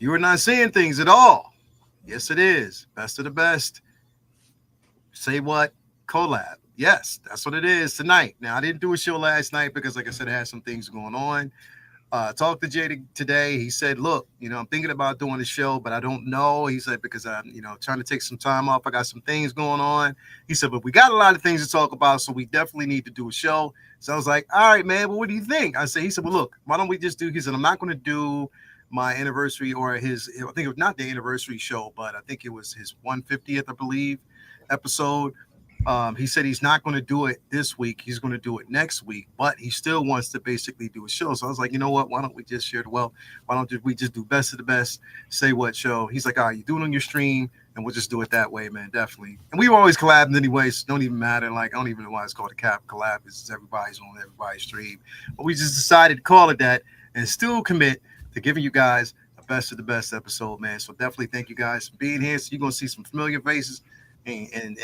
You are not seeing things at all. Yes, it is. Best of the best. Say what? Collab. Yes, that's what it is tonight. Now, I didn't do a show last night because, like I said, I had some things going on. Talked to Jay today. He said, look, I'm thinking about doing the show, but I don't know. He said, because I'm, trying to take some time off. I got some things going on. He said, but we got a lot of things to talk about, so we definitely need to do a show. So I was like, all right, man, well, what do you think? He said, well, look, why don't we just do, he said, I'm not going to do my anniversary or I think it was not the anniversary show, but I think it was his 150th, I believe, episode. He said he's not going to do it this week. He's going to do it next week, but he still wants to basically do a show. So I was like, you know what? Why don't we just share the wealth? Why don't we just do best of the best, say what show? He's like, all right, you do it on your stream, and we'll just do it that way, man. Definitely. And we've always collabed anyway, so don't even matter. Like, I don't even know why it's called a collab. It's everybody's on everybody's stream. But we just decided to call it that and still commit to giving you guys the best of the best episode, man. So definitely thank you guys for being here. So you're going to see some familiar faces. And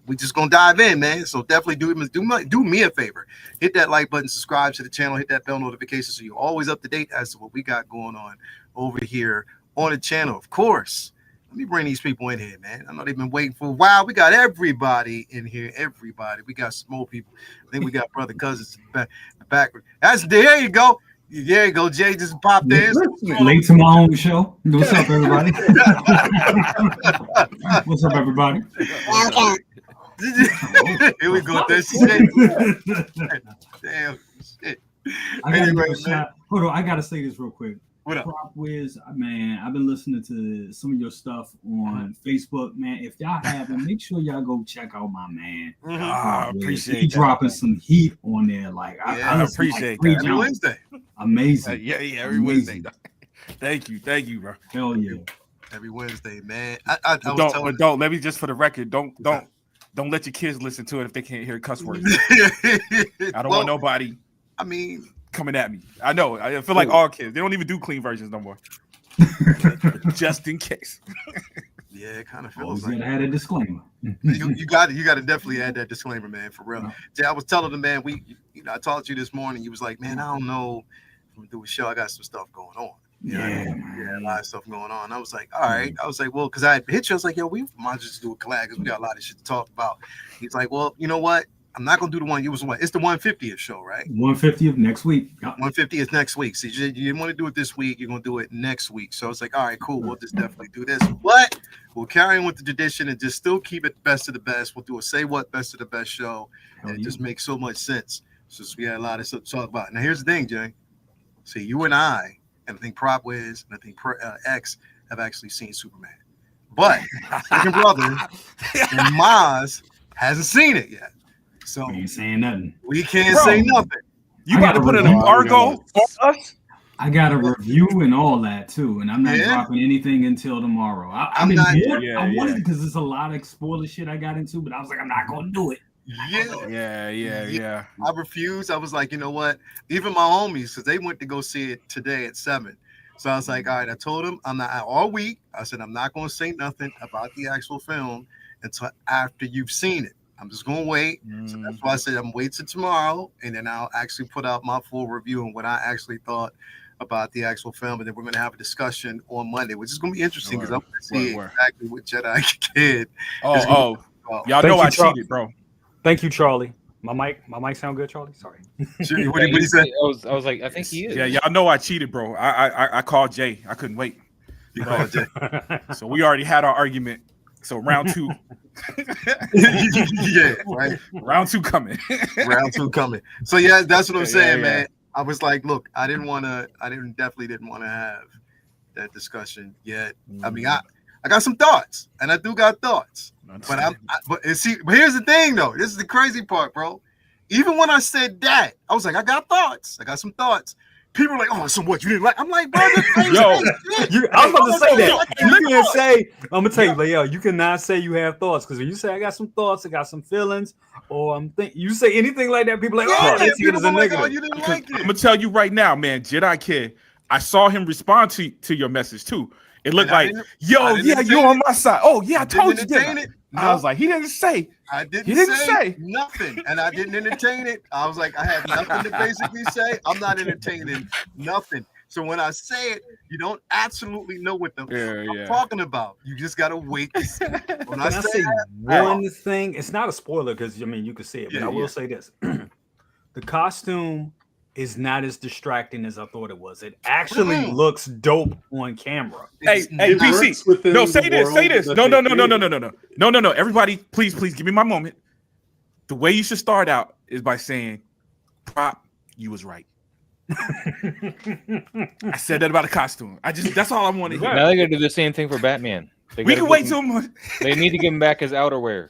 we just gonna dive in, man. So definitely do me a favor. Hit that like button, subscribe to the channel, hit that bell notification so you're always up to date as to what we got going on over here on the channel. Of course, let me bring these people in here, man. I know they've been waiting for a while. We got everybody in here. Everybody. We got some more people. I think we got brother cousins in the back. There you go. There you go, Jay. Just popped in. Late to my own show. What's up, everybody? What's up, everybody? Welcome. Here we go. That's shit. Damn shit. Hold on, I gotta say this real quick. What up? Prop Wiz, man, I've been listening to some of your stuff on Facebook, man. If y'all haven't, make sure y'all go check out my man. I appreciate He dropping some heat on there. Like I appreciate that. Every Wednesday. Amazing. Every Wednesday. Thank you, bro. Hell yeah. Every Wednesday, man. Don't let me just for the record. Don't let your kids listen to it if they can't hear cuss words. I don't want nobody. I mean, coming at me. I know. I feel like all kids. They don't even do clean versions no more. Just in case. Yeah, it kind of feels like. You gotta add a disclaimer. you got to definitely add that disclaimer, man, for real. Jay, I was telling the man, I talked to you this morning. You was like, man, I don't know if I'm gonna do a show. I got some stuff going on. Yeah, a lot of stuff going on. I was like, all right. I was like, well, because I had hit you. I was like, yo, we might just do a collab because we got a lot of shit to talk about. He's like, well, you know what? I'm not gonna do the one you was one. It's the 150th show, right? 150th next week. Yep. 150th next week. So you didn't want to do it this week. You're gonna do it next week. So it's like, all right, cool. We'll just definitely do this. But we'll carry on with the tradition and just still keep it best of the best. We'll do a say what best of the best show, and it just makes so much sense. Since we had a lot of stuff to talk about. Now here's the thing, Jay. See, you and I think Prop Wiz and I think X have actually seen Superman, but second brother and Maz hasn't seen it yet. So we ain't saying nothing. We can't say nothing. You got to put an embargo on us. I got a review and all that too, and I'm not dropping anything until tomorrow. I wanted because there's a lot of spoiler shit I got into, but I was like, I'm not gonna do it. Yeah. I refused. I was like, you know what? Even my homies, because they went to go see it today at 7. So I was like, all right. I told them I'm not all week. I said I'm not going to say nothing about the actual film until after you've seen it. I'm just going to wait. So that's why I said I'm waiting till tomorrow, and then I'll actually put out my full review on what I actually thought about the actual film, and then we're going to have a discussion on Monday, which is going to be interesting because I'm going to see exactly what Jedi Kid. Y'all know I cheated, bro. Thank you, Charlie. My mic sound good, Charlie? Sorry. What did he say? I was like, I think he is. Yeah, y'all know I cheated, bro. I called Jay. I couldn't wait. You called Jay. So we already had our argument. So round 2. Yeah, right. Round 2 coming. Round 2 coming. So yeah, that's what I'm saying, man. I was like, look, I definitely didn't want to have that discussion yet. I mean, I got some thoughts, and I do got thoughts. But here's the thing, though. This is the crazy part, bro. Even when I said that, I was like, I got thoughts. I got some thoughts. People are like, oh, so what? You didn't like? I'm like, bro, I was about to say that. You can't say. I'm gonna tell you, like, yo, you cannot say you have thoughts because when you say I got some thoughts, I got some feelings, or you say anything like that, people are like, oh, that's it as a negative. Oh, you didn't like it. I'm gonna tell you right now, man. Jedi Kid, I saw him respond to your message too. It looked like, yo, yeah, you're on my side. Oh, yeah, I told you. Didn't I was like, he didn't say. I didn't say nothing, and I didn't entertain it. I was like, I had nothing to basically say. I'm not entertaining nothing. So when I say it, you don't absolutely know what I'm talking about. You just gotta wait to see. When I say one thing, it's not a spoiler because I mean you can see it, but I will say this: the costume is not as distracting as I thought it was. It actually looks dope on camera. Hey, PC. No, say this. No. Everybody, please give me my moment. The way you should start out is by saying, "Prop, you was right." I said that about a costume. That's all I want to hear. Now they're gonna do the same thing for Batman. We can wait too much. They need to give him back his outerwear.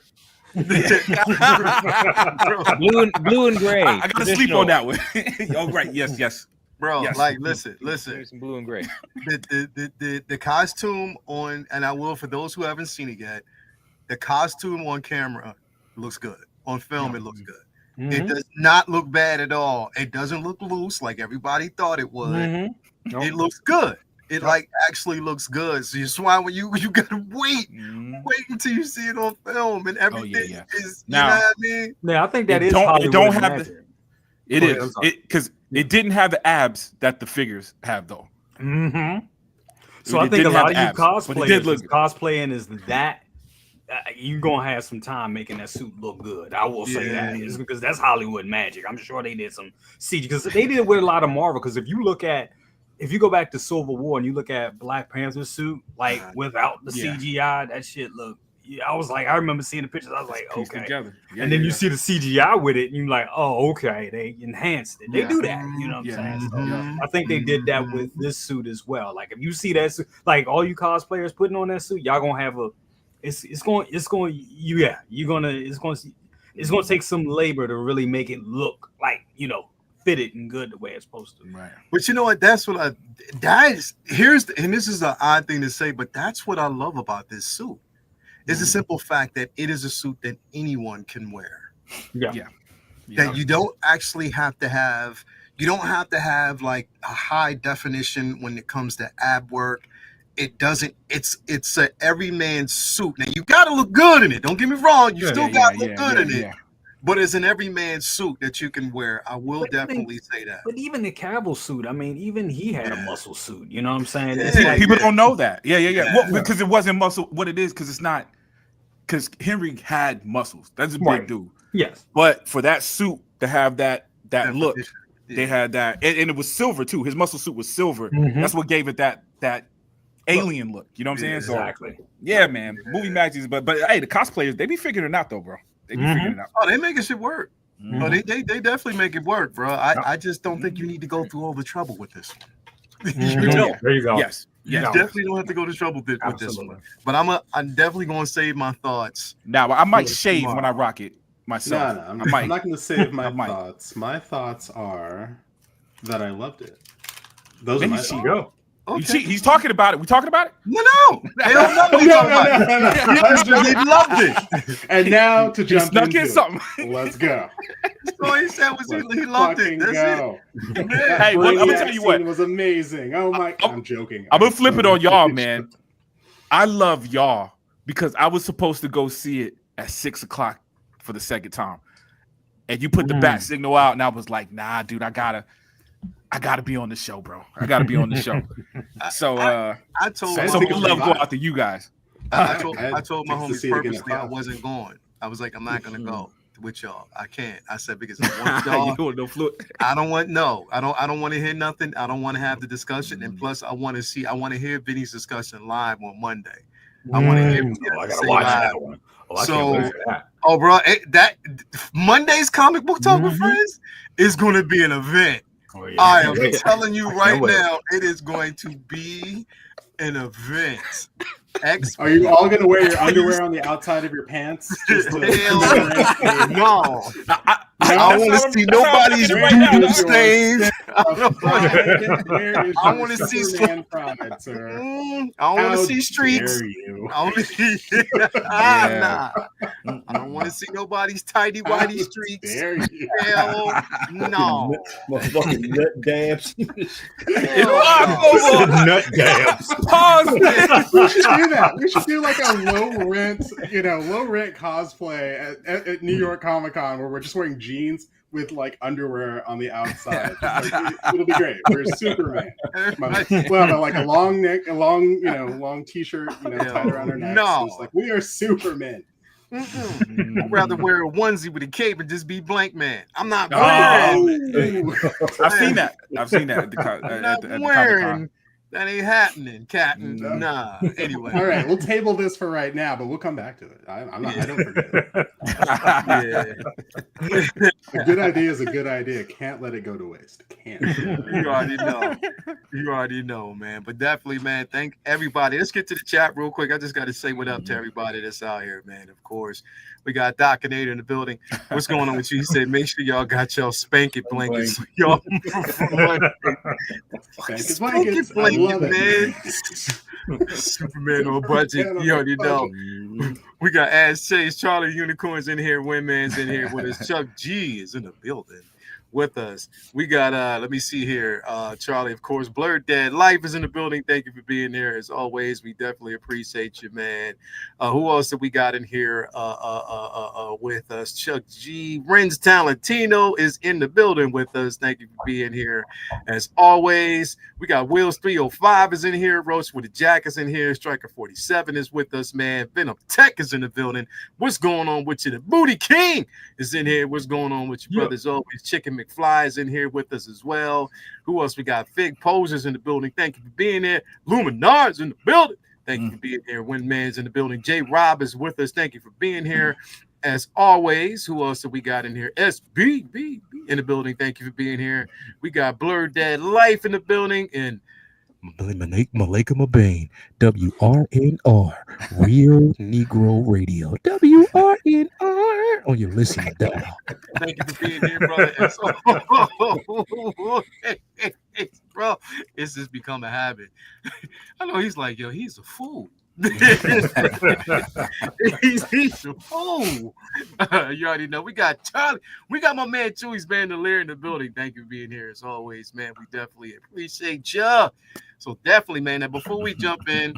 blue and gray. I gotta sleep on that one. Oh, right. Yes. Bro, yes. like listen. Some blue and gray. The costume on, and I will for those who haven't seen it yet, the costume on camera looks good. On film, it looks good. Mm-hmm. It does not look bad at all. It doesn't look loose like everybody thought it would. Mm-hmm. Nope. It looks good. It actually looks good. So that's why when you gotta wait until you see it on film and everything is. Now, you know what I mean? Yeah, I think that it is. It don't have it is because it didn't have the abs that the figures have though. Mm-hmm. So I think a lot of you cosplayers cosplaying is that. You're gonna have some time making that suit look good. I will say that is because that's Hollywood magic. I'm sure they did some CG because they did it with a lot of Marvel. Because if you go back to Civil War and you look at Black Panther's suit, like without the CGI, that shit look. Yeah, I was like, I remember seeing the pictures. I was like, okay. And then you see the CGI with it, and you're like, oh, okay. They enhanced it. They do that. You know what I'm saying? So I think they did that with this suit as well. Like if you see that suit, like all you cosplayers putting on that suit, y'all gonna have a. It's going to take some labor to really make it look like, fitted and good the way it's supposed to. Right. But you know what? That's what and this is an odd thing to say, but that's what I love about this suit. It's the simple fact that it is a suit that anyone can wear. Yeah. That you don't actually have to have. You don't have to have like a high definition when it comes to ab work. It doesn't. It's a everyman suit. Now you gotta look good in it. Don't get me wrong. You still gotta look good in it. But it's an everyman suit that you can wear. I will definitely say that. But even the Cavill suit, I mean, even he had a muscle suit. You know what I'm saying? People don't know that. Yeah. Well, because it wasn't muscle. What it is, because it's not. Because Henry had muscles. That's a big dude. Yes. But for that suit to have that look, they had that, and it was silver too. His muscle suit was silver. Mm-hmm. That's what gave it that alien look, you know what I'm saying? Exactly. So, yeah, man. Movie magic, but hey, the cosplayers, they be figuring it out though, bro. They be figuring it out. Oh, they making shit work. Mm-hmm. Oh, they definitely make it work, bro. I just don't think you need to go through all the trouble with this one. There you go. Yes. You definitely don't have to go to trouble with this one. But I'm definitely gonna save my thoughts. Now I might shave when I rock it myself. No, I'm not gonna save my thoughts. My thoughts are that I loved it. Those are my thoughts. Go. Okay. He's talking about it. We talking about it? No. They don't know He loved it. And now to jump into something. Let's go. So he said he loved it. That's go. it. Hey, I'm gonna tell you what. It was amazing. Oh my! I'm joking. I'm gonna flip it on y'all, man. I love y'all because I was supposed to go see it at 6:00 for the second time, and you put the bat signal out, and I was like, nah, dude, I gotta be on the show, bro. I gotta be on the show. So I told love go out to you guys. I told my homies purposely I wasn't going. I was like, I'm not gonna go with y'all. I can't. I said because I want y'all. I don't want to hear nothing. I don't want to have the discussion. And plus, I want to hear Vinny's discussion live on Monday. I want to hear. I gotta watch that one. Bro, that Monday's comic book talk with friends is going to be an event. Oh, yeah. I am telling you right now, it is going to be an event. Are you all going to wear your underwear on the outside of your pants? No. I want to see nobody's doodle stains. I want to see pride, sir. I want to see streaks. I don't want to see nobody's tidy whitey streaks. Hell no. Motherfucking nut dabs. Nut dabs. Pause. We should do that. We should do like a low rent cosplay at New York Comic Con where we're just wearing jeans with like underwear on the outside. Like, it'll be great. We're Superman. We'll have like a long neck, long t-shirt, tied around our necks. No. It's like we are Supermen. I'd rather wear a onesie with a cape and just be blank man. I'm not wearing. I've seen that. At the wearing. That ain't happening, Captain. Nah. Anyway. All right, we'll table this for right now, but we'll come back to it. I don't forget it. A good idea is a good idea. Can't let it go to waste. Can't. You already know. You already know, man. But definitely, man, thank everybody. Let's get to the chat real quick. I just got to say what up to everybody that's out here, man. Of course, we got Doc and Ada in the building. What's going on with you? He said, make sure y'all got y'all spanky blankets. Y'all spanky blanket, man. Superman on budget. You already know. We got Ash Chase, Charlie Unicorns in here, Winman's in here with us. Chuck G is in the building with us. We got let me see here. Charlie, of course, Blurred Dead Life is in the building. Thank you for being here as always. We definitely appreciate you, man. Who else that we got in here with us? Chuck G. Renz Talentino is in the building with us. Thank you for being here as always. We got Wills 305 is in here. Roach with the Jack is in here. Striker 47 is with us, man. Venom Tech is in the building. What's going on with you? The Booty King is in here. What's going on with you, brothers? Always Chicken McFly is in here with us as well. Who else? We got Fig Posers in the building. Thank you for being there. Luminar's in the building. Thank you for being here. Windman's in the building. J Rob is with us. Thank you for being here. As always, who else have we got in here? SBB in the building. Thank you for being here. We got Blurred Dead Life in the building. And Malika Mabane, WRNR, Real Negro Radio, WRNR on your listening dial. Thank you for being here, brother. Bro, it's just become a habit. I know he's like, yo, he's a fool. he's a fool. You already know. We got Charlie. We got my man Chewy's Bandolier in the building. Thank you for being here as always, man. We definitely appreciate you. So definitely, man. Now before we jump in,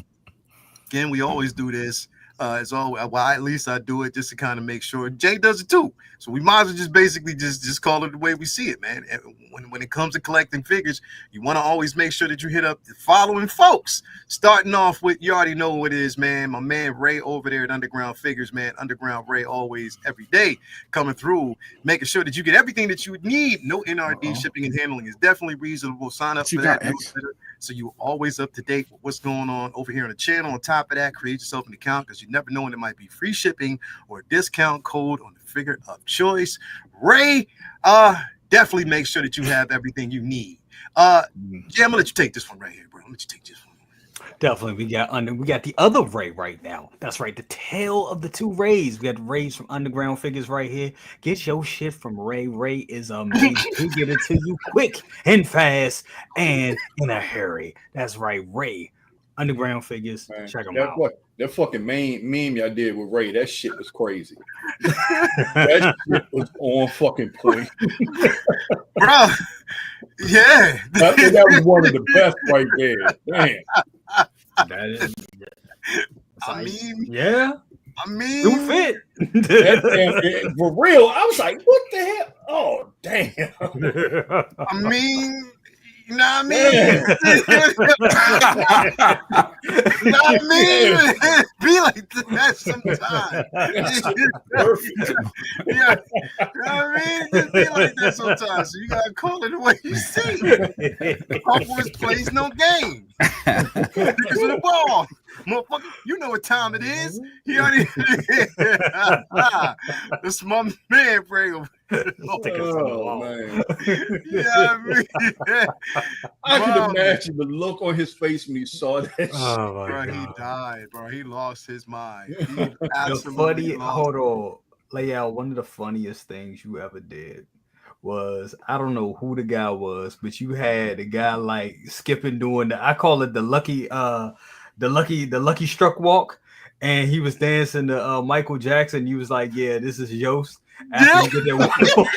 again, we always do this. As always, well, at least I do it just to kind of make sure Jay does it too. So we might as well just basically just call it the way we see it, man. And when it comes to collecting figures, you want to always make sure that you hit up the following folks. Starting off with, you already know what it is, man. My man Ray over there at Underground Figures, man. Underground Ray always every day coming through, making sure that you get everything that you would need. No NRD shipping and handling is definitely reasonable. Sign up for that newsletter so you're always up to date with what's going on over here on the channel. On top of that, create yourself an account because you never know when it might be free shipping or a discount code on the figure of choice. Ray, definitely make sure that you have everything you need. Jay, I'm gonna let you take this one right here, bro. I'm gonna let you take this one. Definitely, we got the other Ray right now. That's right, the tail of the two Rays. We got Rays from Underground Figures right here. Get your shit from Ray. Ray is amazing. He give it to you quick and fast and in a hurry. That's right, Ray. Underground Figures. Man, check them out. That fucking meme y'all did with Ray, that shit was crazy. That shit was on fucking point. Bro, yeah. I think that was one of the best right there. Damn. That is, I mean, you fit. For real, I was like, what the hell? Oh, damn. I mean, you know what I mean? Not me. Be like that sometimes. Yeah. You know what I mean? Just be like that sometimes. So you gotta call it the way you see it. Hogwarts plays no game. Because of the ball. Motherfucker, you know what time it is. He already That's my man, Frank. Oh, man. Yeah, I mean, I can imagine the look on his face when he saw that. Oh my bro, God. he died, bro. He lost his mind. He The absolutely lost. hold on, Layout. One of the funniest things you ever did was, I don't know who the guy was, but you had a guy like skipping doing I call it the lucky struck walk, and he was dancing to Michael Jackson. You was like, yeah, this is Yost. After you get that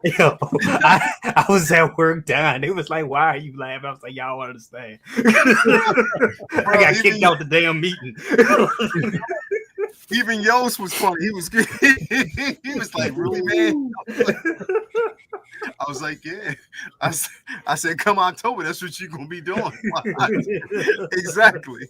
Yo, I was at work dying. It was like, why are you laughing? I was like, y'all don't understand. I got kicked out the damn meeting. Even Yost was funny. He was good. He was like, really, man? I was like, yeah. I said, come October, that's what you're gonna be doing. Exactly.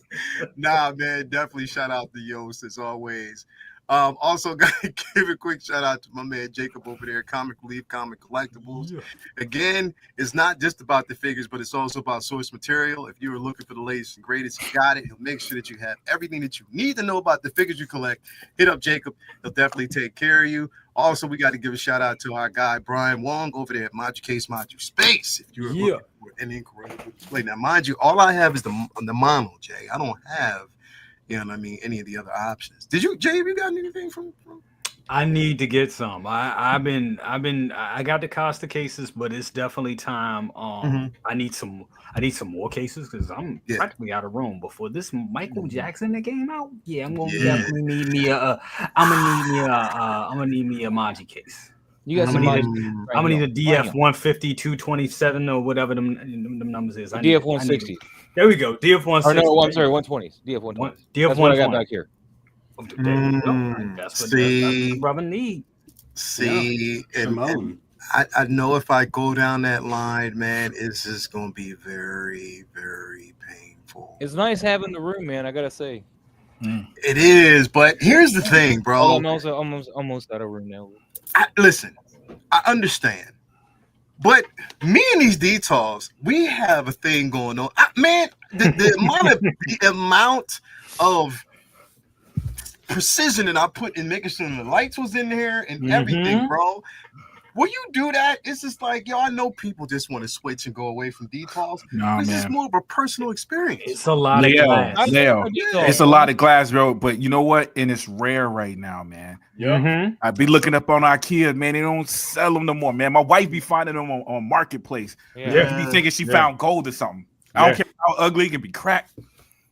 Nah, man, definitely shout out to Yost as always. Also, gotta give a quick shout out to my man Jacob over there, Comic Relief, Comic Collectibles. Yeah. Again, it's not just about the figures, but it's also about source material. If you are looking for the latest and greatest, you got it. He'll make sure that you have everything that you need to know about the figures you collect. Hit up Jacob. He'll definitely take care of you. Also, we got to give a shout out to our guy Brian Wong over there at Module Case Module Space. If you're looking for an incredible display. Now, mind you, all I have is the mono, Jay. I don't have, you know what I mean, any of the other options. Did you, Jay, have you gotten anything from? I need to get some. I got the Costa cases, but it's definitely time. I need some more cases because I'm practically out of room before this Michael Jackson that came out. Yeah, I'm gonna definitely need me a I'm gonna need me a Maji case. You got I'm gonna need a DF 150 227 or whatever them numbers is. DF 160. There we go. DF 160. No, I'm sorry, 120s. DF 120. That's what I got back here. That's what the brother need. See, and I know if I go down that line, man, it's just gonna be very, very painful. It's nice having the room, man. I gotta say, it is. But here's the thing, bro. Oh, I'm also almost out of room now. Listen, I understand, but me and these details, we have a thing going on. Man, the amount of precision that I put in making sure the lights was in there and everything, bro. Will you do that? It's just like, yo, I know people just want to switch and go away from details. It's just more of a personal experience. It's a lot of glass. It's a lot of glass, bro. But you know what? And it's rare right now, man. I be looking up on IKEA, man. They don't sell them no more, man. My wife be finding them on Marketplace. She be thinking she found gold or something. I don't care how ugly it can be cracked.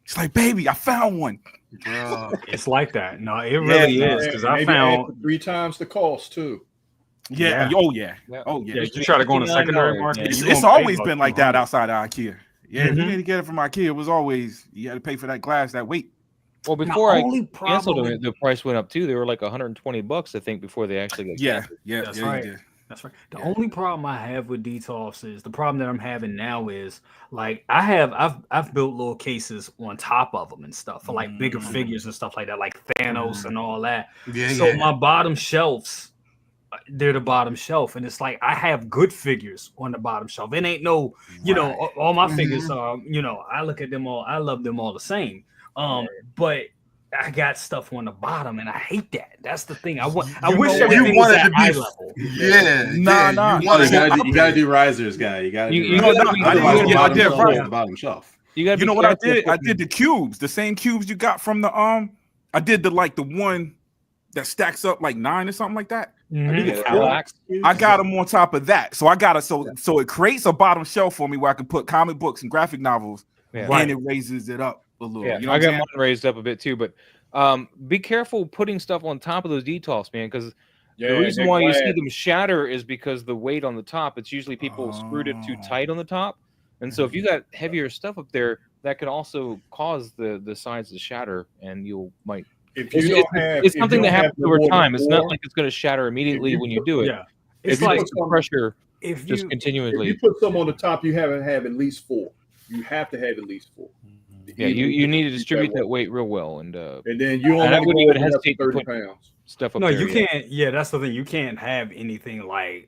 She's like, baby, I found one. It's like that. No, it really is. Because I found 3 times the cost too. Oh yeah. You try to go on a secondary market. It's always been like that outside of IKEA. Yeah, if you need to get it from IKEA, it was always you had to pay for that glass, that weight. Well, before I canceled them, the price went up too. They were like $120, I think, before they actually got canceled. That's right. That's right. The only problem I have with DTOFs is the problem that I'm having now is like I've built little cases on top of them and stuff for like bigger figures and stuff like that, like Thanos and all that. So my bottom shelves, they're the bottom shelf, and it's like I have good figures on the bottom shelf. It ain't no, you know, all my figures are, you know, I look at them all, I love them all the same. But I got stuff on the bottom, and I hate that. That's the thing. I wish everything was at eye level. You gotta do risers, guy. You gotta do the bottom shelf. You know what I did? I did the cubes, the same cubes you got from the I did the one that stacks up like 9 or something like that. I got them on top of that, so I got it. So it creates a bottom shelf for me where I can put comic books and graphic novels, and it raises it up a little. Yeah, you know I got mine raised up a bit too, but be careful putting stuff on top of those details, man, because the reason why you see them shatter is because the weight on the top. It's usually people screwed it too tight on the top, and so if you got heavier stuff up there, that could also cause the sides to shatter, and might. It's something that happens over time. It's not like it's going to shatter immediately when you do it. Yeah, it's like pressure. Just continually. If you put some on the top, you have to have at least 4. You have to have at least 4. Yeah, you need to distribute that weight real well, and then you only wouldn't even hesitate to 30 put pounds stuff up no, there. you can't. Yeah, that's the thing. You can't have anything like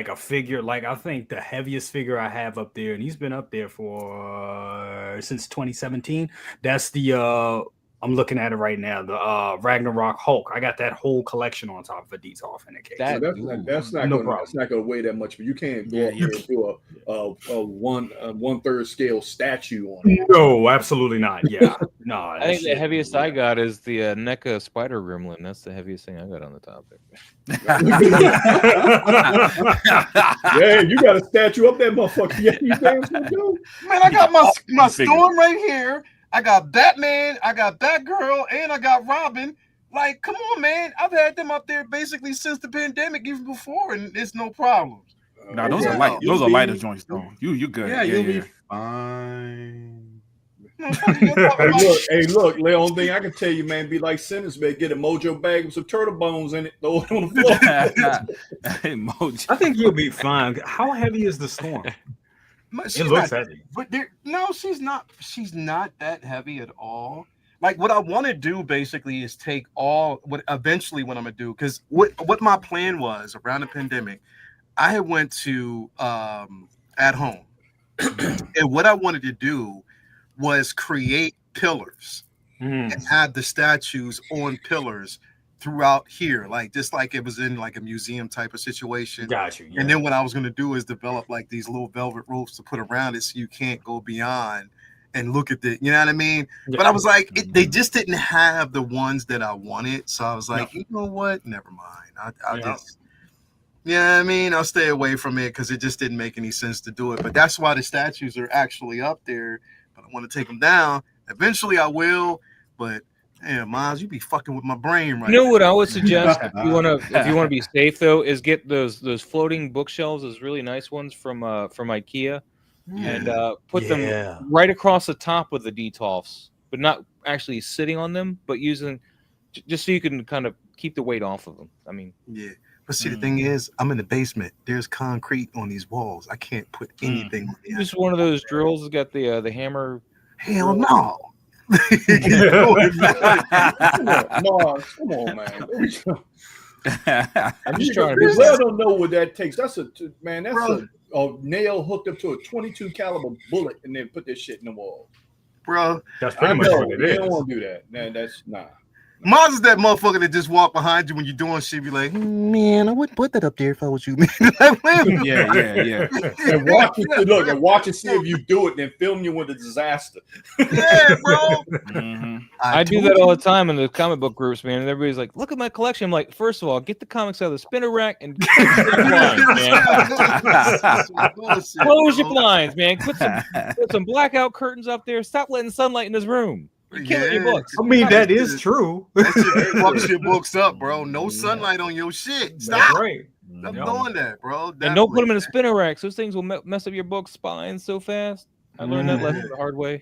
a figure. Like I think the heaviest figure I have up there, and he's been up there for since 2017. That's the I'm looking at it right now. The Ragnarok Hulk. I got that whole collection on top of a DTOF in the case. That's not going to weigh that much, but you can't go up there and do a 1/3 scale statue on it. No, absolutely not. Yeah, no. I think the heaviest I got is the NECA Spider Gremlin. That's the heaviest thing I got on the top there. Yeah, you got a statue up there, motherfucker. Man, I got my Storm right here. I got Batman, I got Batgirl, and I got Robin. Like, come on, man. I've had them up there basically since the pandemic, even before, and it's no problems. Those are light. Those are lighter joints, though. You good? Yeah, you'll be fine. Hey, look. The only thing I can tell you, man, be like Simmons, man. Get a Mojo bag with some turtle bones in it. Throw it on the floor. Mojo. I think you'll be fine. How heavy is the storm? It looks heavy, but she's not. She's not that heavy at all. Like what I want to do basically is take all what eventually what I'm gonna do, because what my plan was around the pandemic, I had went to at home, and what I wanted to do was create pillars and have the statues on pillars throughout here, like just like it was in like a museum type of situation. Got you. Yeah. And then what I was gonna do is develop like these little velvet ropes to put around it so you can't go beyond and look at the, you know what I mean? Yeah. But I was like, they just didn't have the ones that I wanted. So I was like, you know what? Never mind. I'll just, you know what I mean? I'll stay away from it because it just didn't make any sense to do it. But that's why the statues are actually up there. But I want to take them down. Eventually I will. But damn, Miles, you be fucking with my brain right now. You know what I would suggest if you want to be safe though, is get those floating bookshelves, those really nice ones from IKEA. And put them right across the top of the detolfs, but not actually sitting on them, but using just so you can kind of keep the weight off of them. I mean, yeah. But see, the thing is, I'm in the basement. There's concrete on these walls. I can't put anything on the just one of those drills that's got the hammer. Hell no. Come on, man. I'm just trying to be. I don't know what that takes. That's a nail hooked up to a 22 caliber bullet and then put this shit in the wall. Bro, that's pretty much what it is. You don't want to do that. Man, that's not. Maz is that motherfucker that just walk behind you when you're doing shit. Be like, man, I wouldn't put that up there if I was you, man. yeah. And watch and see if you do it, and then film you with a disaster. Yeah, bro. I do that all the time in the comic book groups, man. And everybody's like, "Look at my collection." I'm like, first of all, get the comics out of the spinner rack and close your blinds, man. Put some blackout curtains up there. Stop letting sunlight in this room. You're killing your books. I mean, that is true. Fucks your books up, bro. No sunlight on your shit. Stop. That's right. Stop doing that, bro. And don't put them in a spinner rack. Those things will mess up your book spines so fast. I learned that lesson the hard way.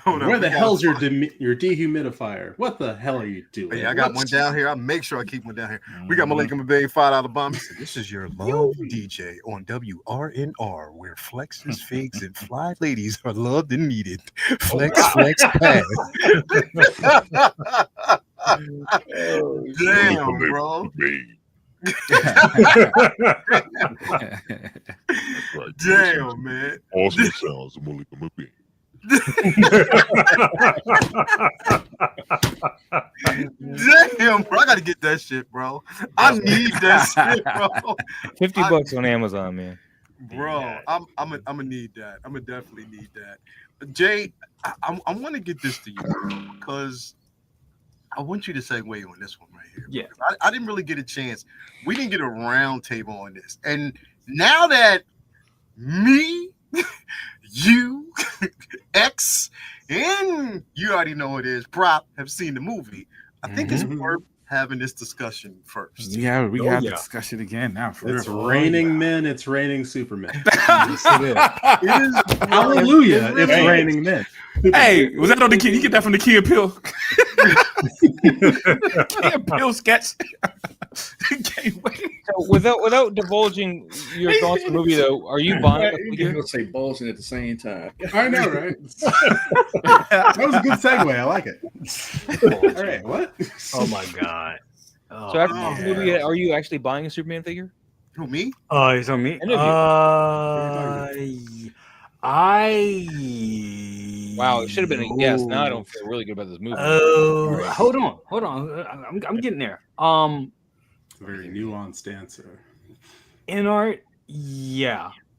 Where the hell's your dehumidifier? What the hell are you doing? Hey, I got one down here. I'll make sure I keep one down here. We got Malika Mabay, $5 bomb. This is your love DJ on WRNR, where flexes, figs, and fly ladies are loved and needed. Flex, pass. Damn, bro. Damn, man. Awesome sounds of Malika Mabay. Damn, bro, I gotta get that shit, bro. I need that shit, bro. $50 on Amazon, man. Bro, I'm gonna need that. I'm gonna definitely need that. But Jay, I want to get this to you because I want you to segue on this one right here. Yeah, I didn't really get a chance. We didn't get a round table on this, and now that me, you, X, and you already know it is, Prop, have seen the movie, I think it's worth having this discussion first. Yeah, we have the discussion again now. It's raining men, it's raining Superman. Yes, it is. Hallelujah, it's raining men. Hey, was that on the kid? You get that from the Key and Peele? Key and Peele sketch. So without divulging your thoughts on the movie, though, are you buying? You're gonna say Boston at the same time. I know, right? That was a good segue. I like it. All right, what? Oh my god! So after the movie, are you actually buying a Superman figure? Who, me? It's on me. Wow, it should have been a yes. Now I don't feel really good about this movie. Hold on. I'm getting there. Very nuanced answer. In art,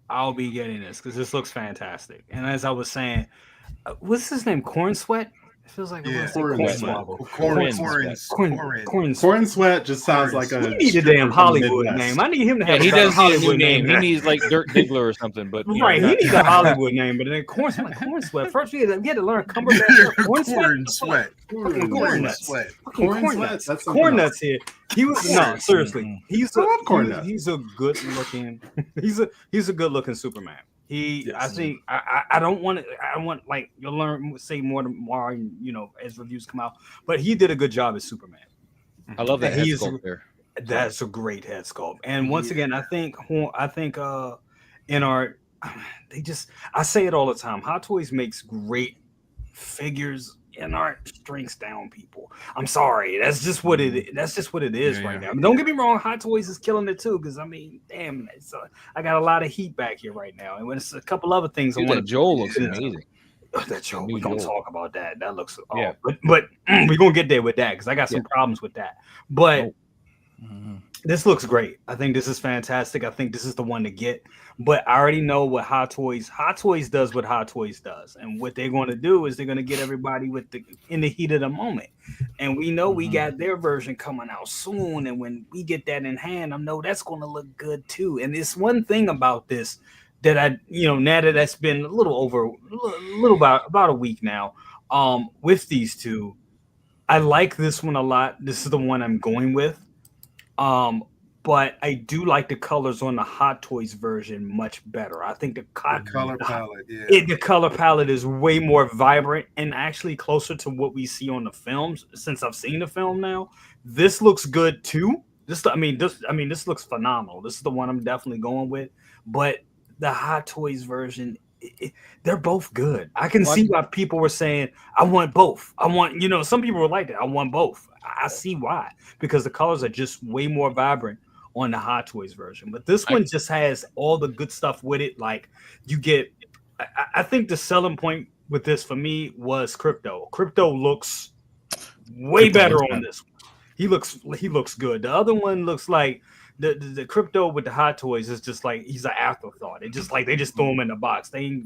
I'll be getting this because this looks fantastic. And as I was saying, what's his name? Corn Sweat? It feels like Corn Sweat just sounds like a. He needs a damn Hollywood name. I need him to have a Hollywood name. He needs like Dirt Diggler or something. But he needs a Hollywood name. But then Corn Sweat. First, we had to learn Cumberbatch. Corn Sweat. Corn nuts. That's corn nuts here. He was seriously. He's a good looking. He's a good looking Superman. I think I don't want to. I want like you'll say more tomorrow, as reviews come out. But he did a good job as Superman. I love that head sculpt there. That's a great head sculpt. And once again, I think in art, I say it all the time. Hot Toys makes great figures. In art strings down people. I'm sorry. That's just what it is right now. I mean, don't get me wrong. Hot Toys is killing it too. Because I mean, damn, I got a lot of heat back here right now. And when it's a couple other things, Dude, that Joel looks amazing. That Joel, we're gonna talk about that. That looks but we're gonna get there with that because I got some problems with that. But this looks great. I think this is fantastic. I think this is the one to get. But I already know what Hot Toys does what Hot Toys does. And what they're going to do is they're going to get everybody in the heat of the moment. And we know we got their version coming out soon. And when we get that in hand, I know that's going to look good too. And it's one thing about this that now that that's been about a week now, with these two, I like this one a lot. This is the one I'm going with. But I do like the colors on the Hot Toys version much better. I think the color palette is way more vibrant and actually closer to what we see on the films. Since I've seen the film now, this looks good too. This looks phenomenal. This is the one I'm definitely going with. But the Hot Toys version, they're both good. I can see why people were saying, I want both. I want, some people were like that. I want both. I see why, because the colors are just way more vibrant on the Hot Toys version. But this one just has all the good stuff with it. Like you get, I think the selling point with this for me was Crypto. Crypto looks way better on this one. He looks good. The other one looks like the Crypto with the Hot Toys is just like he's an afterthought. It's just like they just threw him in the box. They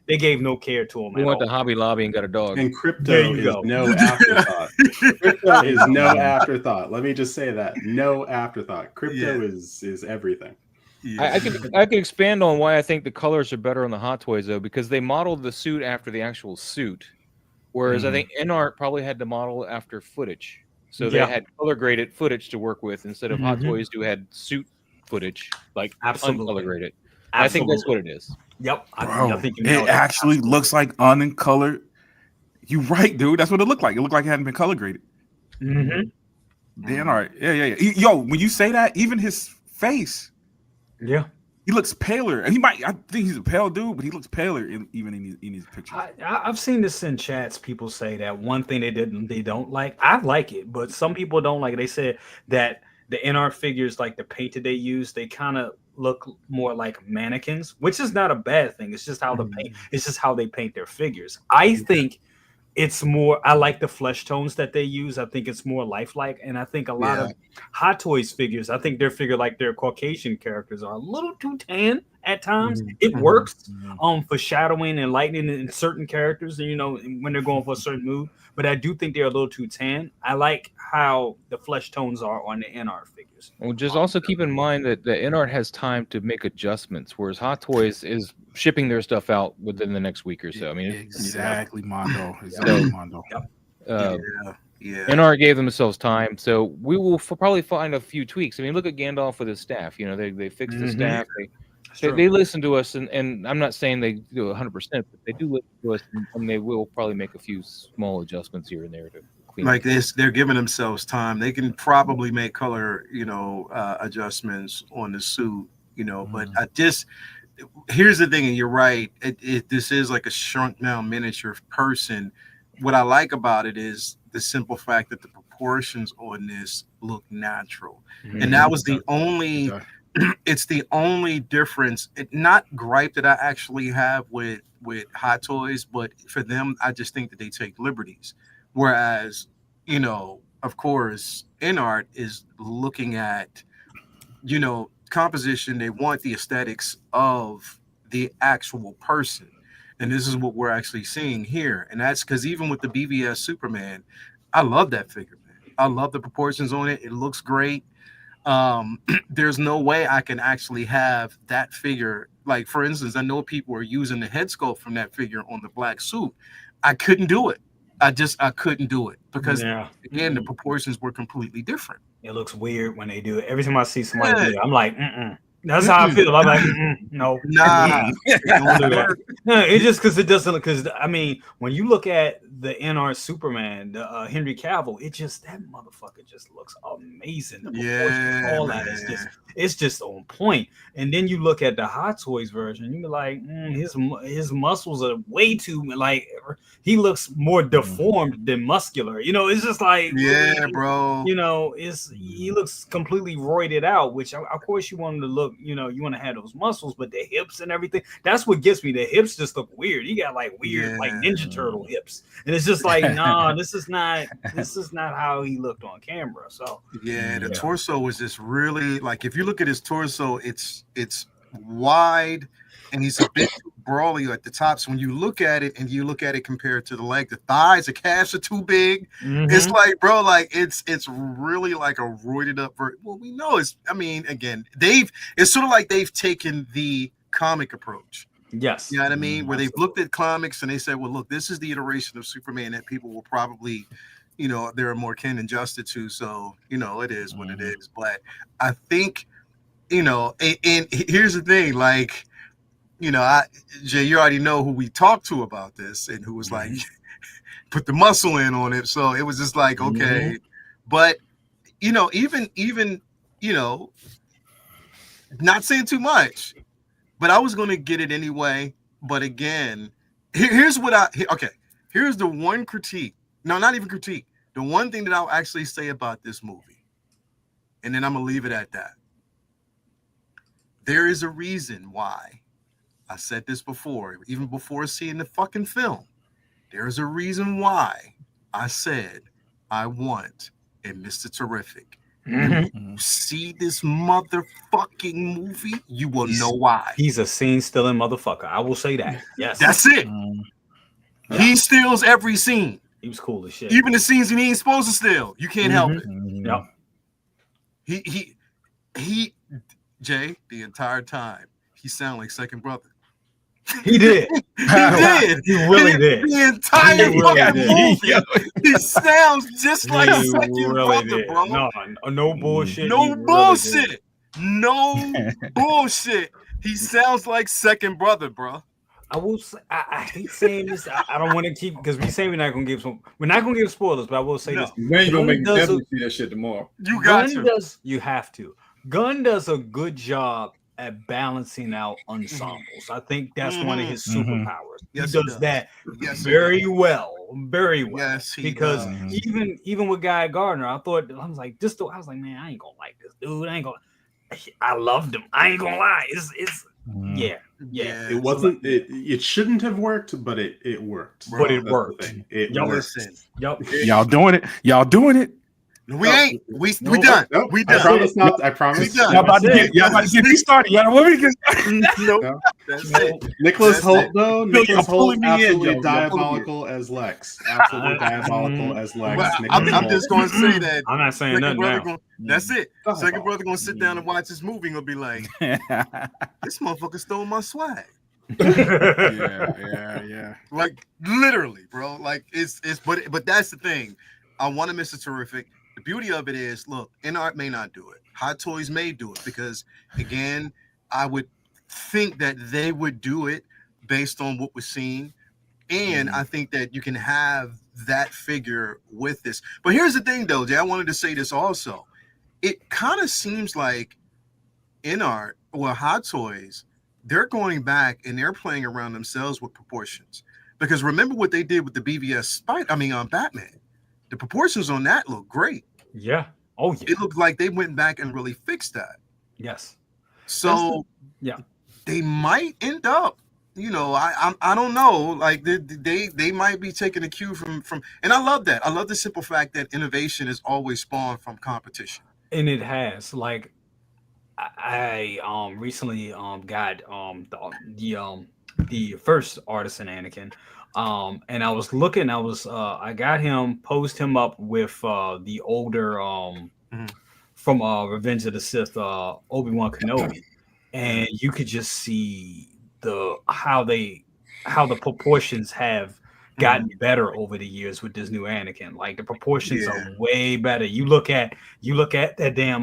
they gave no care to him. We went to Hobby Lobby and got a dog. And Crypto is no afterthought. Crypto is no afterthought. Let me just say that. No afterthought. Crypto is everything. I can expand on why I think the colors are better on the Hot Toys though, because they modeled the suit after the actual suit, whereas I think InArt probably had to model after footage, so they had color graded footage to work with instead of Hot Toys who had suit footage like uncolor graded. I think that's what it is. Yep. Bro, I think it actually looks like uncolored. You're right, dude. That's what it looked like. It looked like it hadn't been color graded. Then all right. Yeah. Yo, when you say that, even his face, he looks paler. And I think he's a pale dude, but he looks paler even in his pictures. I've seen this in chats. People say that one thing they don't like. I like it, but some people don't like it. They said that the NR figures, like the paint that they use, they kind of look more like mannequins, which is not a bad thing. It's just how it's just how they paint their figures. I think it's more, I like the flesh tones that they use. I think it's more lifelike. And I think a lot of Hot Toys figures, I think their figure, like their Caucasian characters, are a little too tan at times. It works for shadowing and lightning in certain characters, and when they're going for a certain mood. But I do think they're a little too tan. I like how the flesh tones are on the NR figures. Well, just also keep in mind that the NR has time to make adjustments, whereas Hot Toys is shipping their stuff out within the next week or so. I mean, exactly, Mondo. Exactly, Mondo. NR gave themselves time, so we will probably find a few tweaks. I mean, look at Gandalf with his staff. They fixed the staff. They listen to us, and I'm not saying they do 100%, but they do listen to us, and they will probably make a few small adjustments here and there to clean. Like this, they're giving themselves time. They can probably make color, adjustments on the suit, But here's the thing, and you're right. This is like a shrunk down miniature person. What I like about it is the simple fact that the proportions on this look natural, and that was the only. It's the only difference, not gripe that I actually have with Hot Toys, but for them, I just think that they take liberties. Whereas, of course, InArt is looking at, composition. They want the aesthetics of the actual person. And this is what we're actually seeing here. And that's because even with the BVS Superman, I love that figure, man. I love the proportions on it. It looks great. There's no way I can actually have that figure. Like, for instance, I know people are using the head sculpt from that figure on the black suit. I couldn't do it. I couldn't do it because again, the proportions were completely different. It looks weird when they do it. Every time I see somebody do it, I'm like, That's how I feel. I'm like, no, nah. It's just because it doesn't. Because I mean, when you look at the NR Superman, Henry Cavill, that motherfucker just looks amazing. The proportions, all that is it's just on point. And then you look at the Hot Toys version, you be like, his muscles are way too like he looks more deformed than muscular. You know, it's just like bro. You know, he looks completely roided out. Which of course you want him to look. You know, you want to have those muscles, but the hips and everything. That's what gets me. The hips just look weird. He got like weird, like Ninja Turtle hips, and it's just like, nah, this is not how he looked on camera. So the torso was just really like, if you look at his torso, it's wide and he's a bit too brawly at the top. So when you look at it and you look at it compared to the leg, the thighs, the calves are too big. It's like, bro, like it's really like a roided up well, we know again, it's sort of like they've taken the comic approach. Yes. You know what I mean? Where they've looked at comics and they said, well, look, this is the iteration of Superman that people will probably, you know, they're more kin and adjusted to. So, you know, it is what it is. But I think, you know, and here's the thing, like, you know, Jay, you already know who we talked to about this and who was like, put the muscle in on it. So it was just like, okay. But, you know, even, you know, not saying too much, but I was going to get it anyway. But again, here's the one critique. No, not even critique. The one thing that I'll actually say about this movie, and then I'm going to leave it at that. There is a reason why. I said this before, even before seeing the fucking film. There's a reason why I said I want a Mr. Terrific. When you see this motherfucking movie, you will know why. He's a scene-stealing motherfucker. I will say that. Yes. That's it. He steals every scene. He was cool as shit. Even the scenes he ain't supposed to steal. You can't help it. Yep. He Jay, the entire time, he sounded like second brother. He did. He really did. The entire fucking movie. He sounds just like second brother, bro. No bullshit. No bullshit. No bullshit. He sounds like second brother, bro. I will say, I hate saying this. I don't want to keep, because we say we're not gonna give spoilers, but I will say this. You ain't gonna make me definitely see that shit tomorrow. You got to. You have to. Gunn does a good job at balancing out ensembles. I think that's one of his superpowers. He does that very well. Very well. Yes, because even with Guy Gardner, I was like, man, I ain't gonna like this dude. I loved him. I ain't gonna lie. It's It wasn't. It shouldn't have worked, but it worked. But it worked. It worked. Y'all doing it. Y'all doing it. We ain't. We done. Nope. We done. I promise not. I promise. We done. Y'all about to get me started. Y'all want me to get Nope. That's it. Nicholas Holt, though. Nicholas Holt, pulling me in, absolutely Joe. diabolical as Lex. Absolutely diabolical as Lex. Well, I'm just going to say that. I'm not saying nothing now. That's it. Second brother going to sit down and watch this movie and going to be like, this motherfucker stole my swag. Yeah. Like literally, bro. Like but that's the thing. I want a Mr. Terrific. The beauty of it is, look, NR may not do it. Hot Toys may do it because, again, I would think that they would do it based on what we're seeing. And I think that you can have that figure with this. But here's the thing, though, Jay. I wanted to say this also. It kind of seems like Hot Toys, they're going back and they're playing around themselves with proportions. Because remember what they did with the BVS Batman. The proportions on that look great. Yeah. Oh, yeah. It looked like they went back and really fixed that. Yes. So they might end up, you know, I don't know. Like they might be taking a cue from, and I love that. I love the simple fact that innovation is always spawned from competition. And it has. Like I recently got the first Artisan Anakin. And I was looking, I got him, posed him up with the older from Revenge of the Sith, Obi-Wan Kenobi, and you could just see how the proportions have gotten better over the years with this new Anakin. Like the proportions are way better. You look at that damn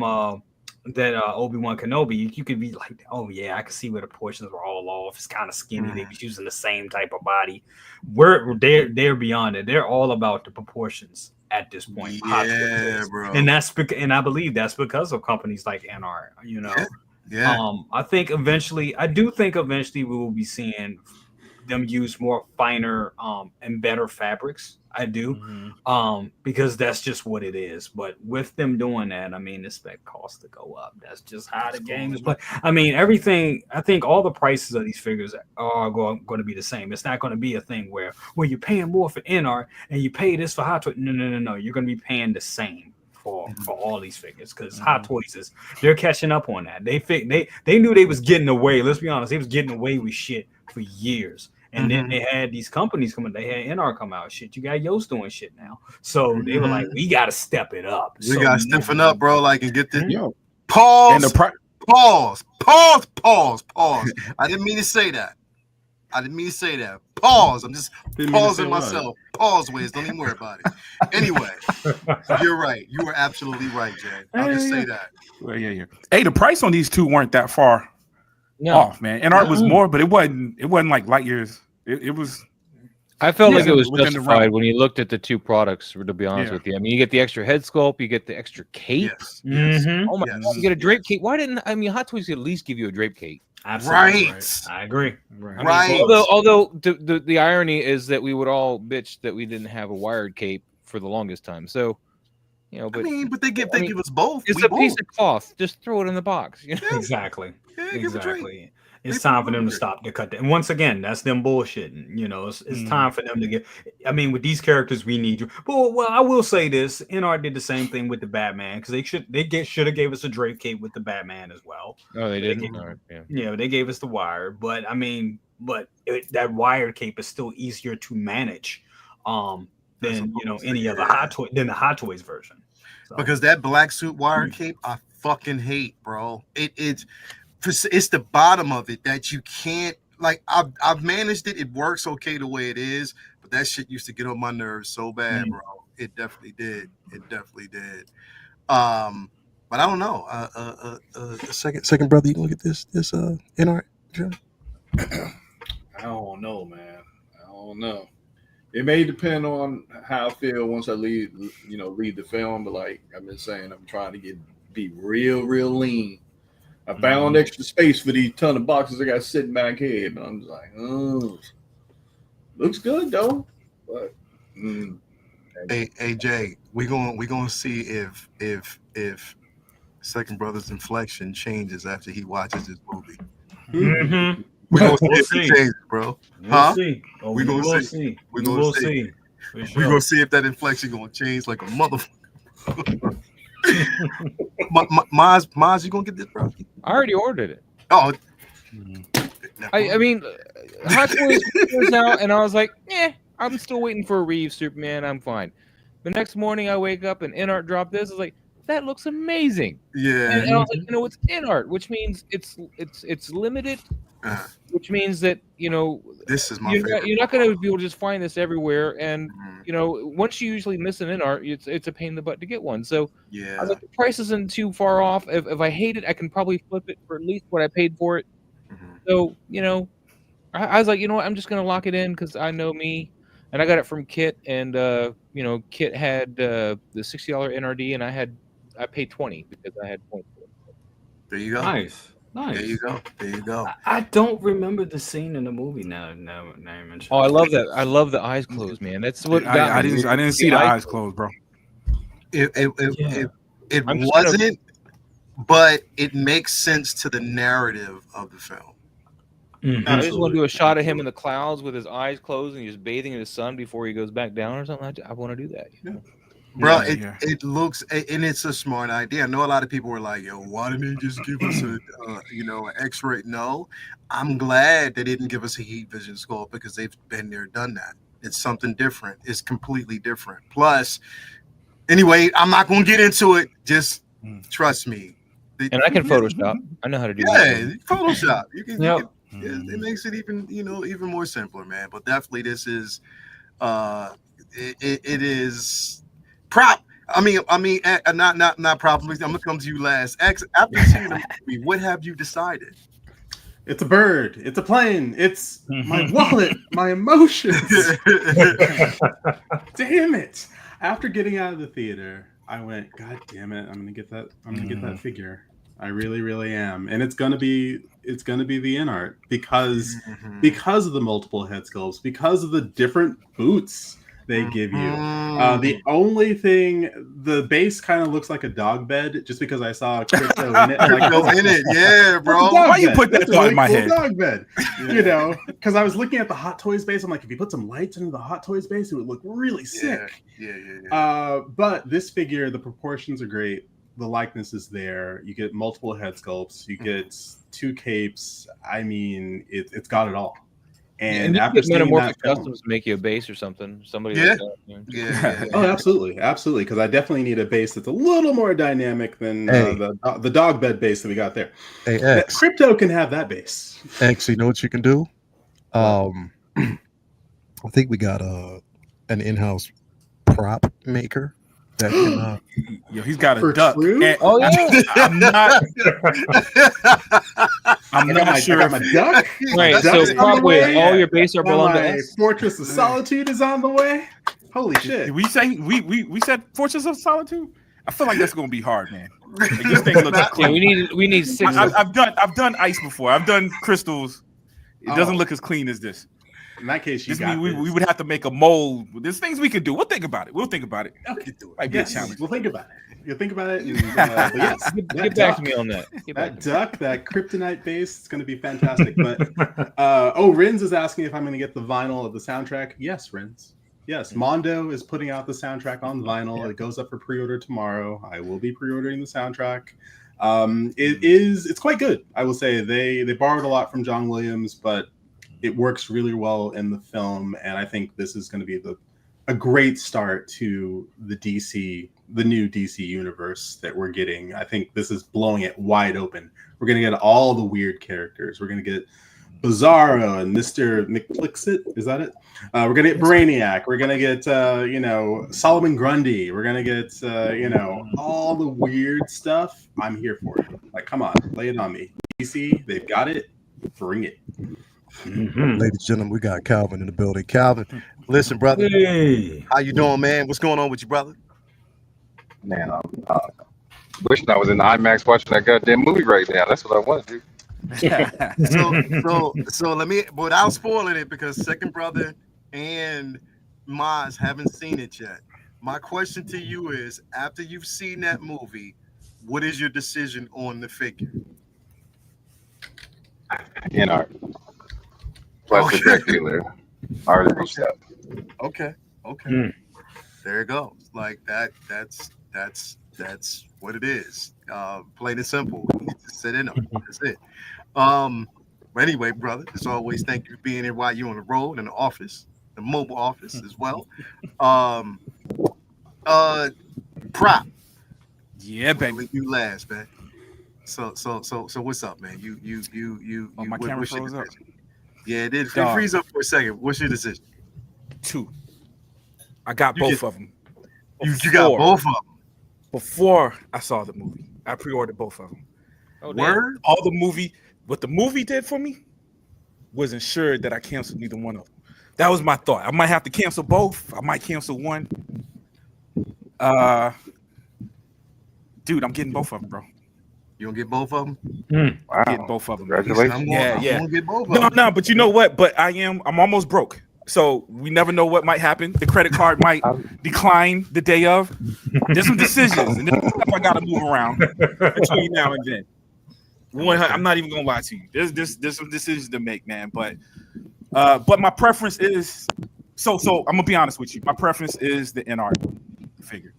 Obi-Wan Kenobi, you could be like, oh yeah, I can see where the proportions were all off. It's kind of skinny. They was using the same type of body. They're beyond it. They're all about the proportions at this point. Yeah, bro. And I believe that's because of companies like NR. You know, yeah. I do think eventually we will be seeing them use more finer and better fabrics. I do, because that's just what it is. But with them doing that, I mean, the spec costs to go up. That's just how the game is played. I mean, everything. I think all the prices of these figures are going to be the same. It's not going to be a thing where you're paying more for NR and you pay this for Hot Toys. No. You're going to be paying the same for all these figures, because Hot Toys they're catching up on that. They knew they was getting away. Let's be honest, they was getting away with shit for years. And then they had these companies coming. They had NR come out. Shit, you got Yoast doing shit now. So they were like, we got to step it up. We got to step it up, bro. Like, and get this. Pause. And pause. I didn't mean to say that. Pause. I'm just pausing myself. Pause, Wiz. Don't even worry about it. Anyway, you're right. You were absolutely right, Jay. I'll just say that. Well, yeah. Hey, the price on these two weren't that far off, man. And art was more, but it wasn't like light years. It was. I felt like it was justified when you looked at the two products. To be honest with you, I mean, you get the extra head sculpt, you get the extra cape. Yes. Oh my God, you get a drape cape. Why didn't Hot Toys at least give you a drape cape? Absolutely. Right. I agree. Right. Although the irony is that we would all bitch that we didn't have a wired cape for the longest time. So, you know, but they give us both. It's a piece of cloth. Just throw it in the box. You know? Exactly. Exactly. It's time for them to stop the cut. And once again, that's them bullshitting. You know, it's time for them to get. I mean, with these characters, we need you. But well, I will say this: NR did the same thing with the Batman, because they should have gave us a drape cape with the Batman as well. Oh, they didn't. Yeah, they gave us the wire, but I mean, that wired cape is still easier to manage than any other than the Hot Toys version. So. Because that black suit wire cape, I fucking hate, bro. It's the bottom of it that you can't, like, I've managed it. It works okay the way it is, but that shit used to get on my nerves so bad, bro. It definitely did. But I don't know. Second brother, you gonna get this NR? I don't know, man. I don't know. It may depend on how I feel once I read the film. But like I've been saying, I'm trying to be real lean. I found extra space for these ton of boxes I got sitting back here, and I'm just like, oh, looks good though. But hey Jay, we gonna see if Second Brother's inflection changes after he watches this movie. Mm-hmm. We're gonna see if it changes, bro. We'll see. We're gonna see. We're gonna see. We're gonna see if that inflection gonna change like a motherfucker. Maz, you gonna get this, bro? I already ordered it. Oh, I mean, Hot Toys was out, and I was like, I'm still waiting for a Reeves Superman. I'm fine. The next morning, I wake up and InArt dropped this. I was like, that looks amazing. Yeah. And I was like, it's InArt, which means it's limited. Which means that this is my favorite. You're not going to be able to just find this everywhere, and once you usually miss an InArt, it's a pain in the butt to get one. So I was like, the price isn't too far off. If I hate it, I can probably flip it for at least what I paid for it. So I was like, I'm just going to lock it in because I know me, and I got it from Kit, and Kit had the $60 NRD, and I paid $20 because I had points. There you go. Nice. There you go. I don't remember the scene in the movie now. No, you mentioned. Oh, I love that. I love the eyes closed, man. That's what I didn't see the eyes closed, bro. It wasn't, but it makes sense to the narrative of the film. I just want to do a shot of him in the clouds with his eyes closed and he's bathing in the sun before he goes back down or something. I want to do that. Bro, it looks, and it's a smart idea. I know a lot of people were like, yo, why didn't they just give us an X-ray? No, I'm glad they didn't give us a heat vision sculpt because they've been there, done that. It's something different. It's completely different. Plus, anyway, I'm not going to get into it. Just trust me. And I can Photoshop. I know how to do that. Yeah, Photoshop. You can, it makes it even more simpler, man. But definitely this is, it is... Not probably. I'm gonna come to you last. After seeing the movie, what have you decided? It's a bird. It's a plane. It's my wallet. My emotions. Damn it! After getting out of the theater, I went, God damn it! I'm gonna get that. I'm gonna get that figure. I really, really am, and it's gonna be the in art because of the multiple head sculpts, because of the different boots they give you. The only thing, the base kind of looks like a dog bed, just because I saw crypto in it. Yeah, bro. Why you put that thought in my head? Dog bed, you know, because I was looking at the Hot Toys base. I'm like, if you put some lights into the Hot Toys base, it would look really sick. Yeah. But this figure, the proportions are great. The likeness is there. You get multiple head sculpts. You get 2 capes. I mean, it's got it all. And after seeing Metamorphic Customs make you a base or something, somebody like that. Yeah. Oh, absolutely, because I definitely need a base that's a little more dynamic than the dog bed base that we got there. Hey, X. Crypto can have that base. X, you know what you can do? I think we got an in-house prop maker that can. He's got a duck. And, I'm not sure. I'm a duck. Right. So probably all your base are belong to us. Fortress of Solitude is on the way. Holy shit! We said Fortress of Solitude. I feel like that's gonna be hard, man. Like, this thing looks clean. We need 6. I've done ice before. I've done crystals. It doesn't look as clean as this. In that case, we would have to make a mold. There's things we could do. We'll think about it. Okay, might be a challenge. We'll think about it. You'll think about it. And, yes, get back to me on that. That duck, that kryptonite base, it's going to be fantastic. But Rins is asking if I'm going to get the vinyl of the soundtrack. Yes, Rins. Yes, Mondo is putting out the soundtrack on vinyl. It goes up for pre-order tomorrow. I will be pre-ordering the soundtrack. It's quite good. I will say they borrowed a lot from John Williams, but it works really well in the film, and I think this is going to be a great start to the new DC universe that we're getting. I think this is blowing it wide open. We're going to get all the weird characters. We're going to get Bizarro and Mr. McPlixit. Is that it? We're going to get Brainiac. We're going to get Solomon Grundy. We're going to get all the weird stuff. I'm here for it. Like, come on, lay it on me. DC, they've got it. Bring it. Ladies and gentlemen, we got Calvin in the building. Calvin, listen, brother. Hey. How you doing, man? What's going on with you, brother? Man, I'm wishing I was in the IMAX watching that goddamn movie right now. That's what I want to do. So let me, without spoiling it, because second brother and Maz haven't seen it yet. My question to you is, after you've seen that movie, what is your decision on the figure? In art. Plus the drug dealer. I already reached out. Okay. There it goes. Like that. That's what it is. Plain and simple. Just sit in them. That's it. But anyway, brother, as always, thank you for being here while you're on the road in the office, the mobile office as well. Prop. Yeah, baby. You last, man. So what's up, man? You my camera froze up. Yeah, it did. Freeze up for a second. What's your decision? 2. I got both of them. You got both of them before I saw the movie. I pre-ordered both of them. Oh, word? What the movie did for me was ensured that I canceled neither one of them. That was my thought. I might have to cancel both. I might cancel one. Dude, I'm getting both of them, bro. You gonna get both of them? Wow. I'm getting both of them. Congratulations. I'm gonna get both of them. No, but you know what? But I'm almost broke. So we never know what might happen. The credit card might decline the day of. There's some decisions, and there's stuff I gotta move around between now and then. I'm not even gonna lie to you. There's some decisions to make, man. But my preference is so I'm gonna be honest with you. My preference is the in-art figure.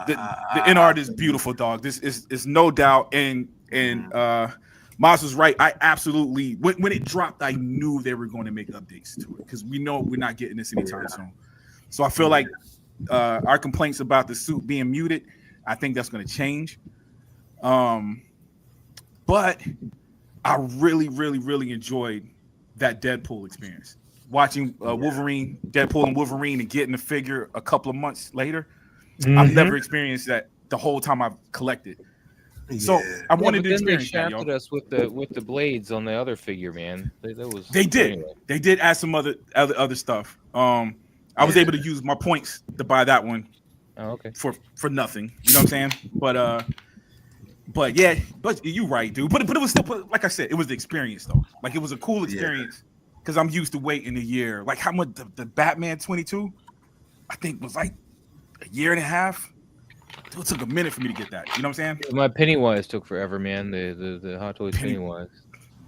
The in-art is beautiful, dog. This is no doubt, and Maz was right. I absolutely when it dropped, I knew they were going to make updates to it because we know we're not getting this anytime soon. So I feel like our complaints about the suit being muted, I think that's going to change. But I really, really, really enjoyed that Deadpool experience. Watching Deadpool and Wolverine, and getting the figure a couple of months later. I've never experienced that the whole time I've collected. So I wanted to experience they that, yo. shafted us with the blades on the other figure, man. They did. Anyway. They did add some other stuff. I was able to use my points to buy that one. Oh, okay. For nothing. You know what I'm saying? But yeah, but you're right, dude. But it was still, like I said, it was the experience though. Like it was a cool experience because I'm used to waiting a year. Like how much the Batman 22, I think was like a year and a half. It took a minute for me to get that. You know what I'm saying? My Pennywise took forever, man. The Hot Toys Pennywise.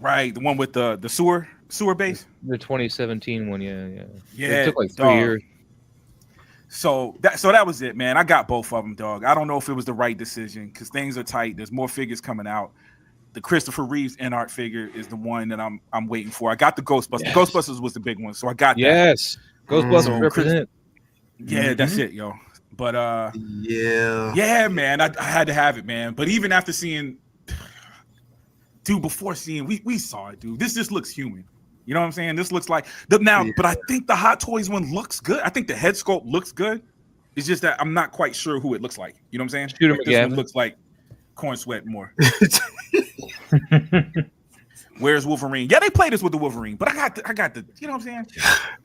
Right, the one with the sewer base. The 2017 one, yeah. Yeah, it took like 3 years. So that was it, man. I got both of them, dog. I don't know if it was the right decision because things are tight. There's more figures coming out. The Christopher Reeves art figure is the one that I'm waiting for. I got the Ghostbusters. Yes. Ghostbusters was the big one, so I got that. Yes, Ghostbusters represent. Yeah, that's it, yo. But yeah, man, I had to have it, man. But even after seeing, dude, before seeing, we saw it, dude. This just looks human. You know what I'm saying? This looks like but I think the Hot Toys one looks good. I think the head sculpt looks good. It's just that I'm not quite sure who it looks like. You know what I'm saying? Shooter like this one looks like Corn Sweat more. Where's Wolverine? Yeah, they played us with the Wolverine, but I got the you know what I'm saying?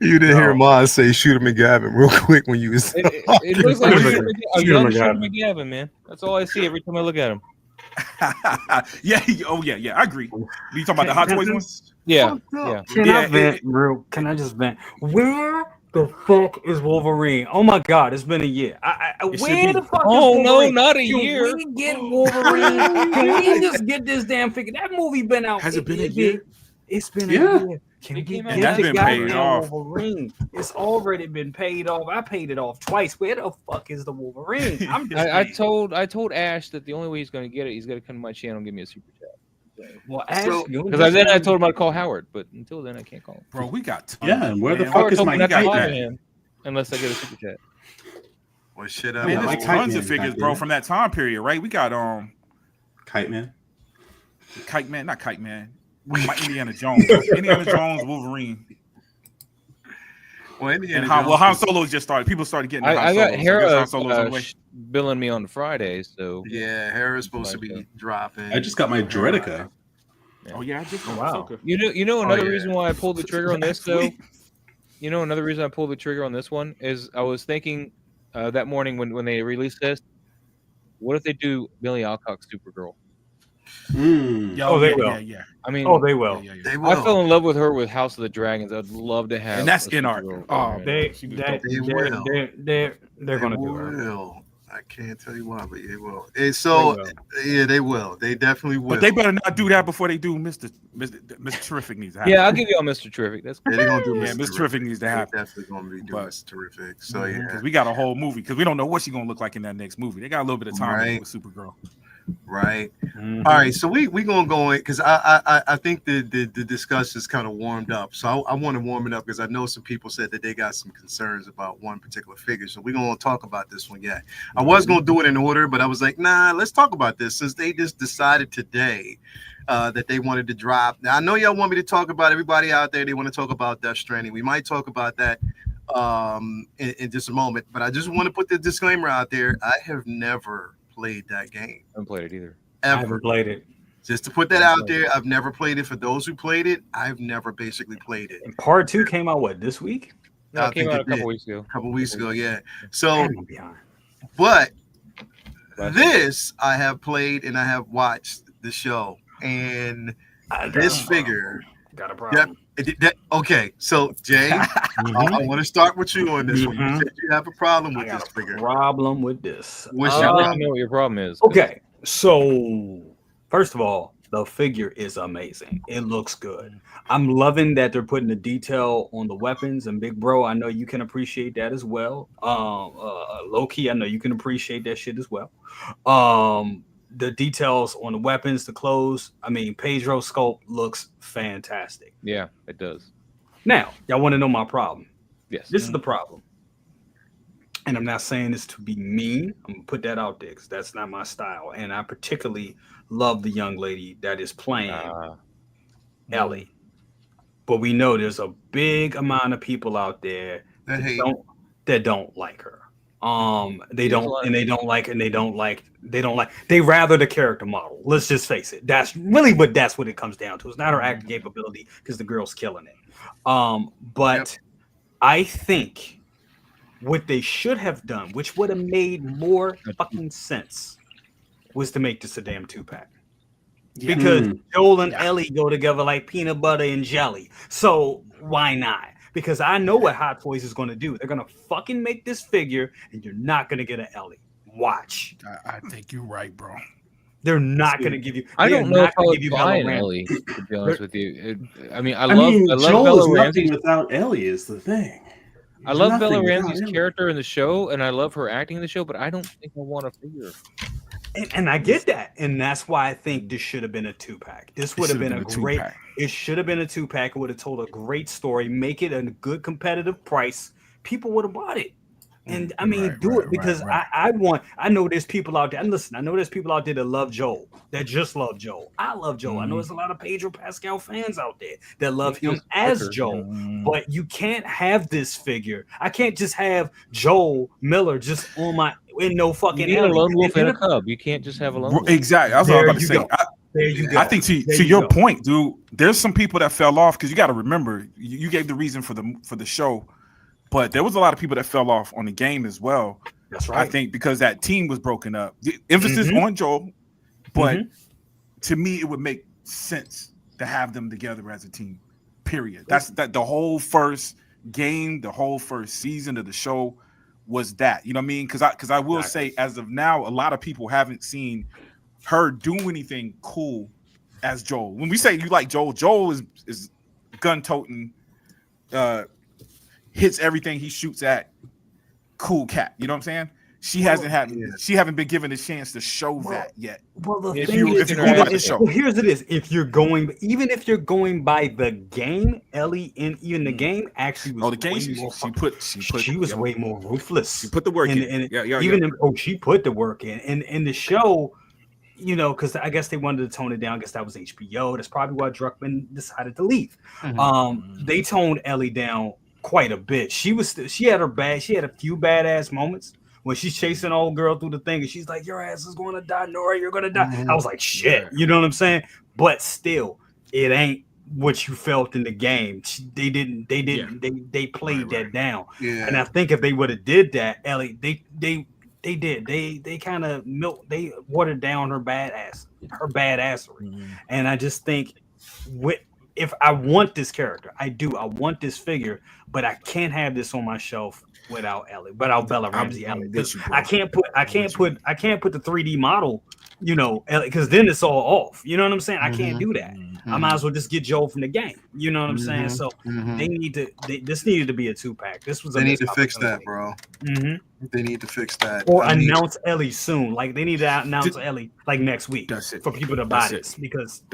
You didn't hear Maz say Shooter McGavin real quick when you was It looks like a young Shooter McGavin, man. That's all I see every time I look at him. yeah, I agree. You talking about the Hot Toys one? Yeah. Can I vent real? Can I just vent? Where the fuck is Wolverine? Oh my God, it's been a year. Where the fuck? Oh is no, not a year. Can we get Wolverine? Can we just get this damn figure? That movie been out. Has it been a year? It's been a year. Can we get that's been paid off? Wolverine? It's already been paid off. I paid it off twice. Where the fuck is the Wolverine? I told Ash that the only way he's going to get it, he's going to come to my channel and give me a super chat. Well, Ash, because then I told him I'd call Howard, but until then I can't call him. Bro, we got tons. Yeah, and where the fuck Howard is told my me not to kite call man? him unless I get a super chat. Well, shit, Man, there's like tons Kite of Man figures, back bro, then. from that time period, right? We got Kite Man. not Kite Man. My Indiana Jones. Indiana Jones, Wolverine. Well, And Han Solo just started. People started getting. I got Hera Hera billing me on Friday, so yeah, Hera's supposed to be dropping. I just got my Dredica. Oh yeah, I just wow. You know another yeah. reason why I pulled the trigger on this though. Sweet. You know another reason I pulled the trigger on this one is I was thinking that morning when they released this, what if they do Millie Alcock's Supergirl? Oh, they will. Yeah. I mean, Oh, they will. Yeah. They will. I fell in love with her with House of the Dragons. I'd love to have, And that's a in art. Supergirl. Oh, They're gonna do it. will. I can't tell you why, but they will. And so they will. They definitely will. But they better not do that before they do Mr. Terrific needs to happen. Yeah, I'll give you all Mr. Terrific. That's Yeah, they're gonna do Mr. Terrific needs to happen. They're definitely gonna be doing Mr. Terrific. So yeah, Because we got a whole movie because we don't know what she's gonna look like in that next movie. They got a little bit of time with Supergirl. Right. All right. So we gonna go in because I think the discussion's kind of warmed up. So I want to warm it up because I know some people said that they got some concerns about one particular figure. So we're gonna talk about this one yet. I was gonna do it in order, but I was like, nah, let's talk about this since they just decided today that they wanted to drop. Now I know y'all want me to talk about everybody out there. They want to talk about Death Stranding. We might talk about that in just a moment, but I just want to put the disclaimer out there. I have never played that game. I haven't played it either. I haven't played it. Just to put that out there, I've never played it. For those who played it, I've never basically played it. And part 2 came out this week? No, it came out a couple weeks ago. Yeah. So, but this I have played and I have watched the show, and this figure got a problem. Okay, so Jay, I want to start with you on this one. You said you have a problem with this figure. Problem with this. What's I'll let you know what your problem is. Okay, so first of all, the figure is amazing. It looks good. I'm loving that they're putting the detail on the weapons. And Big Bro, I know you can appreciate that as well. Low-key, I know you can appreciate that shit as well. The details on the weapons, the clothes. I mean, Pedro's sculpt looks fantastic. Yeah, it does. Now, y'all want to know my problem? Yes. This is the problem. And I'm not saying this to be mean. I'm going to put that out there because that's not my style. And I particularly love the young lady that is playing Ellie. But we know there's a big amount of people out there that don't like her. They rather the character model. Let's just face it. That's what it comes down to. It's not her acting capability because the girl's killing it. But I think what they should have done, which would have made more fucking sense, was to make this a damn 2-pack. Because Joel and Ellie go together like peanut butter and jelly. So why not? Because I know what Hot Toys is going to do. They're going to fucking make this figure, and you're not going to get an Ellie. Watch. I think you're right, bro. They're not going to give you. I don't know if I would buy an Ellie, to be honest with you. I love Joel Bella is nothing Ramsey's without Ellie is the thing. I love Bella Ramsey's character in the show, and I love her acting in the show, but I don't think I want a figure. And I get that, and that's why I think this should have been a 2-pack. This would have been a great. It should have been a 2-pack. It would have told a great story, make it a good competitive price. People would have bought it. And I mean, do it because I know there's people out there. And listen, I know there's people out there that love Joel, that just love Joel. I love Joel. I know there's a lot of Pedro Pascal fans out there that love him as Joel. But you can't have this figure. I can't just have Joel Miller just on my in no fucking. You need a lone wolf and a cub. You can't just have a lone wolf. Exactly. That's what I was about to say. There you go. I think to your point, dude, there's some people that fell off because you got to remember you gave the reason for the show. But there was a lot of people that fell off on the game as well. That's right. I think because that team was broken up. The emphasis on Joel, but to me, it would make sense to have them together as a team. Period. That's the whole first game, the whole first season of the show was that. You know what I mean? Because I will say, as of now, a lot of people haven't seen her do anything cool as Joel. When we say you like Joel is gun-toting, hits everything he shoots at, cool cat. You know what I'm saying? She haven't been given a chance to show that yet. Well, the thing is, here's it is. If you're going by the game, Ellie in even the game actually was she was way more ruthless. She put the work in. She put the work in. And in the show, you know, because I guess they wanted to tone it down. I guess that was HBO. That's probably why Druckmann decided to leave. They toned Ellie down quite a bit. She had a few badass moments when she's chasing old girl through the thing and she's like, your ass is going to die, Nora, you're going to die. I was like, shit, you know what I'm saying? But still, it ain't what you felt in the game. They played that down. And I think if they would have did that, Ellie, they kind of they watered down her badassery. And I just think if I want this character, I want this figure, but I can't have this on my shelf without Ellie, without Bella Ramsey. Ellie. I can't put the 3D model, you know, because then it's all off. You know what I'm saying? I can't do that. I might as well just get Joel from the game. You know what I'm saying? So this needed to be a 2-pack. They need to fix that, bro. They need to fix that. Or announce Ellie soon. Like they need to announce Ellie like next week for people to buy this because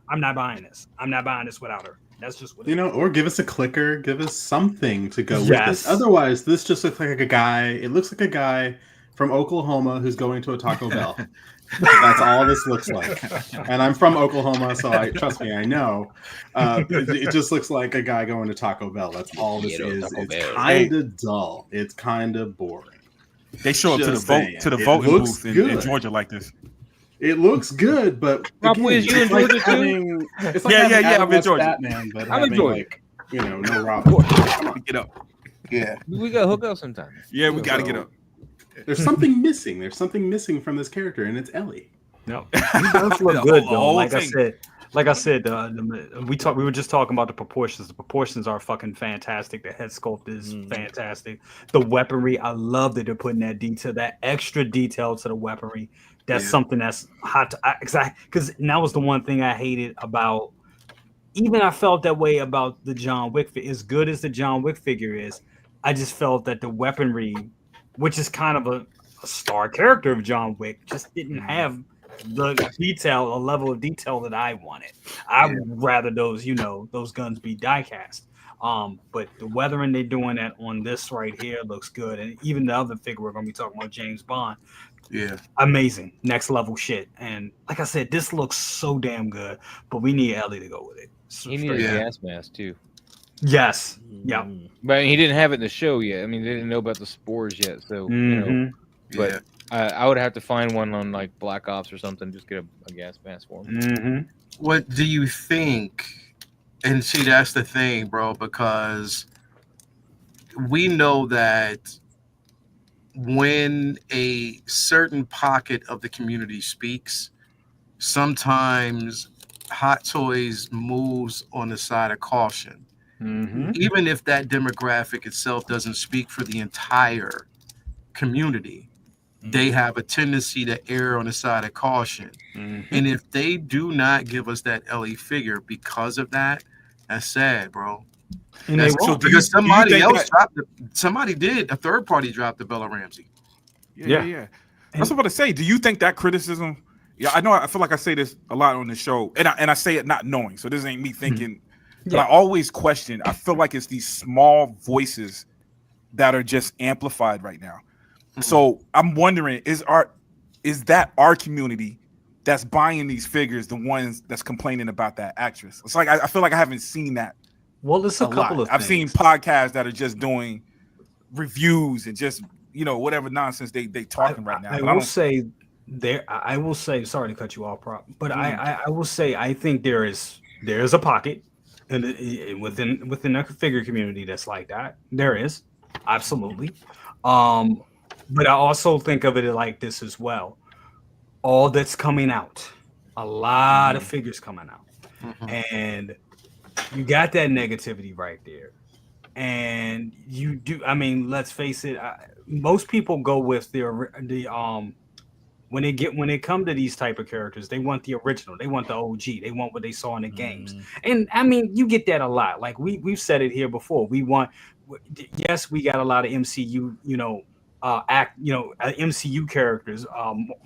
I'm not buying this. I'm not buying this without her. That's just what or give us a clicker, give us something to go with this. Otherwise, this just looks like a guy. It looks like a guy from Oklahoma who's going to a Taco Bell. That's all this looks like. And I'm from Oklahoma, so trust me, I know. It just looks like a guy going to Taco Bell. That's all this is. It's kind of dull. It's kind of boring. They show up to the voting booth in Georgia like this. It looks good, but again, it's like having I'm in Georgia. Batman, but I'm having no Robin. Get up. Yeah, we gotta hook up sometime. Yeah, we gotta get up. There's something missing. There's something missing from this character, and it's Ellie. No, he does look good though. Like I said, we were just talking about the proportions. The proportions are fucking fantastic. The head sculpt is fantastic. The weaponry, I love that they're putting that extra detail to the weaponry. That's something that's hot. Because that was the one thing I hated about. Even I felt that way about the John Wick. As good as the John Wick figure is, I just felt that the weaponry, which is kind of a star character of John Wick, just didn't have the level of detail that I wanted. I would rather those guns be die cast. But the weathering they're doing that on this right here looks good. And even the other figure we're going to be talking about, James Bond. Yeah. Amazing. Next level shit. And like I said, this looks so damn good, but we need Ellie to go with it. You need a gas mask too. Yes. Yeah. But he didn't have it in the show yet. I mean, they didn't know about the spores yet. So, but I would have to find one on like Black Ops or something. Just get a gas mask for him. What do you think? And see, that's the thing, bro, because we know that when a certain pocket of the community speaks, sometimes Hot Toys moves on the side of caution. Even if that demographic itself doesn't speak for the entire community, they have a tendency to err on the side of caution. And if they do not give us that LE figure because of that, that's sad, bro. And That's they won't. because somebody else dropped it. Somebody did. A third party dropped the Bella Ramsey. Yeah. That's what I'm about to say. Do you think that criticism? Yeah, I know. I feel like I say this a lot on the show, and I say it not knowing. So this ain't me thinking. But I always question. I feel like it's these small voices that are just amplified right now. So I'm wondering, is that our community that's buying these figures the ones that's complaining about that actress? It's like I feel like I haven't seen that. Well, it's a couple of I've seen podcasts that are just doing reviews and just whatever nonsense they talking right now. I will say, sorry to cut you off, but I will say I think there is a pocket within the figure community that's like that. There is absolutely, but I also think of it like this as well. All that's coming out, a lot of figures coming out, and you got that negativity right there. And you do. I mean, let's face it. Most people go with when they come to these type of characters, they want the original. They want the OG. They want what they saw in the games. And I mean, you get that a lot. Like we've said it here before. We got a lot of MCU, MCU characters,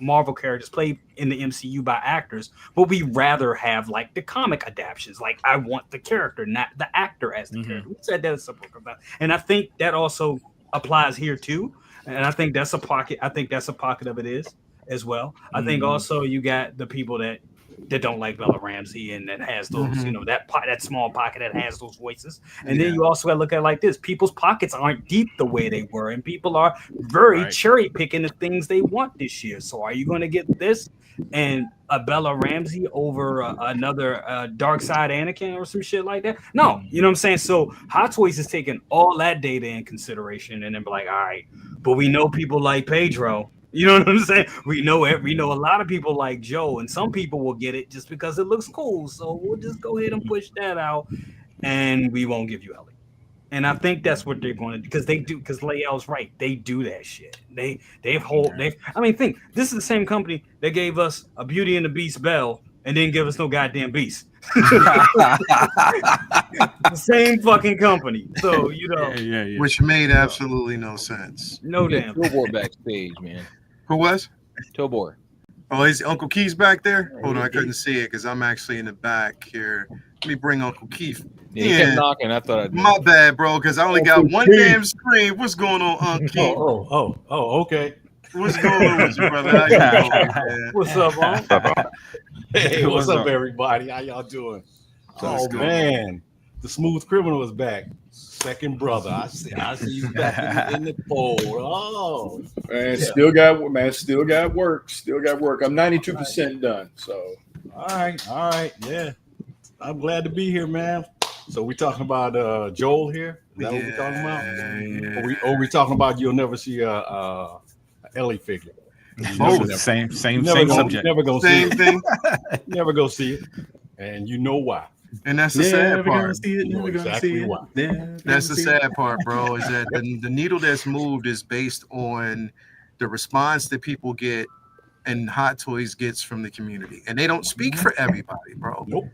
Marvel characters played in the MCU by actors, but we rather have like the comic adaptations. Like I want the character, not the actor as the character. We said that's about, and I think that also applies here too. And I think that's a pocket. I think that's a pocket of it is as well. I think also you got the people that don't like Bella Ramsey and that has those, that small pocket that has those voices. And then you also got to look at it like this. People's pockets aren't deep the way they were, and people are very cherry picking the things they want this year. So are you going to get this and a Bella Ramsey over another Dark Side Anakin or some shit like that? No, you know what I'm saying? So Hot Toys is taking all that data in consideration and then be like, all right, but we know people like Pedro. You know what I'm saying? We know a lot of people like Joe, and some people will get it just because it looks cool. So we'll just go ahead and push that out, and we won't give you Ellie. And I think that's what they're going to do because they do. Because Lael's right, they do that shit. I mean, think this is the same company that gave us a Beauty and the Beast Belle and didn't give us no goddamn beast. The same fucking company. So which made absolutely no sense. No damn. Tobor backstage, man. Who was? Tobor. Oh, is Uncle Keith's back there? Hold on, I couldn't see it because I'm actually in the back here. Let me bring Uncle Keith. Yeah, he kept knocking. I thought my bad, bro, because I only got one damn screen. What's going on, Uncle Keith? Oh, okay. What's going on with you, brother? How you doing, man? What's up, man? Hey, what's up, everybody? How y'all doing? Oh man, the Smooth Criminal is back. Second brother, I see you back in the fold. Oh man, still got work. I'm 92% done. So all right, yeah. I'm glad to be here, man. So we talking about Joel here? Is that what we're talking about? Yeah. Or we talking about you'll never see a Ellie figure? Same subject. Never gonna same see thing. It. Never go see it, and you know why. And that's the sad part. That's the sad part, bro. Is that the needle that's moved is based on the response that people get and Hot Toys gets from the community, and they don't speak for everybody, bro. Nope.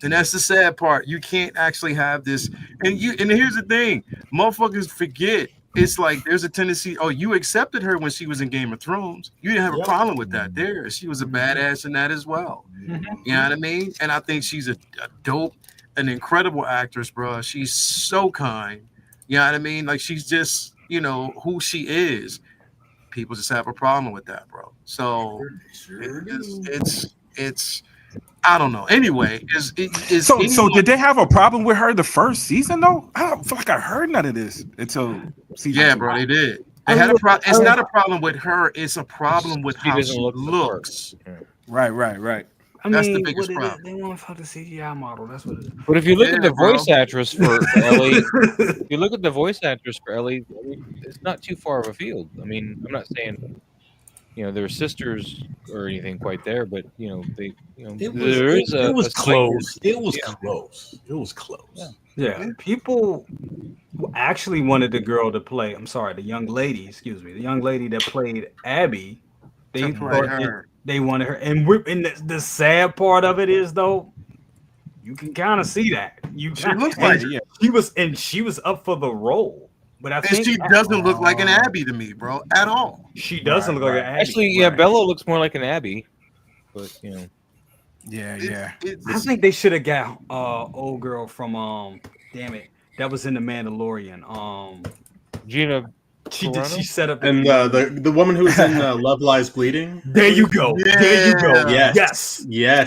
And that's the sad part. You can't actually have this. And here's the thing, motherfuckers forget. It's like there's a tendency. Oh, you accepted her when she was in Game of Thrones. You didn't have a problem with that. There, she was a badass in that as well. You know what I mean? And I think she's a dope, an incredible actress, bro. She's so kind. You know what I mean? Like she's just, who she is. People just have a problem with that, bro. So it's I don't know. Anyway, so did they have a problem with her the first season though? I don't feel like I heard none of this until season 2. Bro, they did. They had a problem. It's not a problem with her. It's a problem with how she looks. Right. That's the biggest problem. They want to fuck the CGI model. That's what it is. But if you look at the voice actress for Ellie, if you look at the voice actress for Ellie, it's not too far of a field. I mean, I'm not saying they're sisters or anything quite there, but they it was close. It was close. It was close. Yeah. People actually wanted the girl to play. I'm sorry, the young lady. Excuse me, the young lady that played Abby. They wanted her, and the sad part of it is though, you can kind of see that she looks like she was up for the role, but I think she doesn't look like an Abby to me, bro, at all. She doesn't look like an Abby. Actually, Bella looks more like an Abby, but yeah. I think they should have got old girl from damn it, that was in the Mandalorian. Gina. She set up and the woman who was in Love Lies Bleeding. There you go. Yeah. There you go. Yes. I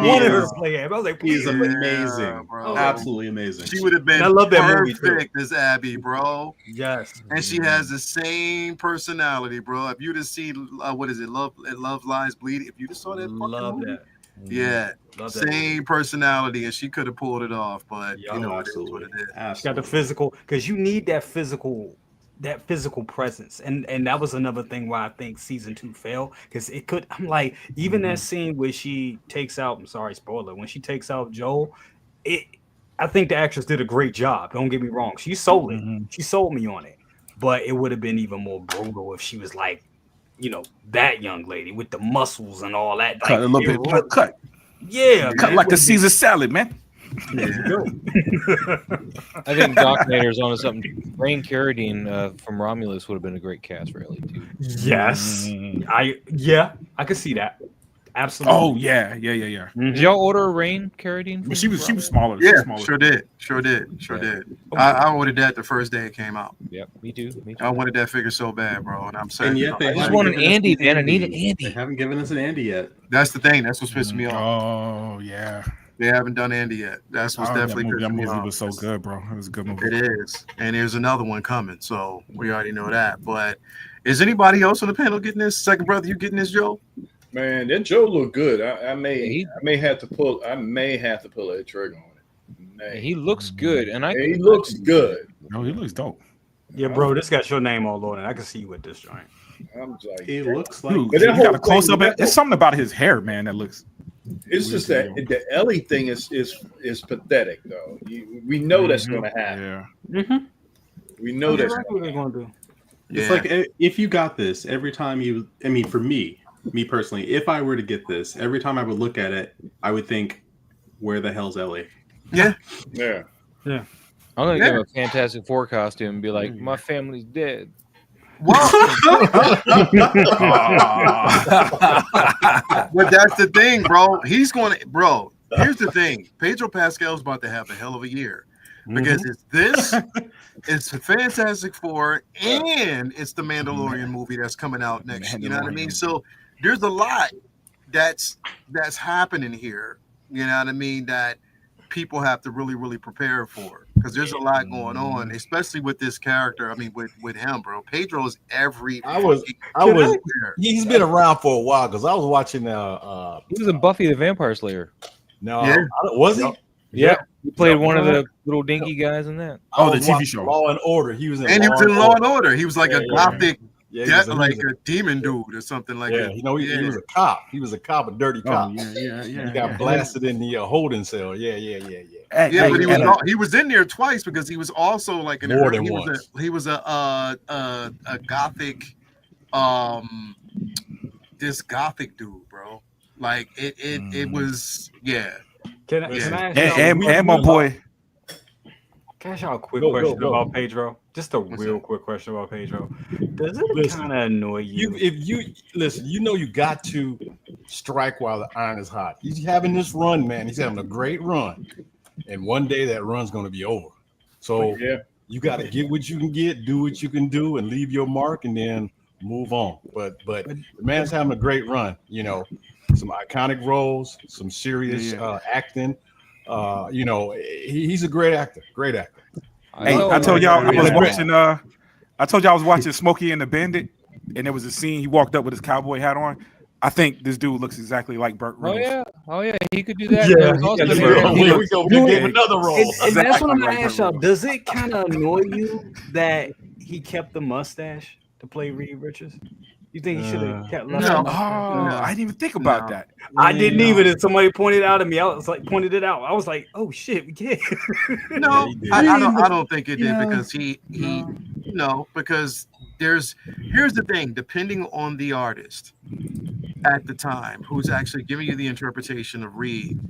wanted her to play Abby. I was like, he's amazing, bro. Absolutely amazing. She would have been perfect as Abby, bro. Yes. And she has the same personality, bro. If you'd have seen what is it, Love Lies Bleeding? If you'd have saw that, same personality, and she could have pulled it off. But it is what it is. She got the physical, because you need that physical presence, and that was another thing why I think season 2 failed, because it could. I'm like, even that scene where she takes out. I'm sorry, spoiler. When she takes out Joel, I think the actress did a great job. Don't get me wrong. She sold it. She sold me on it. But it would have been even more brutal if she was like, that young lady with the muscles and all that. Cut a little bit. Cut. Yeah, cut like a Caesar salad, man. There you go. I think Dominator's on to something. Rain Carradine from Romulus would have been a great cast for Ellie too. Yes, I could see that. Absolutely. Oh yeah. Did y'all order Rain Carradine? She was smaller. Yeah, smaller. Sure did. I ordered that the first day it came out. Yep, me too. I wanted that figure so bad, bro, and I'm saying. And yet I just want an Andy, man. I need an Andy. They haven't given us an Andy yet. That's the thing. That's what's pissing me off. Oh yeah. They haven't done Andy yet. That's what's definitely that pissing me movie off. was so good, bro. It was a good movie. It is, and there's another one coming, so we already know that. But is anybody else on the panel getting this? Second brother, you getting this, Joe? Man, that Joe look good. I may have to pull that trigger on it. Man. He looks good, and he looks good. No, he looks dope. Yeah, bro, this got your name all on it. I can see you with this joint. I'm like, he looks like. Dude, you got a close up. It's something about his hair, man. That looks. It's just that the Ellie thing is pathetic, though. We know that's going to happen. Yeah. We know that's what they're going to do. It's like if you got this every time for me personally, if I were to get this, every time I would look at it, I would think, where the hell's Ellie? Yeah. I'm gonna give him a Fantastic Four costume and be like, my family's dead. But that's the thing, bro. He's going to, bro. Here's the thing. Pedro Pascal's about to have a hell of a year because it's this, it's the Fantastic Four, and it's the Mandalorian movie that's coming out next. You know what I mean? So there's a lot that's happening here. You know what I mean? That people have to really, really prepare for, because there's a lot going on, especially with this character. I mean, with him, bro. Pedro's every. He's been around for a while, because I was watching. He was in Buffy the Vampire Slayer. No, was he? Yeah, he played one of the little dinky guys in that. Oh, the TV show Law and Order. He was in. And he was in Law and Order. He was like a gothic. Yeah, like a demon dude or something like that. He was a cop. He was a cop, a dirty cop. He got blasted in the holding cell. Yeah. But he was in there twice, because he was also like more than once. He was a gothic, this gothic dude, bro. Like it was Can I ask and my boy. Can I ask y'all a quick question about Pedro? Just a real quick question about Pedro. Does it kind of annoy you? If you listen, you got to strike while the iron is hot. He's having this run, man. He's having a great run, and one day that run's going to be over. So you got to get what you can get, do what you can do, and leave your mark, and then move on. But the man's having a great run. some iconic roles, some serious acting. You know, he's a great actor. Great actor. Hey, I told y'all I was watching. I told you I was watching Smokey and the Bandit, and there was a scene he walked up with his cowboy hat on. I think this dude looks exactly like Burt Reynolds. Oh yeah, he could do that. Yeah, Here we go. We gave another role. And that's what I'm gonna ask y'all. Does it kind of annoy you that he kept the mustache to play Reed Richards? You think he should have kept? No, I didn't even think about that. I didn't even. And somebody pointed it out at me. I was like, pointed it out. I was like, oh shit, we can't. No, I don't think it did because he because here's the thing. Depending on the artist at the time who's actually giving you the interpretation of Reed,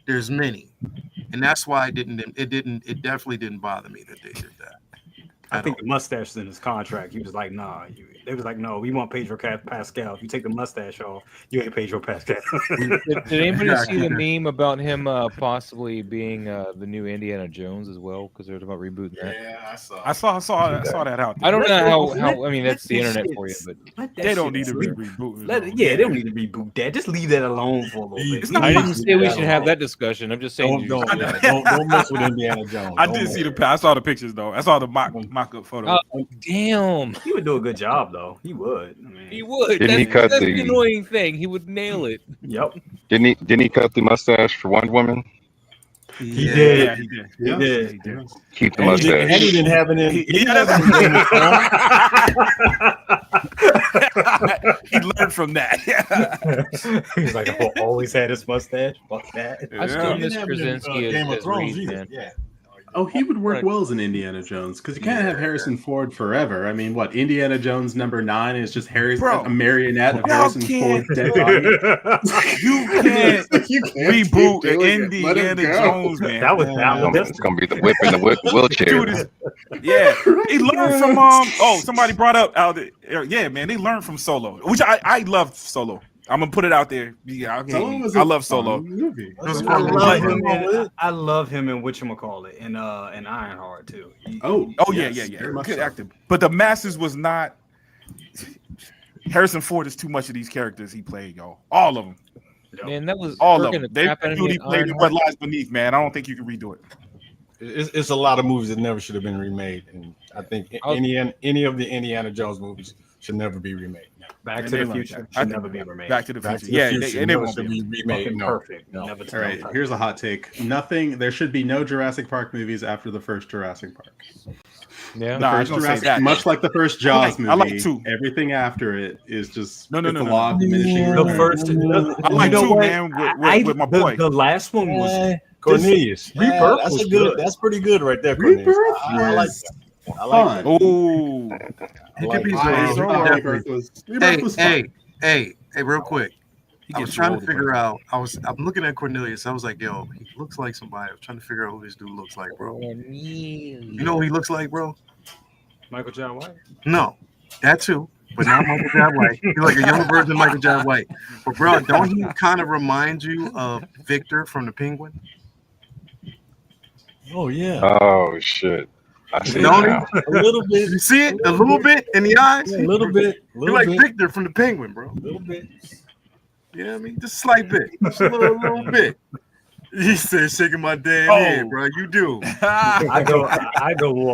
there's many, and that's why it definitely didn't bother me that they did that. I think the mustache is in his contract. He was like, nah. They was like, no, we want Pedro Pascal. If you take the mustache off, you ain't Pedro Pascal. Did anybody see the meme about him possibly being the new Indiana Jones as well? Because they're about rebooting that. Yeah, I saw that out there. I don't know how. I mean, that's the internet for you, but they don't need to reboot. They don't need to reboot that. Just leave that alone for a little bit. I didn't say we should have that discussion. I'm just saying. Don't mess with Indiana Jones. I did see I saw the pictures though. I saw the mock-up photo. Oh damn! He would do a good job though. He would. I mean, he would. That's the annoying thing. He would nail it. Yep. Didn't he cut the mustache for Wonder Woman? He did. Yeah, he did. Keep the mustache. And he didn't have it in. He learned from that. He's like, I've always had his mustache. Fuck that. I still miss Krasinski as Reed, man. Yeah. Oh, he would work well as an Indiana Jones because you can't have Harrison Ford forever. I mean, what Indiana Jones #9 is just a marionette of Harrison Ford dead body. You can't reboot Indiana Jones, man. It's gonna be the whip in the wheelchair. Dude, he learned from somebody brought up out there. Yeah, man, they learned from Solo, which I love Solo. I'm gonna put it out there. Yeah, I love Solo. I love him in whatchamacallit and Ironheart too. Yeah. Good actor. But the Masters was not. Harrison Ford is too much of these characters he played, y'all. All of them. Man, that was all of them. He played in What Lies Beneath, man. I don't think you can redo it. It's a lot of movies that never should have been remade, and I think any of the Indiana Jones movies should never be remade. Back to the Future should never be remade. Back to the Future. They won't be remade. Perfect. No. All right, here's a hot take. There should be no Jurassic Park movies after the first Jurassic Park. Yeah, first Jurassic, much like the first Jaws movie. I like 2. Everything after it is just no. The law of diminishing returns. I like 2, man. With my boy. The last one was Cornelius. Rebirth. That's good. That's pretty good right there. Rebirth. I like that. I like that. Oh, Hey, real quick. I was trying to figure out. I'm looking at Cornelius. I was like, yo, he looks like somebody. I was trying to figure out who this dude looks like, bro. You know who he looks like, bro? Michael John White. No, that too, but not Michael John White. He's like a younger version of Michael John White. But bro, don't he kind of remind you of Victor from the Penguin? Oh yeah. Oh shit. I see Don't now. A little bit. You see it? A little bit in the eyes? Yeah, a little bit. You're like Victor from the Penguin, bro. A little bit. You know what I mean? Just a slight bit. Just a little bit. He said, shaking my damn head, bro. You do. I go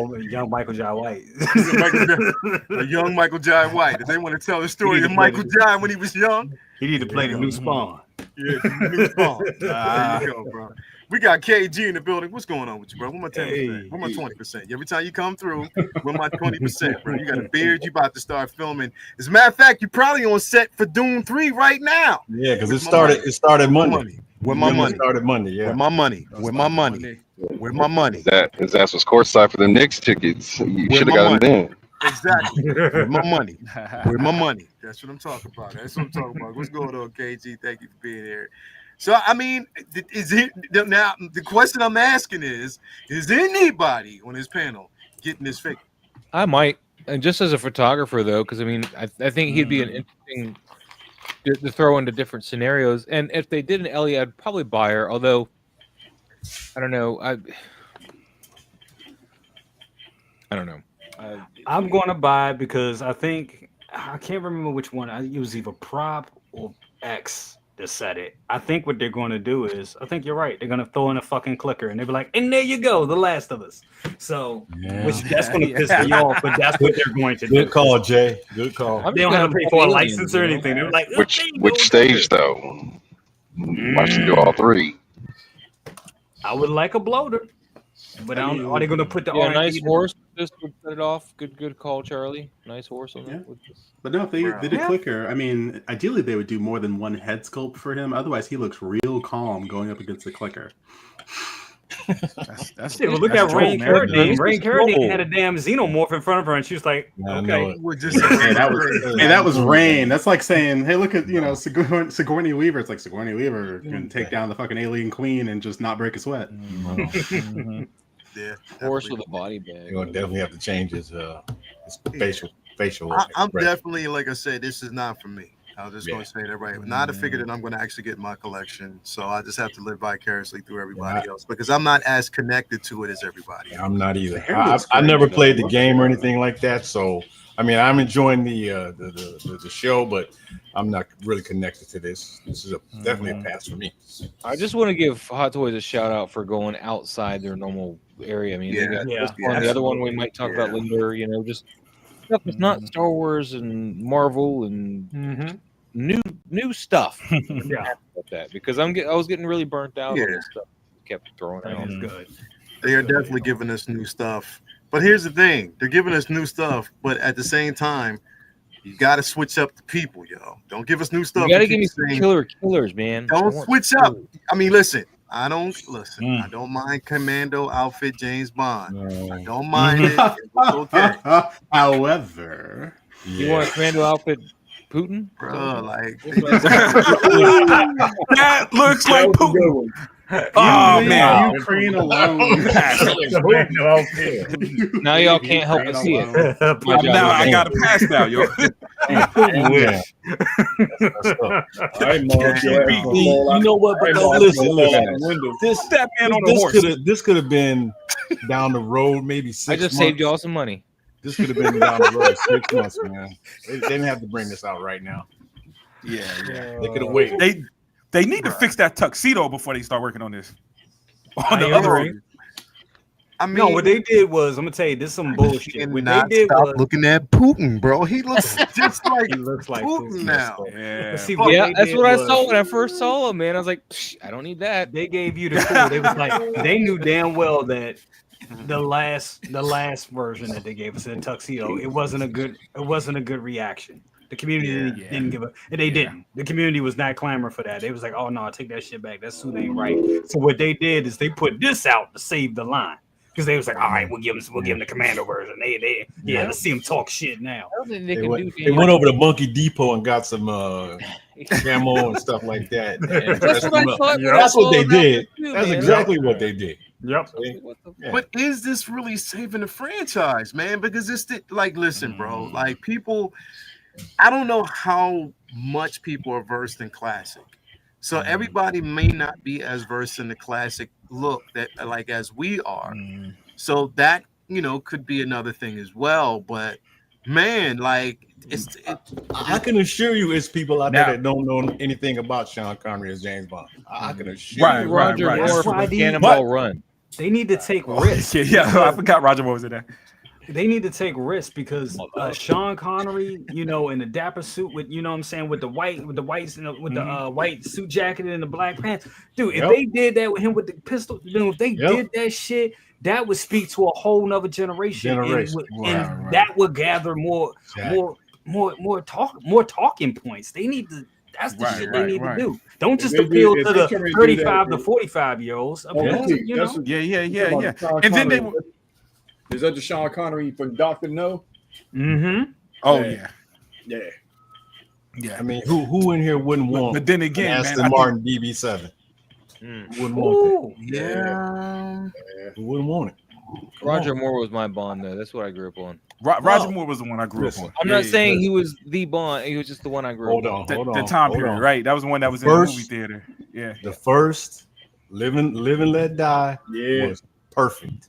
with young Michael John White. A young Michael John White. If they want to tell the story of Michael John when he was young, he need to play the new Spawn. Yeah, the new Spawn. There you go, bro. We got KG in the building. What's going on with you, bro? Where my 10%? Where my 20%? Every time you come through, where my 20%, bro? You got a beard. You about to start filming. As a matter of fact, you're probably on set for Doom 3 right now. Yeah, because it started Monday. Where my money? Started Monday. Yeah. Where my money? Where my money? Where my money? That was courtside for the Knicks tickets. You should have got them then. Exactly. Where my money? Where my money? That's what I'm talking about. What's going on, KG? Thank you for being here. So, I mean, now the question I'm asking is anybody on this panel getting this figure? I might, and just as a photographer though, because I mean, I think he'd be an interesting to throw into different scenarios. And if they did an Ellie, I'd probably buy her. Although, I don't know. I don't know. I'm going to buy because I think I can't remember which one. It was either Prop or X director said it. I think what they're going to do is, I think you're right. They're going to throw in a fucking clicker, and they'll be like, and there you go, The Last of Us. So, which that's going to piss me off, but that's what they're going to do. Good call, Jay. Good call. They don't have to pay for a license or anything. They're like, Which stage though? Why should do all three? I would like a bloater, but I don't, are they going to put the yeah, R&D nice in horse? Just would set it off. Good call, Charlie. Nice horse on that. But no, if they did a clicker, I mean, ideally they would do more than one head sculpt for him. Otherwise, he looks real calm going up against the clicker. That's shit, well, look at Rain Carradine. Rain Carradine had a damn xenomorph in front of her, and she was like, "Okay." That was Rain. That's like saying, "Hey, look at Sigourney Weaver." It's like Sigourney Weaver can take down the fucking alien queen and just not break a sweat. Yeah, horse with a body bag. You're gonna definitely have to change his facial. I'm definitely, like I said, this is not for me. I was just going to say that right. Now I figure that I'm going to actually get my collection, so I just have to live vicariously through everybody else because I'm not as connected to it as everybody. I'm not either. I never played the game or anything like that, so I mean, I'm enjoying the show, but I'm not really connected to this. This is definitely a pass for me. I just want to give Hot Toys a shout out for going outside their normal area. I mean, they got this one, the other one we might talk about later. You know, just stuff that's not Star Wars and Marvel and new stuff. About that because I was getting really burnt out on this stuff. Kept throwing out. Good. They are definitely giving us new stuff. But here's the thing: they're giving us new stuff, but at the same time, you got to switch up the people, yo. Don't give us new stuff. You got to give me some killers, man. Don't switch up. I mean, listen. I don't mind commando outfit James Bond. I don't mind it. It's okay. However, you want a commando outfit Putin? Bro, like that looks like Putin. Oh man, Ukraine alone. Now y'all can't help but see it. Now I got a pass now, yo. You know what? But no, listen. This could have been down the road, maybe 6 months. I just saved y'all some money. This could have been down the road 6 months, man. They didn't have to bring this out right now. Yeah. They could have waited. They need to fix that tuxedo before they start working on this. I mean, no, what they did was, I'm gonna tell you, this is some bullshit. What they did was looking at Putin, bro. He looks just like Putin now. Yeah, that's what I saw when I first saw him, man. I was like, I don't need that. They gave you the cool. They was like, they knew damn well that the last version that they gave us in tuxedo, it wasn't a good reaction. The community didn't give a, and they didn't. The community was not clamoring for that. They was like, "Oh no, take that shit back. That suit ain't right." So what they did is they put this out to save the line because they was like, "All right, we'll give them the commando version." Let's see them talk shit now. They went over to Monkey Depot and got some camo and stuff like that. That's what they did. That's exactly what they did. Yep. But is this really saving the franchise, man? Because listen, bro, like people. I don't know how much people are versed in classic. So everybody may not be as versed in the classic look that like as we are. So that, could be another thing as well. But man, like I can assure you it's people out there that don't know anything about Sean Connery as James Bond. I can assure you. Roger Moore from Cannonball Run. They need to take risks. I forgot Roger Moore was in there. They need to take risks because Sean Connery, in the dapper suit with, what I'm saying, with the white suit jacket and the black pants, dude. If they did that with him with the pistol, if they did that shit, that would speak to a whole nother generation, and that would gather more talking points. They need to. That's the shit they need to do. Don't just appeal to the 35 to 45-year-olds. Yeah. And then they. Is that the Sean Connery from Dr. No? Mm-hmm. Oh yeah. I mean, who in here wouldn't want? But then again, Aston Martin DB7. Wouldn't want it. Yeah. Who wouldn't want it? Roger Moore was my Bond, though. That's what I grew up on. Roger Moore was the one I grew up on. I'm not saying he was the Bond. He was just the one I grew up on. Hold on. The time period, right? That was the one that was in the movie theater. Yeah. The first Live and Let Die was perfect.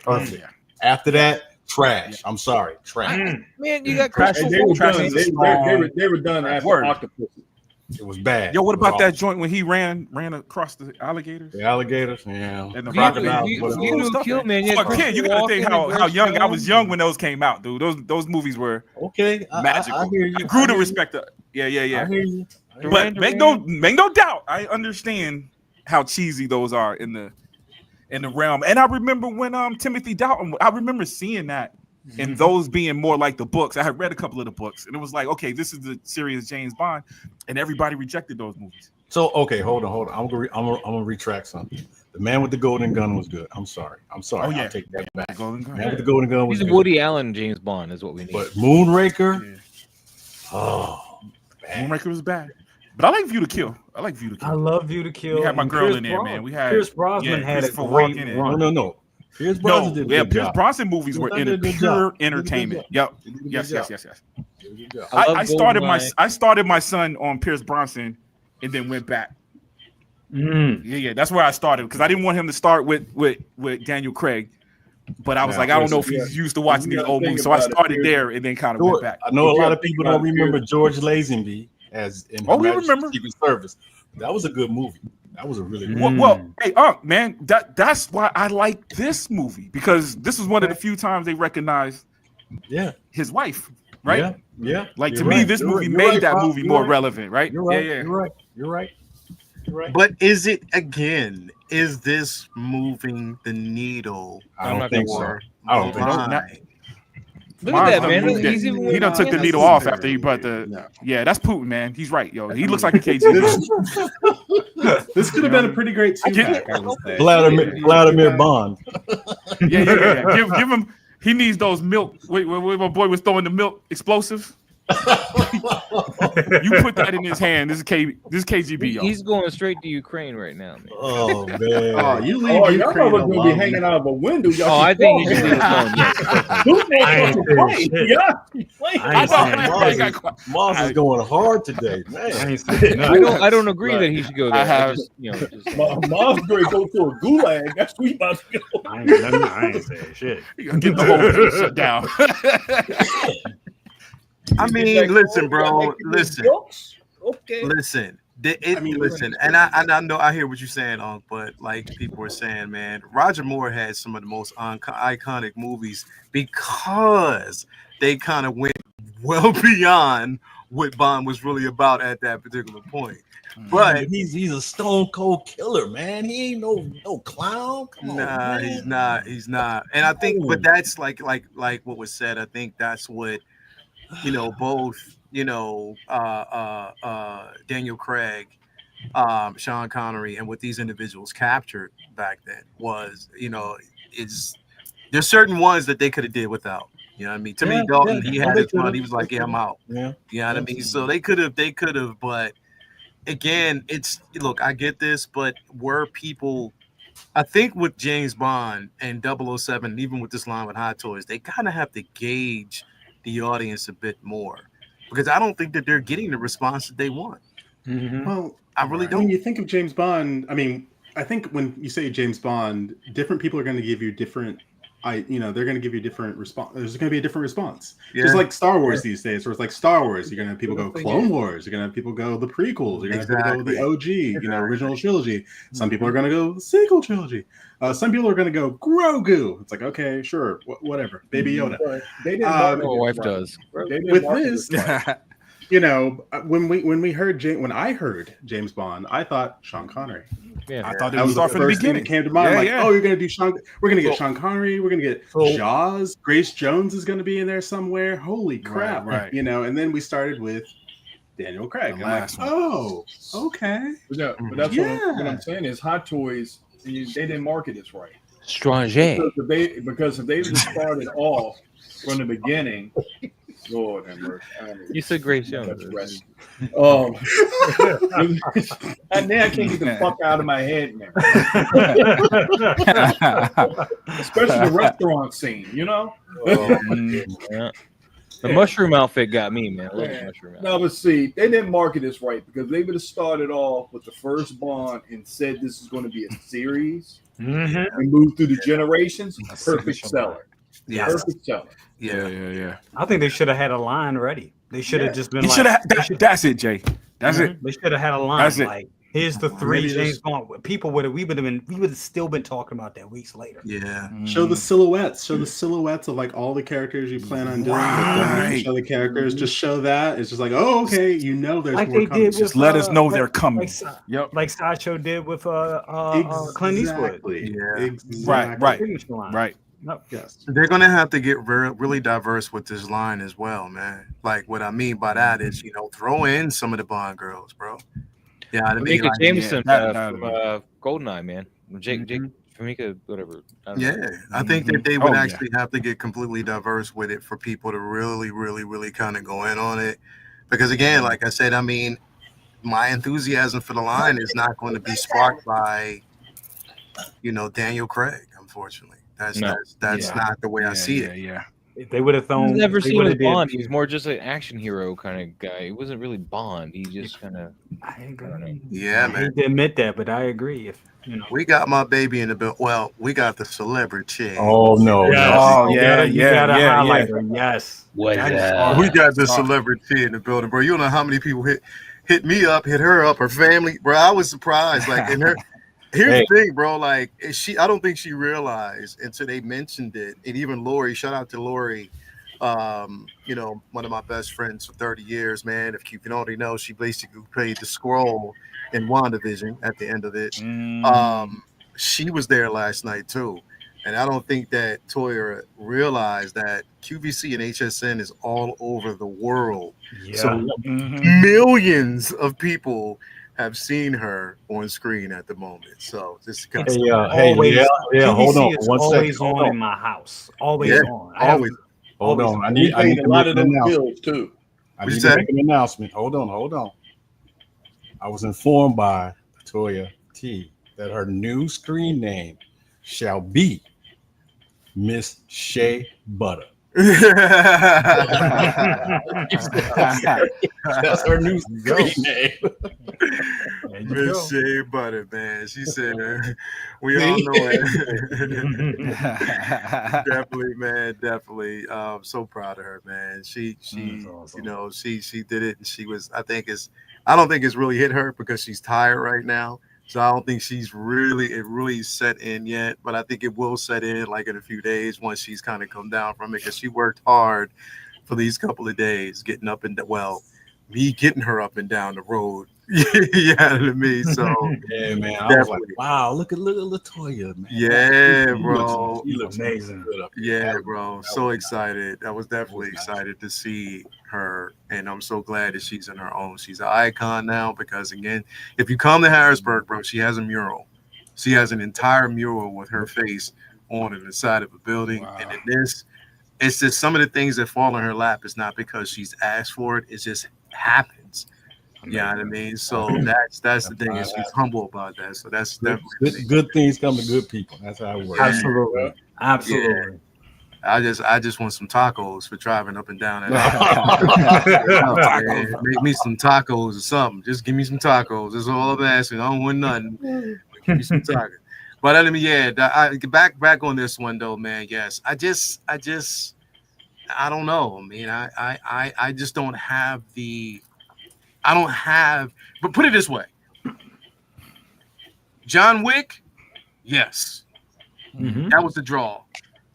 Perfect. Yeah. After that, trash. I'm sorry, trash. Man, you got Christopher They were done after Octopus. It was bad. Yo, what about that joint when he ran across the alligators? The alligators, yeah. And the crocodiles. You gotta think how young I was young when those came out, dude. Those movies were magical. I hear you. I grew to respect it. Yeah. I hear you. But make no doubt, I understand how cheesy those are in the realm. And I remember when Timothy Dalton, I remember seeing that and those being more like the books. I had read a couple of the books, and it was like, okay, this is the serious James Bond, and everybody rejected those movies. So okay, hold on. I'm gonna retract something. The Man with the Golden Gun was good. I'm sorry. Oh yeah, I'll take that back. Golden Gun. Man with the Golden Gun was He's a Woody Allen James Bond is what we need. But Moonraker, Moonraker was bad. But I like View to Kill. I love View to Kill. We had my girl in there, man. We had Pierce Brosnan had a great run. No. Pierce Brosnan did a good Pierce job. Brosnan movies were pure entertainment. Yep. Yes. I started my son on Pierce Brosnan and then went back. Yeah. That's where I started because I didn't want him to start with Daniel Craig. But I was like, I don't know if he's used to watching these old movies. So I started there and then kind of went back. I know a lot of people don't remember George Lazenby as in we remember Secret Service. That was a good movie. That was a really good movie. Well, hey, man, that's why I like this movie because this is one of the few times they recognized his wife, right? Yeah. Like to me, this movie made that movie more relevant, right? You're right. You're right. But is this moving the needle? I don't think so. I don't think so. Look at that, man. He done took the needle off after he brought the. Yeah, that's Putin, man. He's right, yo. He looks like a KGB. This could have been a pretty great two-pack, I would say. Vladimir Bond. Yeah. Give him. He needs those milk. Wait, my boy was throwing the milk explosives. You put that in his hand. This is KGB, yo. He's going straight to Ukraine right now, man. Oh man! Oh, you leave Ukraine alone. Gonna be hanging out of a window. Oh, I think he should leave Moss is going hard today, man. I don't agree that he should go there. Moss going to go to a gulag. That's what we about to go. I ain't saying shit. You gonna get the whole thing shut down. I mean, listen, bro. Listen. Okay. Listen. Listen, and I know I hear what you're saying, but like people are saying, man, Roger Moore had some of the most iconic movies because they kind of went well beyond what Bond was really about at that particular point. But he's a stone cold killer, man. He ain't no clown. Come on, man. He's not. And I think, but that's like what was said. I think that's what. Both, Daniel Craig, Sean Connery, and what these individuals captured back then was, there's certain ones that they could have did without. You know what I mean? To me, Dalton, he had his fun. He was like, I'm out. Yeah. You know what I mean? So they could have, but again, look, I get this, but were people, I think with James Bond and 007, and even with this line with Hot Toys, they kind of have to gauge the audience a bit more because I don't think that they're getting the response that they want. Well, I really don't. When you think of James Bond, I mean, I think when you say James Bond, different people are going to give you different. They're going to give you different response. There's going to be a different response. Yeah. Just like Star Wars these days, where it's like Star Wars, you're going to have people go Clone Wars. You're going to have people go the prequels. You're going to have people go the OG, original trilogy. Some people are going to go the sequel trilogy. Some people are going to go Grogu. It's like, okay, sure, whatever. Baby Yoda. They didn't my wife does. With this, when I heard James Bond, I thought Sean Connery. Yeah, I thought it that was off the in the first thing beginning. that came to mind. Yeah. Oh, you're gonna do Sean. We're gonna get Sean Connery. We're gonna get Jaws. Grace Jones is gonna be in there somewhere. Holy crap! Right. And then we started with Daniel Craig. The I'm like, last one. oh, okay. But that's what I'm saying is Hot Toys. They didn't market this right. Stranger. Because if they just started off from the beginning. Lord have mercy. You said Grace Jones. And now I can't get the fuck out of my head, man. Especially the restaurant scene, Yeah. The mushroom outfit got me, man. I love the mushroom outfit. No, but see, they didn't market this right because they would have started off with the first Bond and said this is going to be a series and move through the generations. Perfect seller. Yeah. Perfect seller. Yeah. I think they should have had a line ready. They should have just been That's it, Jay. That's it. They should have had a line That's it. like, "Here's the three Maybe James just- Bond." People would have still been talking about that weeks later. Yeah. Show the silhouettes. Show the silhouettes of like all the characters you plan on doing. Right. Show the characters. Just show that. It's just like, oh, okay, you know, there's Like more they coming. did with, Just let us know they're coming. Yep. Like Sideshow did with Clint Eastwood. Yeah. Exactly. Right. Nope. Yes. They're gonna have to get really diverse with this line as well, man. Like what I mean by that is, throw in some of the Bond girls, bro. Yeah, I mean, Famika Jameson that- from Goldeneye, man. Jake, Famika, whatever. I think that they would actually have to get completely diverse with it for people to really kind of go in on it. Because again, like I said, I mean, my enthusiasm for the line is not going to be sparked by, Daniel Craig. Unfortunately, that's not the way I see it. Yeah. If they would have thrown, He's never they seen him as would've Bond. did- He's more just an action hero kind of guy. He wasn't really Bond. He just kind of. I agree. Yeah, I man. hate to admit that, but I agree. If We got my baby in the bill. Well, we got the celebrity. Oh no! Yes. Oh, You yeah, gotta yeah, highlight yeah. her. Yes. What? We got the celebrity in the building, bro. You don't know how many people hit me up, hit her up, her family, bro. I was surprised. Like, in her. Here's the thing, bro. Like, I don't think she realized until they mentioned it. And even Lori, shout out to Lori. One of my best friends for 30 years, man. If you can already know, she basically played the Skrull in WandaVision at the end of it. She was there last night too. And I don't think that Toya realized that QVC and HSN is all over the world. Yeah. So millions of people have seen her on screen at the moment. So this kind of always, hold on is one always second. on in my house. Always Yeah, on. I have- always. Hold on. I We need paid to a lot make of an them announcement. bills too. I What'd need you to say? make an announcement. Hold on. I was informed by Toya T that her new screen name shall be Miss Shea Butter. That's her new screen name. Miss Shea Butter, man. She said, we all know it. Definitely, man. Definitely. So proud of her, man. She awesome. she did it. And she was, I don't think it's really hit her because she's tired right now. So I don't think it really set in yet, but I think it will set in like in a few days once she's kind of come down from it, because she worked hard for these couple of days getting up and me getting her up and down the road. Yeah, to me. So yeah, man. I was like, wow, look at Latoya, man. Yeah, bro. She looks amazing. Good up Yeah, there. bro. So excited. I was definitely excited to see her, and I'm so glad that she's in her own. She's an icon now because, again, if you come to Harrisburg, bro, she has a mural. She has an entire mural with her face on the side of a building. Wow. And in this, it's just some of the things that fall in her lap. It's not because she's asked for it. It just happens. You know what I mean? So that's the thing. Is she's humble about that. So that's definitely good things come to good people. That's how it works. Absolutely. Yeah. I just want some tacos for driving up and down. Make me some tacos or something. Just give me some tacos. That's all I'm asking. I don't want nothing. Give me some tacos. But I mean, back on this one though, man. Yes, I don't know. I mean, I just don't have the. But put it this way. John Wick, yes. That was the draw.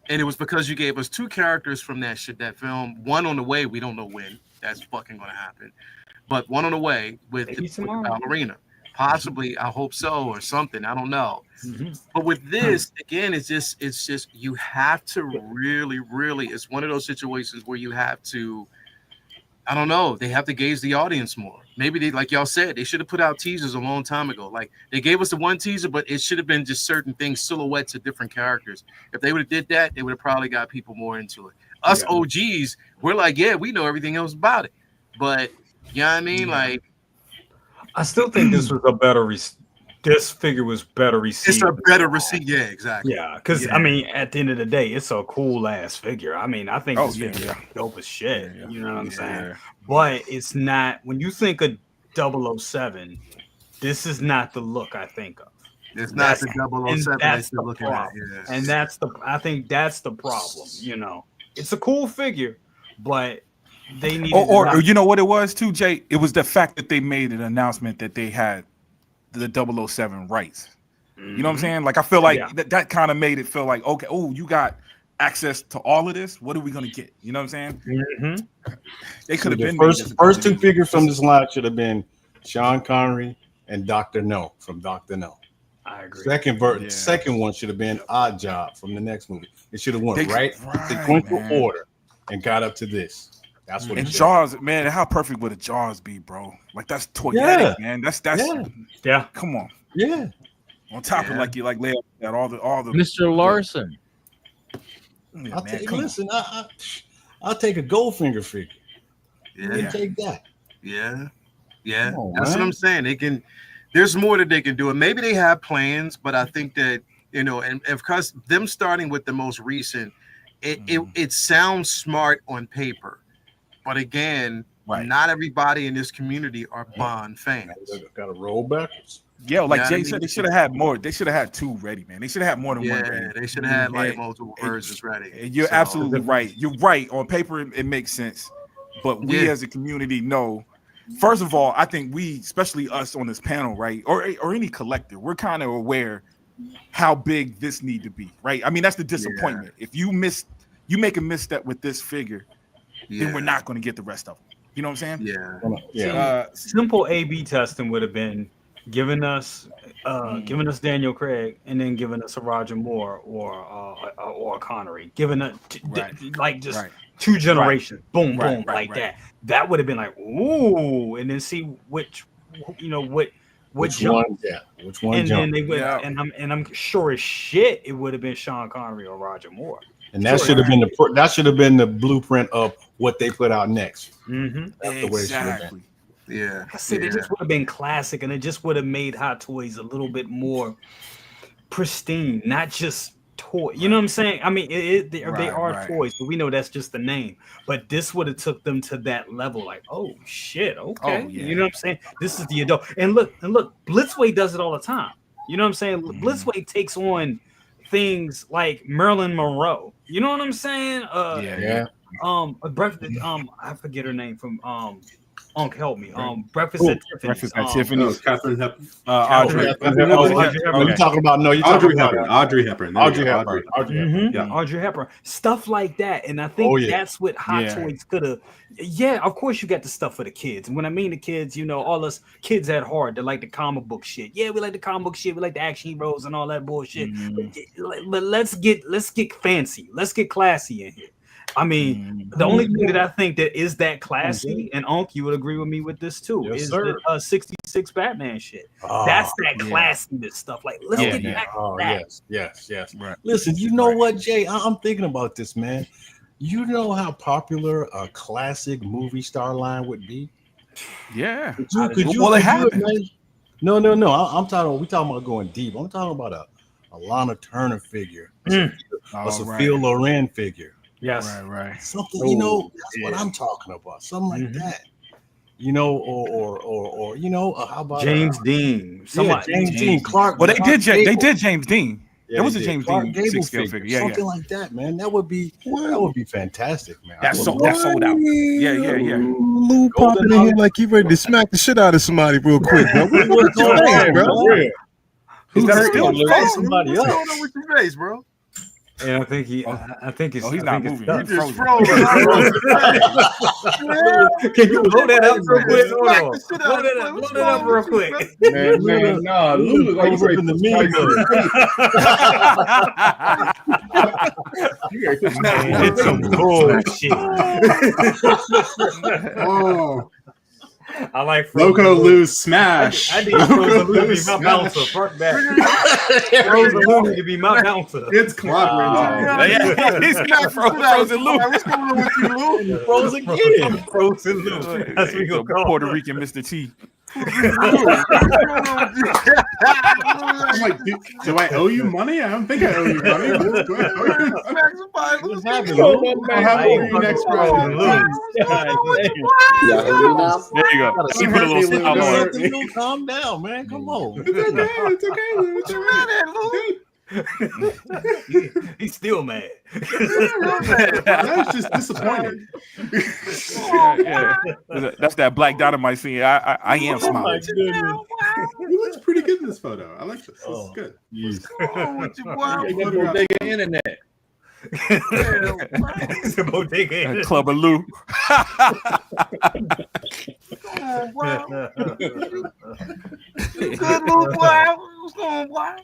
And it was because you gave us two characters from that film. One on the way, we don't know when. That's fucking gonna happen. But one on the way with the ballerina. Possibly, I hope so, or something. I don't know. But with this, again, it's just you have to really, it's one of those situations where you have to, I don't know, they have to gauge the audience more. Maybe they, like y'all said, they should have put out teasers a long time ago. Like they gave us the one teaser, but it should have been just certain things, silhouettes of different characters. If they would have did that, they would have probably got people more into it. Us OGs, we're like, yeah, we know everything else about it. But you know what I mean? Like, I still think this was a better this figure was better received. It's a better receipt, yeah, exactly. Yeah, because I mean, at the end of the day, it's a cool ass figure. I mean, I think this figure is dope as shit. You know what I'm saying? But it's not, when you think of 007, this is not the look I think of. It's not the 007 that you're looking at. Yeah. And I think that's the problem. You know, it's a cool figure, but they needed or you know what it was too, Jay? It was the fact that they made an announcement that they had the 007 rights. You know what I'm saying? Like I feel like that kind of made it feel like, okay, oh, you got access to all of this. What are we gonna get? You know what I'm saying? They could have been first two figures from this line should have been Sean Connery and Dr. No from Dr. No. I agree. Second one should have been Odd Job from the next movie. It should have went right sequential order and got up to this. That's what. And Jaws, man, how perfect would a Jaws be, bro? Like that's toyetic, man. That's yeah. Come on, yeah. On top of like you like lay out all the Mr. Larson. Yeah, I'll take. Listen, I'll take a Goldfinger figure. Yeah, take that. Yeah. On, That's what I'm saying. They can. There's more that they can do, and maybe they have plans. But I think that and of course, them starting with the most recent, it sounds smart on paper, but again, not everybody in this community are Bond fans. Got to roll backwards. Yeah, like Jay said, they should have had more. They should have had two ready, man. They should have had more than one ready. They should have had like multiple versions ready. You're absolutely right. You're right. On paper, it makes sense, but we as a community know. First of all, I think we, especially us on this panel, right, or any collector, we're kind of aware how big this need to be, right? I mean, that's the disappointment. If you make a misstep with this figure, then we're not going to get the rest of them. You know what I'm saying? Yeah. Simple A/B testing would have been giving us Daniel Craig and then giving us a Roger Moore or a Connery, giving us two generations, boom, that. That would have been like, ooh, and then see which one jump. Which one and jump. then they would, and I'm sure as shit it would have been Sean Connery or Roger Moore. And that should have been the blueprint of what they put out next. That's the way it should have been. Yeah, I said it just would have been classic, and it just would have made Hot Toys a little bit more pristine, not just toy. You know what I'm saying? I mean, they are toys, but we know that's just the name. But this would have took them to that level, like, oh shit, okay, you know what I'm saying? This is the adult, and look, Blitzway does it all the time. You know what I'm saying? Blitzway takes on things like Marilyn Monroe. You know what I'm saying? I forget her name from Unc, help me. Breakfast at Tiffany's. Breakfast at Tiffany's. Catherine Hepburn. Audrey Hepburn. You're talking about Audrey Hepburn. Audrey Hepburn. Audrey Hepburn. Stuff like that, and I think that's what Hot Toys could have. Yeah, of course you got the stuff for the kids. And when I mean the kids, all us kids at heart that like the comic book shit. Yeah, we like the comic book shit. We like the action heroes and all that bullshit. But let's get fancy. Let's get classy in here. I mean, the only thing that I think that is that classy, and Unc, you would agree with me with this too, is the 66 Batman shit. That's that classiness stuff. Like, let's get back to that. Yes. Right. Listen, you know what, Jay? I'm thinking about this, man. You know how popular a classic movie star line would be? Yeah. Could you imagine? No. I'm talking. We talking about going deep. I'm talking about a Lana Turner figure, a Sophia Loren figure. Yes, right. Something, that's what I'm talking about. Something like that. Or how about James Dean? James Dean, Clark. Well, they did James Dean. Yeah, it was a James Clark Dean Gable figure. Something like that, man. That would be fantastic, man. That's sold out. Yeah. Lou popping in here like he ready to smack the shit out of somebody real quick, bro. What's going on, bro? He's got to still somebody up. What's going on with your face, bro? Yeah, I think he's not moving. He just froze. Can you blow that up real quick? Blow that up real quick. Man, nah, Lou look like he's ready to It's some bullshit. Oh. I like Loco Lou smash. I need Frozen Lou to be my bouncer. Park back. Frozen Lou to be my bouncer. It's clobbering. He's got Frozen Lou. What's going on with you, Lou? Frozen again. Frozen Lou. That's what we gonna call Puerto Rican Mr. T. I'm like, do I owe you money? I don't think I owe you money. What's happening? I'll have you next Friday. There you go. He put a little smile on it. Calm down, man. Come on. It's okay, Lou. It's all right. He's still mad. That's just disappointed. That's that Black Dynamite scene. I am smiling. He looks pretty good in this photo. I like this. This is good. What's going on with your wild Bodega internet. It's a bodega. Club of Lou. Good little boy. What's going on, boy?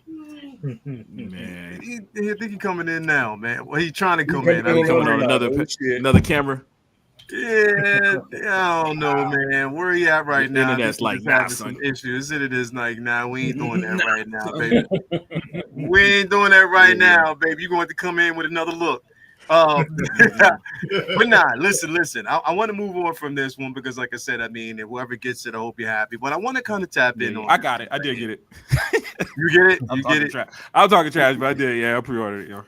Man, I think he coming in now, man. Well, he trying to come in. coming on another camera. Yeah, I don't know, man. Where he at right now? Internet's like, nah, son. Some issues. It is like, nah, we ain't doing that right now, baby. We ain't doing that right now, baby. You're going to come in with another look. But nah, listen. I want to move on from this one because, like I said, I mean, whoever gets it, I hope you're happy. But I want to kind of tap in on. I got it. I did get it. You get it? You get it? I'm talking trash, but I did. Yeah, I pre-ordered it. Yo.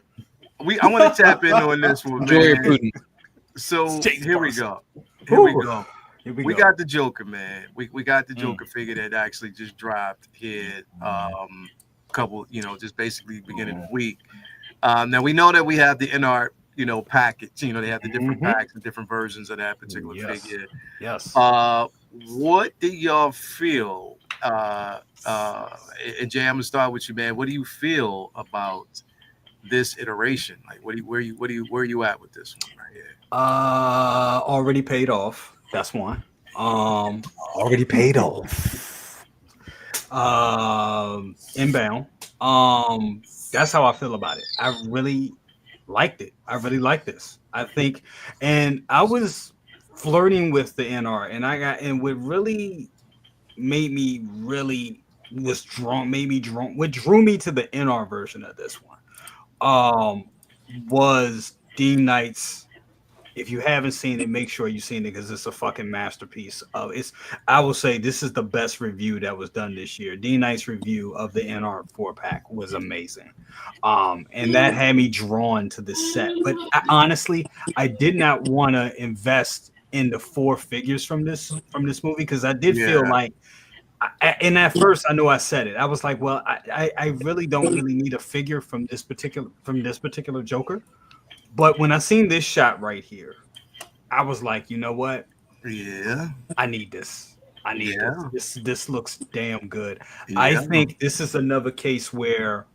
I want to tap in on this one, man. So here we go. We got the Joker, man. We got the Joker figure that actually just dropped here. Couple, just basically beginning of the week. Now we know that we have the NR, package. They have the different packs and different versions of that particular figure. Yes. What do y'all feel? And Jay, I'm gonna start with you, man. What do you feel about this iteration? Like, where are you at with this one right here? Already paid off. That's one. Already paid off. Inbound. That's how I feel about it. I really liked it. I really like this. I think, and I was flirting with the NR, and what really made me what drew me to the NR version of this one, was Dean Knight's. If you haven't seen it, make sure you've seen it because it's a fucking masterpiece. I will say this is the best review that was done this year. Dean Knight's review of the NR 4-pack was amazing. And that had me drawn to this set. But honestly, I did not want to invest in the 4 figures from this movie because I did feel like, and at first I know I said it. I was like, well, I really don't really need a figure from this particular Joker. But when I seen this shot right here, I was like, you know what? Yeah. I need this. I need this. This looks damn good. Yeah. I think this is another case where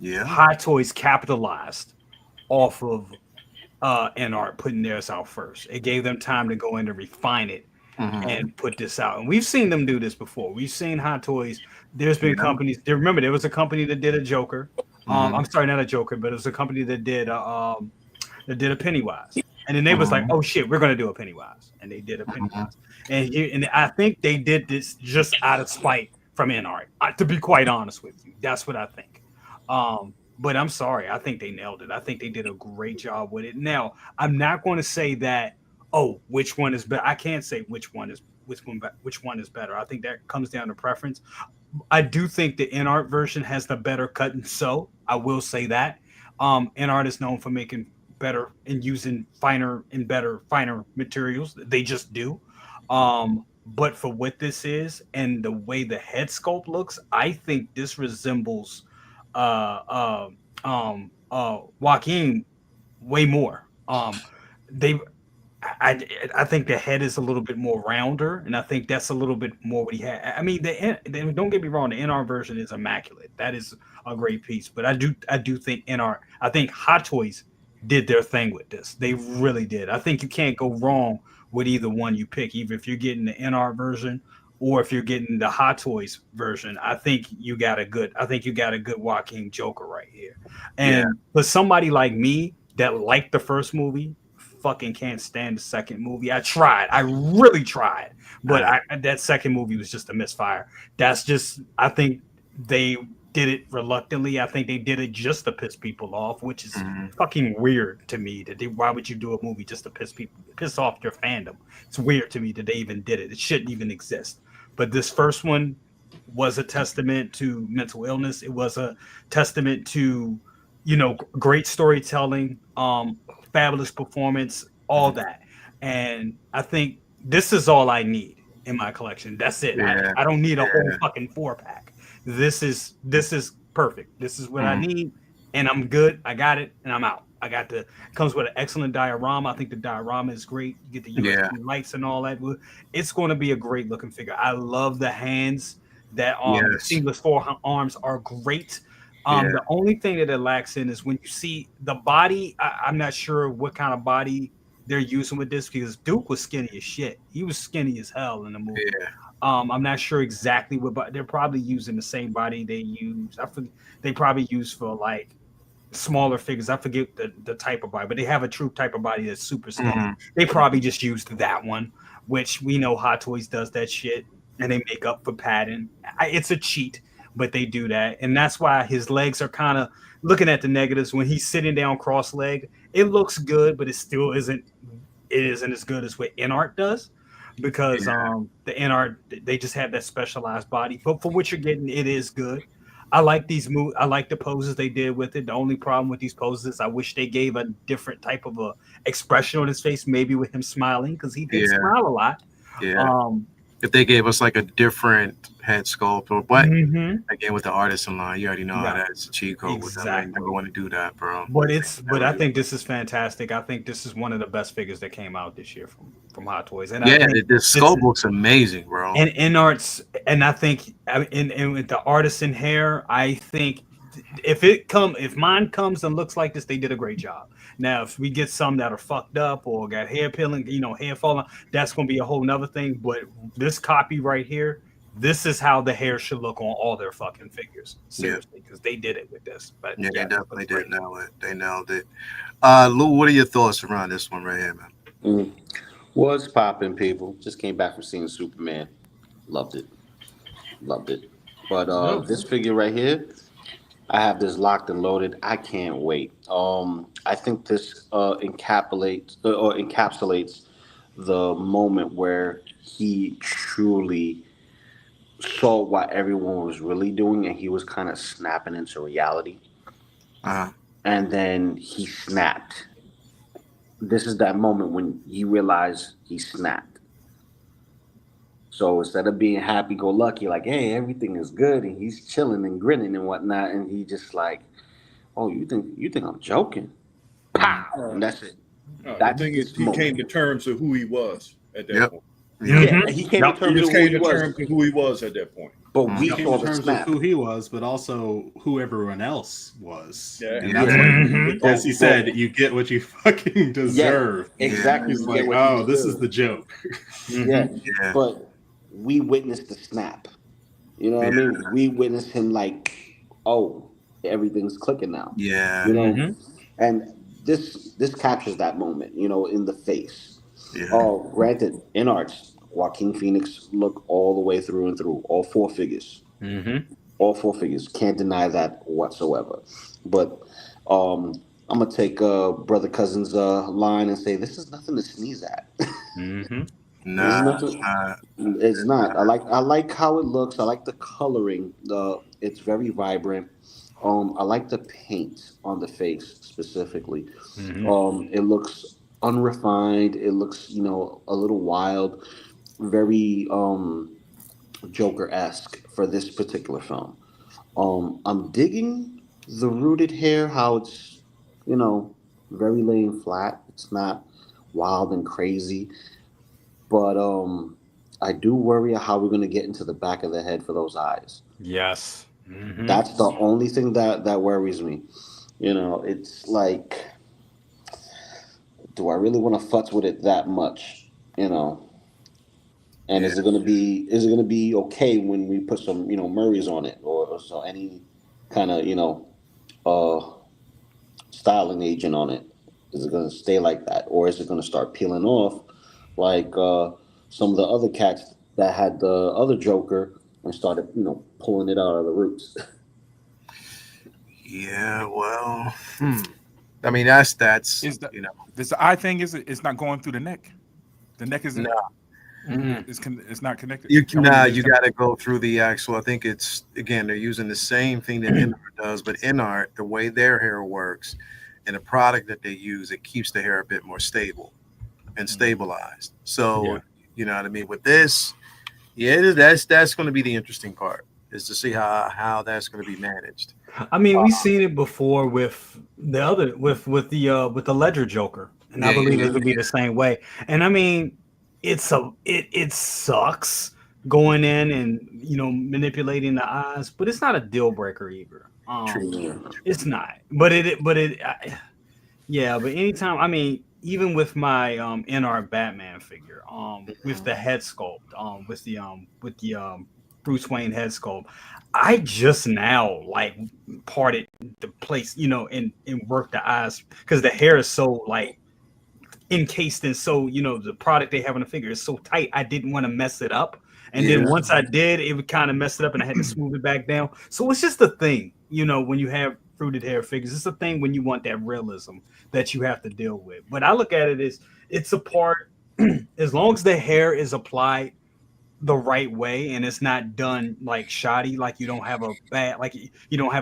Hot Toys capitalized off of NR putting theirs out first. It gave them time to go in and refine it and put this out. And we've seen them do this before. We've seen Hot Toys. There's been companies. Remember, there was a company that did a Joker. I'm sorry, not a Joker, but it was a company that did a Pennywise, and then they was like, "Oh shit, we're gonna do a Pennywise," and they did a Pennywise, and I think they did this just out of spite from NR. To be quite honest with you, that's what I think. But I'm sorry, I think they nailed it. I think they did a great job with it. Now, I'm not going to say that. Oh, which one is better? I can't say which one is better. I think that comes down to preference. I do think the NR version has the better cut and sew. I will say that. NR is known for making better and using finer materials. They just do. But for what this is and the way the head sculpt looks, I think this resembles Joaquin way more. I think the head is a little bit more rounder, and I think that's a little bit more what he had. I mean, don't get me wrong, the NR version is immaculate. That is a great piece. But I do think I think Hot Toys did their thing with this. They really did. I think you can't go wrong with either one you pick, even if you're getting the NR version or if you're getting the Hot Toys version. I think you got a good Joaquin Joker right here. And for somebody like me that liked the first movie, fucking can't stand the second movie. I really tried, but that second movie was just a misfire. I think they did it reluctantly. I think they did it just to piss people off, which is fucking weird to me. Why would you do a movie just to piss off your fandom? It's weird to me that they even did it. It shouldn't even exist. But this first one was a testament to mental illness. It was a testament to, great storytelling, fabulous performance, all that. And I think this is all I need in my collection. That's it. Yeah. I don't need a whole fucking 4-pack. This is perfect. This is what I need. and I'm good. I got it, and I'm out. I got the comes with an excellent diorama. I think the diorama is great. You get the USB lights and all that. It's going to be a great looking figure. I love the hands. That the seamless forearms are great. The only thing that it lacks in is when you see the body. I'm not sure what kind of body they're using with this because Duke was skinny as shit. He was skinny as hell in the movie. I'm not sure exactly what, but they're probably using the same body they use. I forget, they probably use for like smaller figures. I forget the type of body, but they have a true type of body that's super skinny. They probably just used that one, which we know Hot Toys does that shit, and they make up for padding. It's a cheat, but they do that, and that's why his legs are kind of looking at the negatives when he's sitting down cross-legged. It looks good, but it still isn't. It isn't as good as what InArt does. Because the InArt, they just have that specialized body. But for what you're getting, it is good. I like these moves. I like the poses they did with it. The only problem with these poses is I wish they gave a different type of a expression on his face, maybe with him smiling, because he did smile a lot. If they gave us like a different head sculpt or what, again with the artisan line, you already know how that's a cheat code with them. I never want to do that, bro. But I think this is fantastic. I think this is one of the best figures that came out this year from Hot Toys. And the sculpt looks amazing, bro. And InArt's, and I think and with the artisan hair, I think if mine comes and looks like this, they did a great job. Now, if we get some that are fucked up or got hair peeling, hair falling, that's going to be a whole nother thing. But this copy right here, this is how the hair should look on all their fucking figures. Seriously, because they did it with this. But they definitely did nail it. They nailed it. Lou, what are your thoughts around this one right here, man? What's popping, people? Just came back from seeing Superman. Loved it. But this figure right here, I have this locked and loaded. I can't wait. I think this encapsulates the moment where he truly saw what everyone was really doing, and he was kind of snapping into reality. And then he snapped. This is that moment when he realized he snapped. So instead of being happy-go-lucky, like, hey, everything is good, and he's chilling and grinning and whatnot, and he just like, oh, you think I'm joking? Pow! And that's it. The thing is, he came to terms with who he was at that point. Yeah, he came to terms with who he was at that point. But we came to terms with who he was, but also who everyone else was. And that's what, as he said, you get what you fucking deserve. Exactly. He's like, oh, this is the joke. But we witnessed the snap. You know what I mean? We witnessed him like, oh, everything's clicking now. You know? And this captures that moment, in the face. Granted, InArt's Joaquin Phoenix look all the way through and through, all four figures. All four figures. Can't deny that whatsoever. But I'm gonna take Brother Cousin's line and say this is nothing to sneeze at. No, it's not. I like how it looks. I like the coloring. It's very vibrant. I like the paint on the face specifically. It looks unrefined. It looks, a little wild, very Joker-esque for this particular film. I'm digging the rooted hair, how it's, very laying flat. It's not wild and crazy. But I do worry how we're going to get into the back of the head for those eyes. Yes. That's the only thing that worries me. It's like, do I really want to futz with it that much? And is it gonna be okay when we put some Murrays on it or so any kind of styling agent on it? Is it gonna stay like that, or is it gonna start peeling off like some of the other cats that had the other Joker and started pulling it out of the roots? Yeah, well, I mean that's this eye thing it's not going through the neck. The neck is it's not connected. You got to go through the actual. I think it's they're using the same thing that InArt does, but InArt, the way their hair works and the product that they use, it keeps the hair a bit more stable and stabilized. So you know what I mean. With this, that's going to be the interesting part, is to see how that's going to be managed. I mean, we've seen it before with the other with the Ledger Joker, and I believe it would be the same way. And I mean, it sucks going in and manipulating the eyes, but it's not a deal breaker either. It's not. But yeah. But anytime, I mean, even with my NR Batman figure, with the head sculpt, with the Bruce Wayne head sculpt, I just now like parted the place, and worked the eyes because the hair is so like encased in so the product they have on the figure is so tight. I didn't want to mess it up, and then once I did, it would kind of mess it up, and I had to smooth it back down. So it's just a thing, when you have fruited hair figures, it's a thing when you want that realism that you have to deal with. But I look at it as it's a part as long as the hair is applied the right way and it's not done like shoddy, like you don't have a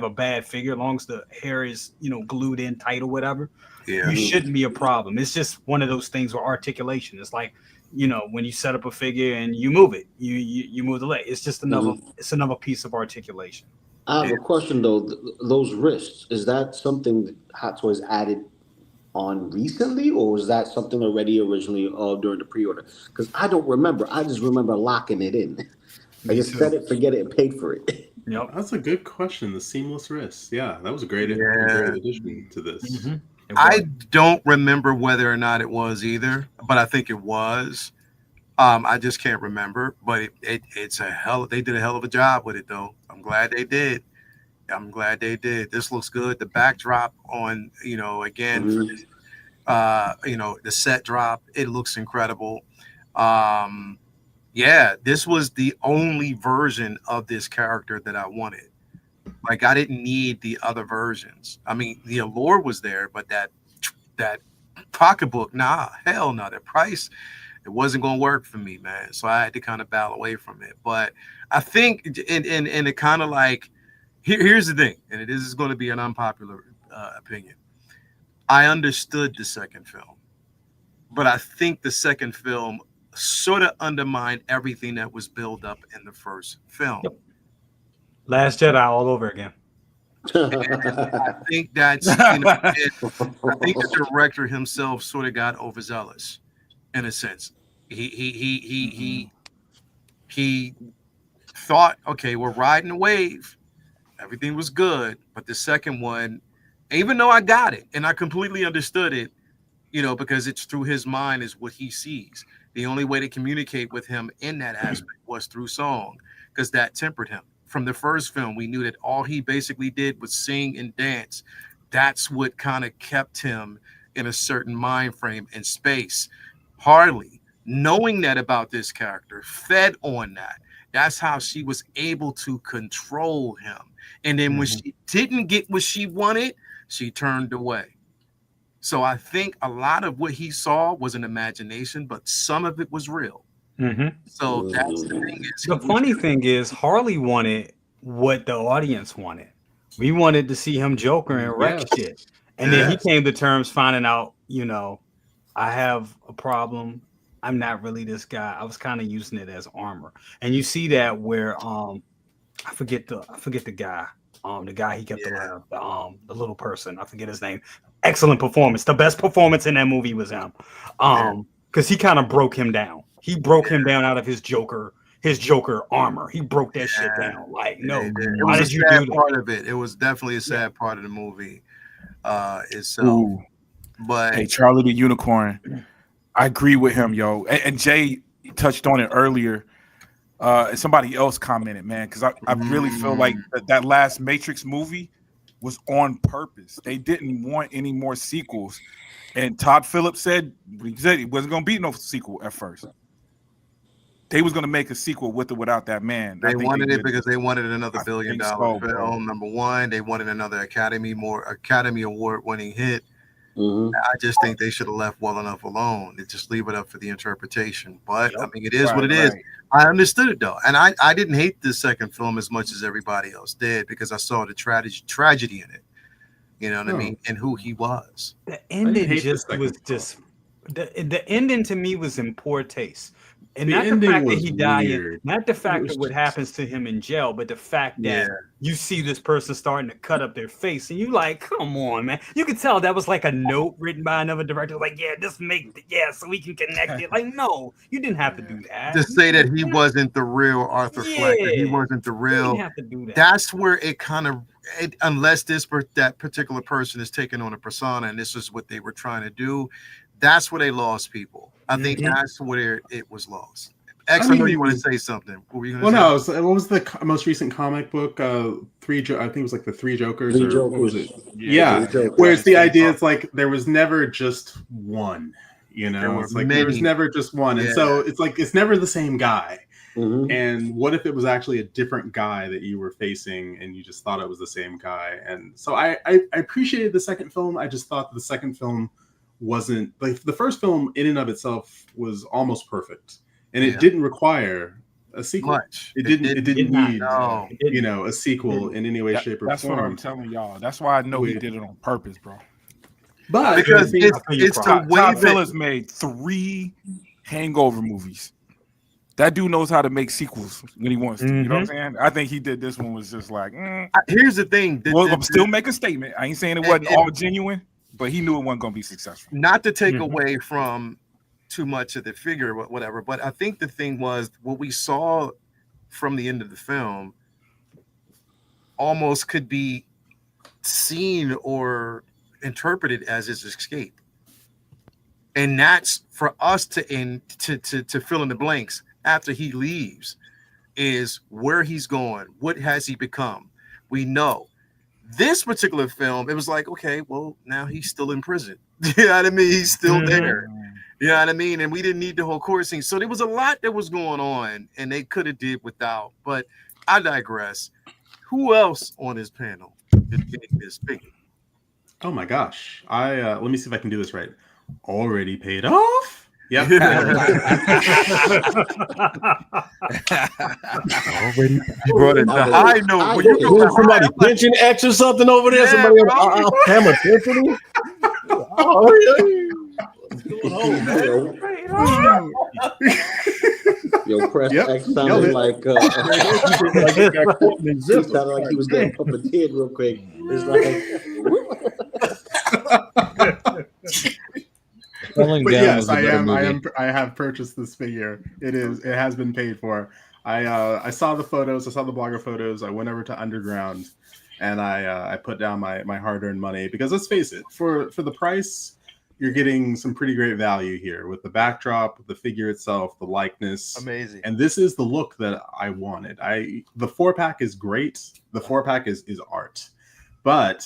bad figure, as long as the hair is glued in tight or whatever, you shouldn't be a problem. It's just one of those things where articulation, it's like when you set up a figure and you move it, you move the leg, it's just another piece of articulation. I have a question though. Those wrists, is that something that Hot Toys added on recently, or was that something already originally during the pre-order? Because I don't remember. I just remember locking it in. I just set it, forget it, and paid for it. Yep, that's a good question. The seamless wrists. Yeah, that was a great addition to this. Mm-hmm. I don't remember whether or not it was either, but I think it was. I just can't remember, but it's they did a hell of a job with it though. I'm glad they did. This looks good. The backdrop on, again, the set drop, it looks incredible. This was the only version of this character that I wanted. Like, I didn't need the other versions. I mean, the allure was there, but that pocketbook, hell no. The price, it wasn't going to work for me, man. So I had to kind of bow away from it. But I think, and it kind of like, here's the thing, and this is going to be an unpopular opinion. I understood the second film, but I think the second film sort of undermined everything that was built up in the first film. Yep. Last Jedi all over again. I think that's, I think the director himself sort of got overzealous in a sense. He thought, okay, we're riding a wave. Everything was good, but the second one, even though I got it and I completely understood it, because it's through his mind is what he sees. The only way to communicate with him in that aspect was through song, because that tempered him. From the first film, we knew that all he basically did was sing and dance. That's what kind of kept him in a certain mind frame and space. Harley, knowing that about this character, fed on that. That's how she was able to control him. And then when she didn't get what she wanted, she turned away. So I think a lot of what he saw was an imagination, but some of it was real. So that's the thing. The funny thing is, Harley wanted what the audience wanted. We wanted to see him Joker and wreck shit. And then he came to terms finding out, I have a problem. I'm not really this guy. I was kind of using it as armor. And you see that where I forget the guy. The guy he kept around, the little person. I forget his name. Excellent performance. The best performance in that movie was him. Because he kind of broke him down. He broke him down out of his Joker armor. He broke that shit down. Like, no, why did you do that? Part of it. It was definitely a sad part of the movie itself. Ooh. But hey, Charlie the Unicorn, I agree with him, yo. And Jay touched on it earlier. And somebody else commented, man, because I really feel like that last Matrix movie was on purpose. They didn't want any more sequels. And Todd Phillips said he wasn't going to be no sequel at first. They was going to make a sequel with or without that man. They wanted it because they wanted another $1 billion film. Number one, they wanted another Academy Award winning hit. I just think they should have left well enough alone. They just leave it up for the interpretation. But I mean, it is what it is. I understood it though, and I didn't hate the second film as much as everybody else did because I saw the tragedy in it. You know what I mean, and who he was. The ending was just the ending to me was in poor taste. And The not the ending fact that was he died, weird. not the fact was that what happens to him in jail, but the fact that you see this person starting to cut up their face, and you like, come on, man. You could tell that was like a note written by another director, like, so we can connect it. Like, no, you didn't have to do that. To say that he wasn't the real Arthur Fleck, that he wasn't the real. You didn't have to do that. That's where it kind of, unless that particular person is taking on a persona, and this is what they were trying to do, that's where they lost people. I think that's where it was lost. X, I know you want to say something. What were you gonna say? What was the most recent comic book? I think it was like the Three Jokers. What was it? Where it's the idea, it's like there was never just one. You know, it's like there was never just one, and so it's like it's never the same guy. And what if it was actually a different guy that you were facing, and you just thought it was the same guy? And so I appreciated the second film. I just thought the second film wasn't like the first film in and of itself was almost perfect, and it didn't require a sequel. It didn't need a sequel in any way, shape, or that's form. That's what I'm telling y'all. That's why I know he did it on purpose, bro. But because it's the way Todd Phillips made 3 Hangover movies. That dude knows how to make sequels when he wants to. You know what I'm saying? I think he did this one was just like. Here's the thing. I'm still making a statement. I ain't saying it wasn't all genuine, but he knew it wasn't going to be successful. Not to take away from too much of the figure, whatever, but I think the thing was what we saw from the end of the film almost could be seen or interpreted as his escape. And that's for us to fill in the blanks after he leaves is where he's going. What has he become? We know. This particular film, it was like, okay, well, now he's still in prison. You know what I mean? He's still there. You know what I mean? And we didn't need the whole court scene. So there was a lot that was going on, and they could have did without. But I digress. Who else on this panel is getting this figure? Oh my gosh! Let me see if I can do this right. Already paid off. Yep. Already you brought it to high note. When you go somebody pension X or something over there, somebody Pam attention. Oh yeah. Yo, press X sounded like he sounded like he was getting puppeteered real quick. It's but yes, I have purchased this figure. It has been paid for. I saw the photos, I saw the blogger photos. I went over to Underground and I put down my hard-earned money because let's face it, for the price, you're getting some pretty great value here with the backdrop, the figure itself, the likeness. Amazing. And this is the look that I wanted. The 4-pack is great. The 4-pack is art. But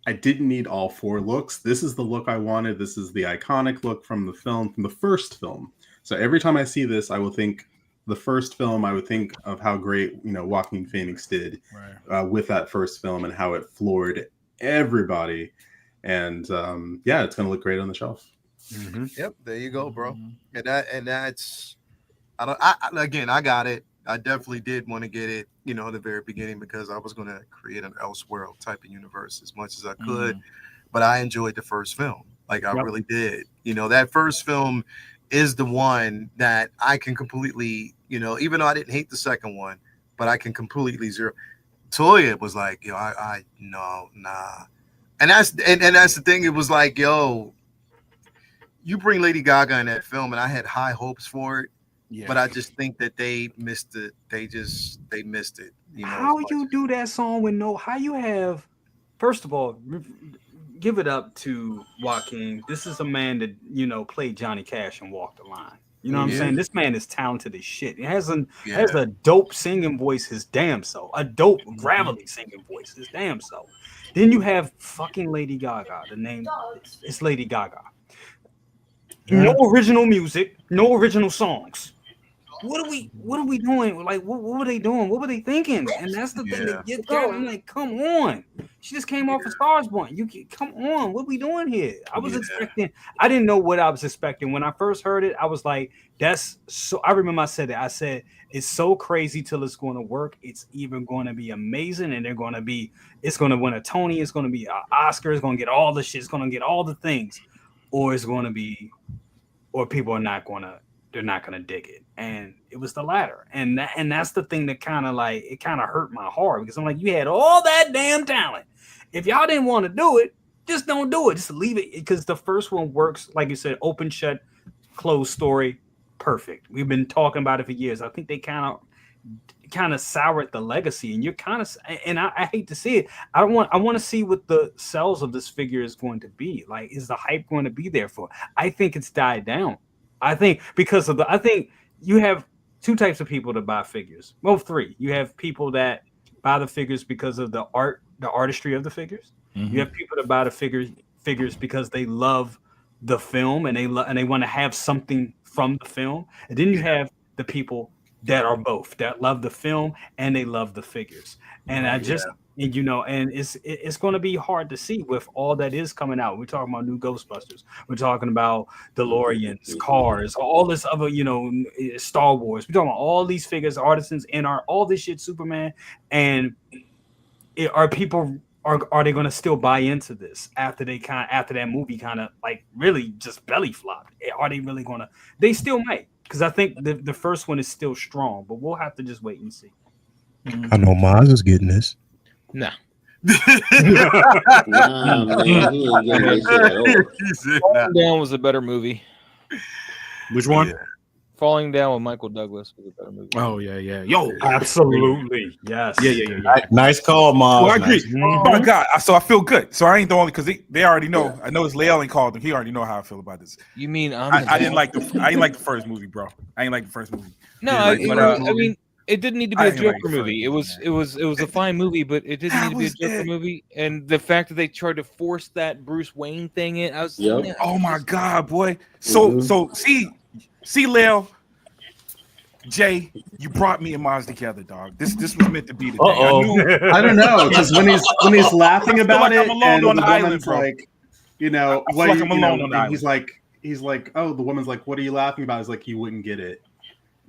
I didn't need all 4 looks. This is the look I wanted. This is the iconic look from the film, from the first film. So every time I see this, I will think the first film. I would think of how great, Joaquin Phoenix did with that first film and how it floored everybody. And it's going to look great on the shelf. Yep, there you go, bro. And that's I got it. I definitely did want to get it, at the very beginning because I was going to create an Elseworld type of universe as much as I could. But I enjoyed the first film. Like I really did. That first film is the one that I can completely, even though I didn't hate the second one, but I can completely zero. Toya was like, I no, nah. And that's the thing. It was like, yo, you bring Lady Gaga in that film, and I had high hopes for it. Yeah. But I just think that they missed it. They missed it. How you do that song with how you have? First of all, give it up to Joaquin. This is a man that played Johnny Cash and walked the line. You know what I'm saying? This man is talented as shit. He has a dope singing voice, his damn self. A dope gravelly singing voice, his damn self. Then you have fucking Lady Gaga. The name is Lady Gaga. No original music, no original songs. What are we doing? Like, what were they doing? What were they thinking? And that's the thing that gets going. I'm like, come on. She just came off of Stars Born. Come on. What are we doing here? I was expecting. I didn't know what I was expecting. When I first heard it, I was like, that's so. I remember I said it. I said, it's so crazy till it's going to work. It's even going to be amazing. And it's going to win a Tony. It's going to be an Oscar. It's going to get all the shit. It's going to get all the things. Or it's going to be or people are not gonna dig it. And it was the latter. And that's the thing that kind of hurt my heart, because I'm like, you had all that damn talent. If y'all didn't want to do it, just don't do it. Just leave it, because the first one works, like you said, open, shut, closed story, perfect. We've been talking about it for years. I think they kind of soured the legacy, and you're kind of, and I hate to see it. I want to see what the sales of this figure is going to be. Like, is the hype going to be there for? I think it's died down. I think I think you have two types of people that buy figures. Well, three. You have people that buy the figures because of the artistry of the figures. Mm-hmm. You have people that buy the figures because they love the film and they want to have something from the film. And then you have the people that are both, that love the film and they love the figures. And and it's going to be hard to see with all that is coming out. We're talking about new Ghostbusters. We're talking about DeLoreans, cars, all this other, Star Wars. We're talking about all these figures, artisans, and all this shit, Superman. And are they going to still buy into this after that movie kind of like really just belly flopped? Are they really going to? They still might, because I think the first one is still strong, but we'll have to just wait and see. I know Maz is getting this. Nah. Nah, man, he ain't getting this shit at all. Falling Down was a better movie. Which one? Yeah. Falling Down with Michael Douglas was a better movie. Oh yeah. Yo, absolutely, yes. Yeah. Nice call, Mom. Well, I agree. Oh my God, so I feel good. So I ain't the only, because they already know. Yeah. I know it's Lael ain't called him. He already know how I feel about this. You mean I didn't like the first movie, bro. I ain't like the first movie. No, I mean, it didn't need to be a Joker movie. It was a fine movie, but it didn't need to be a Joker movie. And the fact that they tried to force that Bruce Wayne thing in, oh my God, boy. So see, Lael, Jay, you brought me and Maz together, dog. This was meant to be the thing. I don't know, because when he's laughing about it, I'm alone on the island, bro. Like, he's like, oh, the woman's like, what are you laughing about? He's like, you wouldn't get it.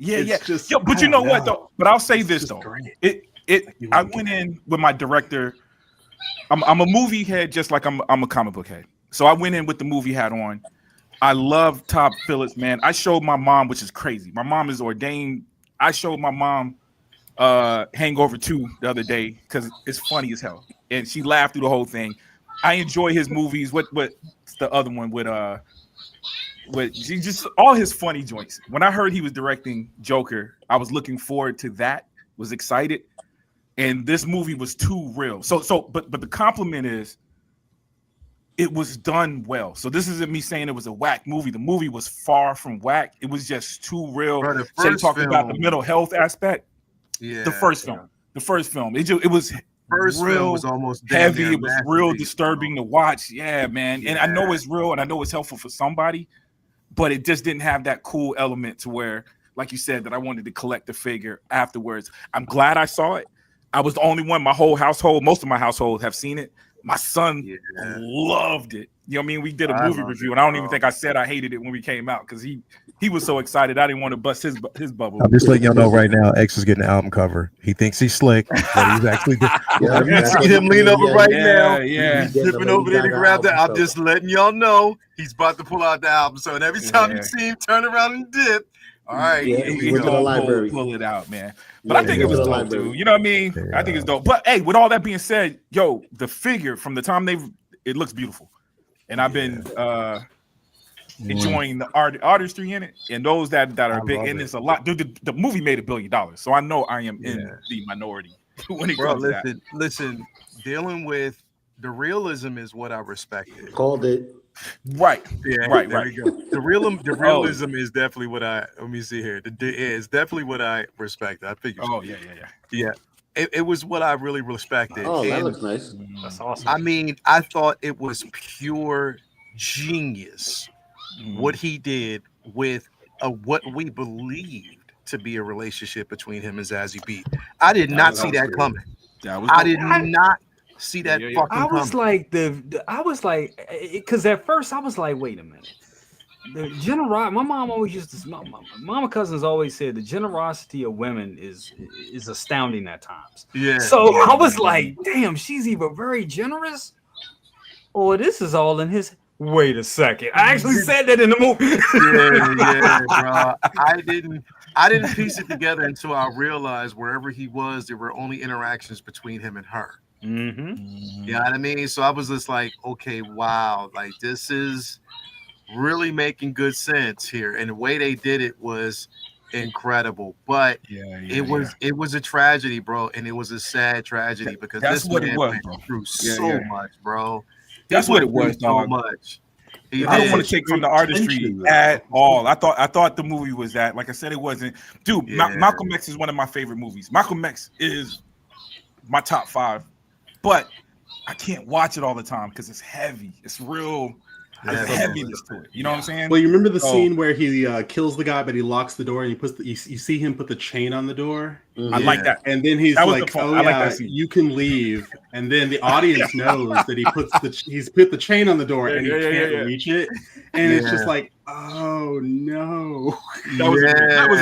Yeah. But you know what though? But I'll say this though. I went in with my director. I'm a movie head, just like I'm a comic book head. So I went in with the movie hat on. I love Todd Phillips, man. I showed my mom, which is crazy. My mom is ordained. I showed my mom Hangover 2 the other day because it's funny as hell, and she laughed through the whole thing. I enjoy his movies. What's the other one with just all his funny joints. When I heard he was directing Joker, I was looking forward to that. Was excited, and this movie was too real. But the compliment is, it was done well. So this isn't me saying it was a whack movie. The movie was far from whack. It was just too real. Say talking about the mental health aspect. Yeah, the first film. It was real was almost heavy. It was real disturbing to watch. Yeah, man. And I know it's real, and I know it's helpful for somebody, but it just didn't have that cool element to where, like you said, that I wanted to collect the figure afterwards. I'm glad I saw it. I was the only one. My whole household, most of my household, have seen it. My son loved it. You know what I mean? We did a movie review, and I don't even think I said I hated it when we came out, because he was so excited. I didn't want to bust his bubble. I'm just letting y'all know right now, X is getting the album cover. He thinks he's slick, but he's actually you see him lean over now. He's zipping over there to grab that. I'm just letting y'all know he's about to pull out the album. So every time you see him turn around and dip, all right, we gonna pull it out, man. But I think it was dope, too. You know what I mean? I think it's dope. But hey, with all that being said, the figure from the time it looks beautiful, and I've been enjoying the artistry in it, and those that are big in this a lot. Dude, the movie made $1 billion, so I know I am in the minority when it comes to that. Listen, dealing with the realism is what I respected. Called it. Right. Yeah. Right. We go. The realism is definitely what I. Let me see here. It's definitely what I respect. I figured. Oh yeah. It was what I really respected. Oh, that looks nice. That's awesome. I mean, I thought it was pure genius what he did with what we believed to be a relationship between him and Zazie Beetz. I did not see that coming. I did not see that fucking I was coming. I was like, because at first I was like, wait a minute. The generosity, my mom always used to, my mama cousins always said the generosity of women is astounding at times. Yeah. So I was like, damn, she's either very generous or this is all in his Wait a second. I actually said that in the movie. yeah, bro. I didn't piece it together until I realized wherever he was, there were only interactions between him and her. Mm-hmm. You know what I mean? So I was just like, okay, wow, like this is really making good sense here. And the way they did it was incredible. But it was a tragedy, bro, and it was a sad tragedy because that's this what man it was, went bro. through so much, bro. That's what it was, so dog. much. I don't want to take from the artistry at all. I thought the movie was that. Like I said, it wasn't. Dude, Malcolm X is one of my favorite movies. Malcolm X is my top 5, but I can't watch it all the time because it's heavy. It's real. There's heaviness to it. You know what I'm saying? Well, you remember the scene where he kills the guy, but he locks the door and he puts you see him put the chain on the door. I like that. And then he's like, "Oh I like yeah, that scene. you can leave." And then the audience knows that he's put the chain on the door and he can't reach it. And it's just like, oh no. That was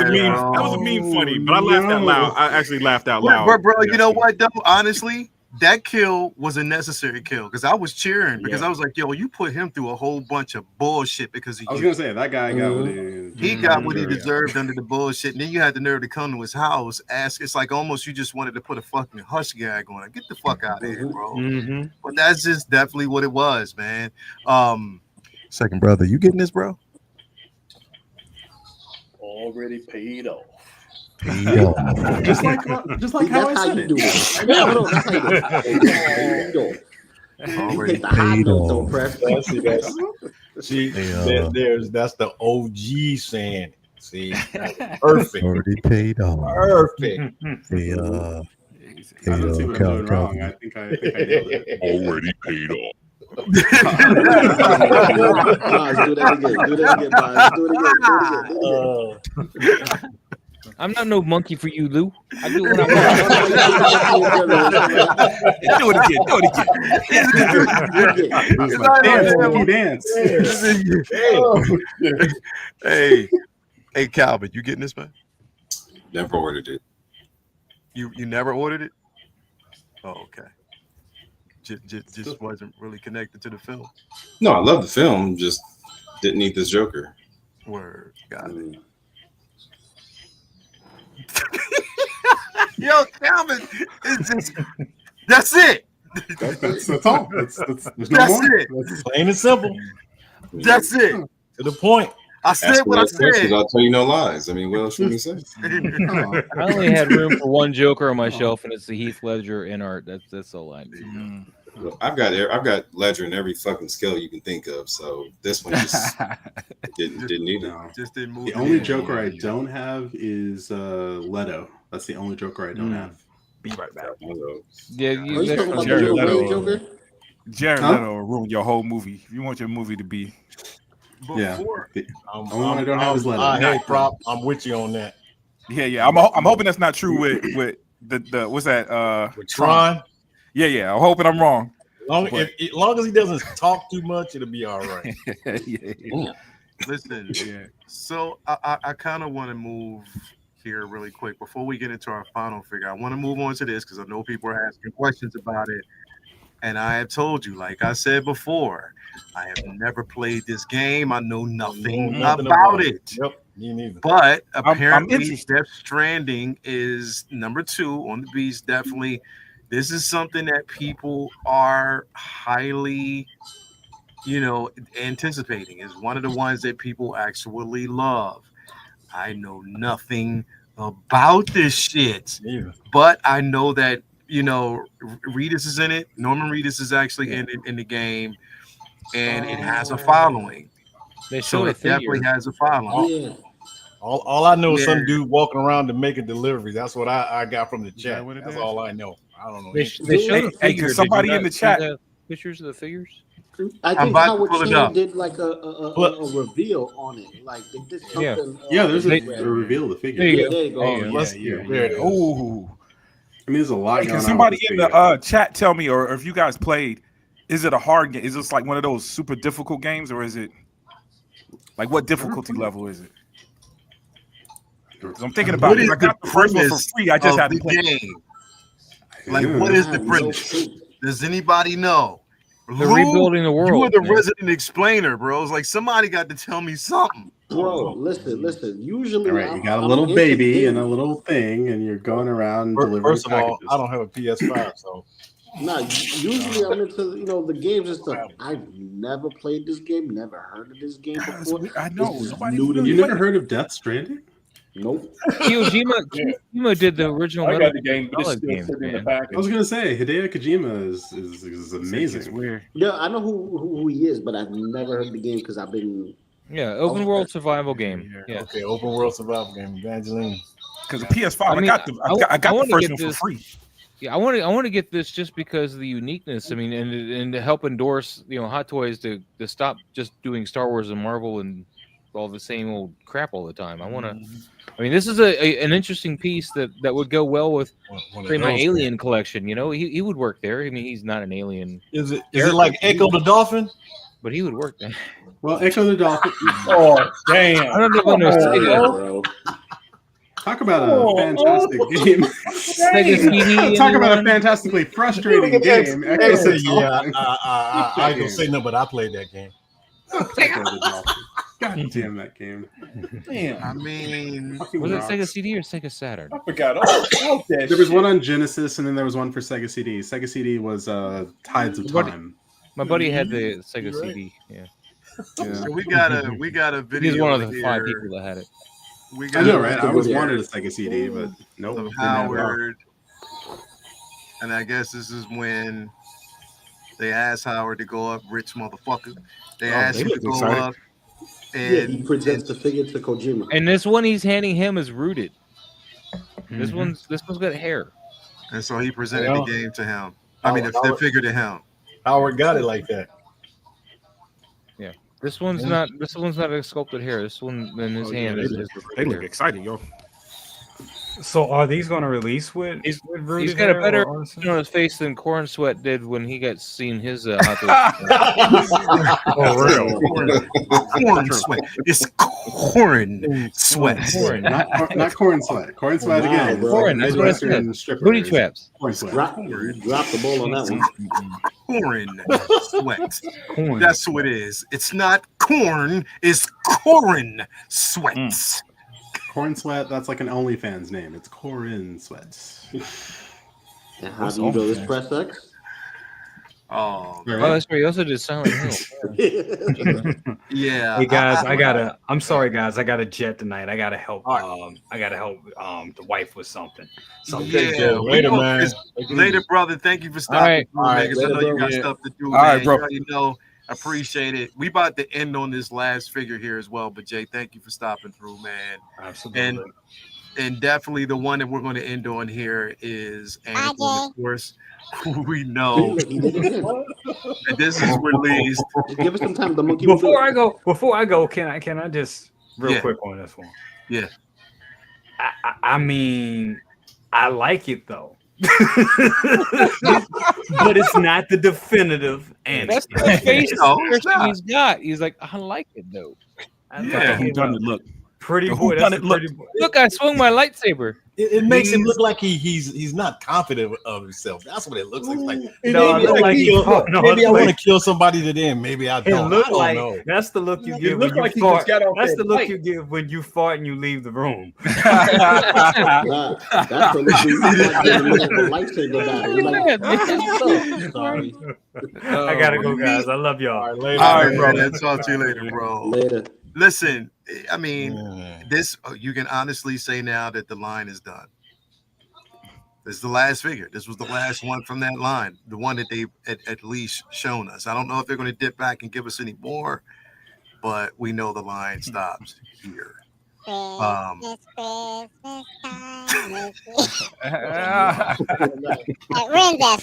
a meme. That was a meme funny, but I laughed out loud. I actually laughed out loud. Bro, you know what though? Honestly, that kill was a necessary kill because I was cheering because I was like, yo, you put him through a whole bunch of bullshit because I was gonna say that guy got what he got what he deserved under the bullshit. And then you had the nerve to come to his house, ask. It's like almost you just wanted to put a fucking hush gag on it. Get the fuck out of here, bro. But that's just definitely what it was, man. Second brother, you getting this, bro? Already paid off. just like how I said it. Already paid off. That's the OG saying. See, perfect. Already paid off. Perfect. The I don't see what I'm doing wrong. I think I nailed it. Already paid off. Do that again. I'm not no monkey for you, Lou. I do what I want. Dance. Hey, Calvin, you getting this, man? Never ordered it. You never ordered it? Oh, okay. Just wasn't really connected to the film. No, I love the film. Just didn't need this Joker. Word, got it. Yo, Calvin, it's just that's it. That's all. There's no more. It. Plain and simple. That's it. To the point. I said what I said. I'll tell you no lies. I mean, what else would you say? I only had room for one Joker on my shelf, and it's the Heath Ledger in art. That's all I need. I've got Ledger in every fucking scale you can think of. So this one just didn't need it. Just didn't move. The only Joker I don't have is Leto. That's the only Joker I don't have. Be right back. Yeah, Jared Leto. Jared Leto ruined your whole movie. If you want your movie to be. Before. The only one I don't have is Leto. Hey, prop. I'm with you on that. Yeah. I'm hoping that's not true with the what's that? With Tron. Yeah. I'm hoping I'm wrong. Long as he doesn't talk too much, it'll be all right. Listen, so I kind of want to move here really quick before we get into our final figure. I want to move on to this because I know people are asking questions about it. And I have told you, like I said before, I have never played this game. I know nothing about it. Yep, me neither. But apparently, Death Stranding is number 2 on the beast. Definitely, this is something that people are highly, anticipating. Is one of the ones that people actually love. I know nothing about this shit, but I know that Reedus is in it. Norman Reedus is actually in the game, and it has a following. So it definitely has a following. All I know is some dude walking around to make a delivery. That's what I got from the chat. That's all I know. I don't know. They showed hey, somebody in the chat pictures of the figures. I think Howard Sheen did like a reveal on it. Like they did something. There's a reveal of the figure. There you go. Oh. I mean, there's a lot. Can somebody in the chat tell me, or if you guys played, is it a hard game? Is this like one of those super difficult games, or is it like what difficulty level is it? Because I'm thinking about it. I got the first one for free. I just had to play. Like, what is the premise? Does anybody know? They're rebuilding the world. You are the man. resident explainer, bro. It's like somebody got to tell me something. Bro, listen. Usually, All right, you got a little baby and a little thing, and you're going around delivering First of all, packages. I don't have a PS5, so Nah, usually I'm into the games and stuff. I've never played this game, never heard of this game before. I know. This is Nobody new to You me. never heard of Death Stranding? Nope. Kojima did the original I Metal got the game, but it's Solid still games, sitting in the man. package. I was gonna say Hideo Kojima is amazing. It's weird. Yeah, I know who he is, but I've never heard the game because I've been. Yeah, open world survival game. Yeah. Okay, open world survival game, Evangeline. Because the PS5, I mean, I got wanna the first get one for this- free. Yeah, I want to get this just because of the uniqueness. I mean, and to help endorse, Hot Toys to stop just doing Star Wars and Marvel and all the same old crap all the time. I want to. I mean, this is an interesting piece that would go well with One say, my those Alien collection. He would work there. I mean, he's not an alien. Is it like Echo the Dolphin? But he would work there. Well, Echo the Dolphin. Oh, damn. I don't know when there's Sega. Talk about a fantastic game. Talk about a fantastically frustrating game. Echo the Dolphin. I ain't gonna say no, but I played that game. Echo the Dolphin. God damn that game. Damn. I mean, Was it rocks. Sega CD or Sega Saturn? I forgot all about that. There was shit. one on Genesis, and then there was one for Sega CD. Sega CD was Tides of Time. My buddy had the Sega CD. Yeah. So we got a video. He's one of the here. 5 people that had it. We I got know, right? I was video wanted a Sega CD, but nope. of didn't have it. Howard, and I guess this is when they asked Howard to go up, rich motherfucker. They asked him to go up, Yeah, and he presents the figure to Kojima. And this one he's handing him is rooted. This one's got hair. and so he presented Yeah. the game to him. I mean, the figure to him. Howard got it like that. Yeah. This one's not a sculpted hair. This one in his hand is They look excited, yo. So are these going to release with? He's rooted got a hair better or expression on his face than Corn Sweat did when he got seen his Hot Oh, real? Corn sweat. It's corn sweat. Not corn sweat. Corn sweat Wow, again. bro. Corn, that's what I Midwestern said. stripper Booty is traps. Corn sweat. Drop the ball on that one. Corn sweat. That's what it is. It's not corn. It's corn sweats. Corn sweat. That's like an OnlyFans name. It's Corin Sweats. And how do you know this press X? Oh, that's right. He also did Silent Hill. yeah. Hey guys, I'm sorry guys, I got a jet tonight. I gotta help. The wife with something. Yeah, later, man. Later, brother. Thank you for stopping. All right. Through, man, 'cause I know Later, you got bro. stuff to do. All Man. right, bro. You already know. Appreciate it. We about to end on this last figure here as well. But Jay, thank you for stopping through, man. Absolutely. And definitely the one that we're going to end on here is Anakin, of course, who we know. And this is released. Give us some time. The monkey. Before I go, can I just real quick on this one? Yeah. I mean, I like it though. But it's not the definitive answer. That's the face expression he's got. He's like, I like it though. Who done it? Look. Pretty Who boy. done That's it? a Look. pretty boy. Look, I swung my lightsaber. It makes him look like he's not confident of himself. That's what it looks like. No, it look like maybe I want to kill somebody today, and maybe I It don't. look I don't like know. that's the look you It give when looked you like he fart. just got off That's that the look bike. you give when you fart and you leave the room. That's the look you like in the middle of a lightsaber battle. You're like, sorry. I gotta go, guys. I love y'all. All right, later. All right, bro. Let's talk to you later, bro. Later. Listen, I mean, this you can honestly say now that the line is done. This is the last figure. This was the last one from that line, the one that they've at least shown us. I don't know if they're going to dip back and give us any more, but we know the line stops here. For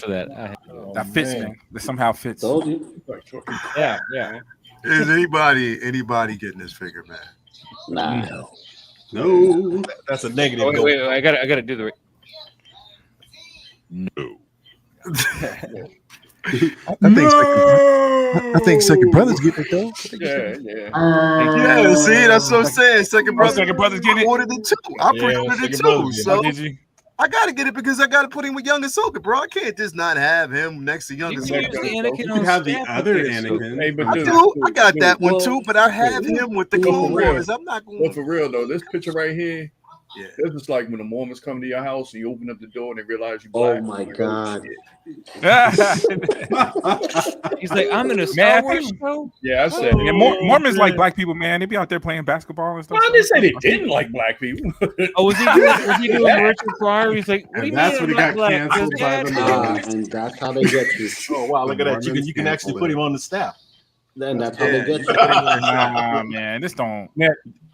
that. That fits, man. That somehow fits. Told you. Yeah. Is anybody getting this figure, man? Nah. No. That's a negative. Wait, I gotta do the. No. I think second brother's getting it though. Yeah, see, that's what I'm saying. Second brother, Second brother's getting it. I ordered it too. I pre-ordered it too. So Did you? I gotta get it because I gotta put him with young Ahsoka, bro. I can't just not have him next to young Ahsoka. You can have the other Anakin. I got that one too, but I have him with the Clone Wars. I'm not going. Well, for real though, this picture right here. Yeah, it's just like when the Mormons come to your house and you open up the door and they realize you black. Oh my god! He's like, I'm in a Star Wars show. Yeah, I said. And Mormons like black people, man. They be out there playing basketball and stuff. I didn't say they didn't like black people. Oh, was he doing Richard Pryor? He's like, what do you that's mean? when he got canceled by the and that's how they get you. Oh wow, look at that! You can actually put him on the staff. Then that's how they get you. Nah, man, this don't.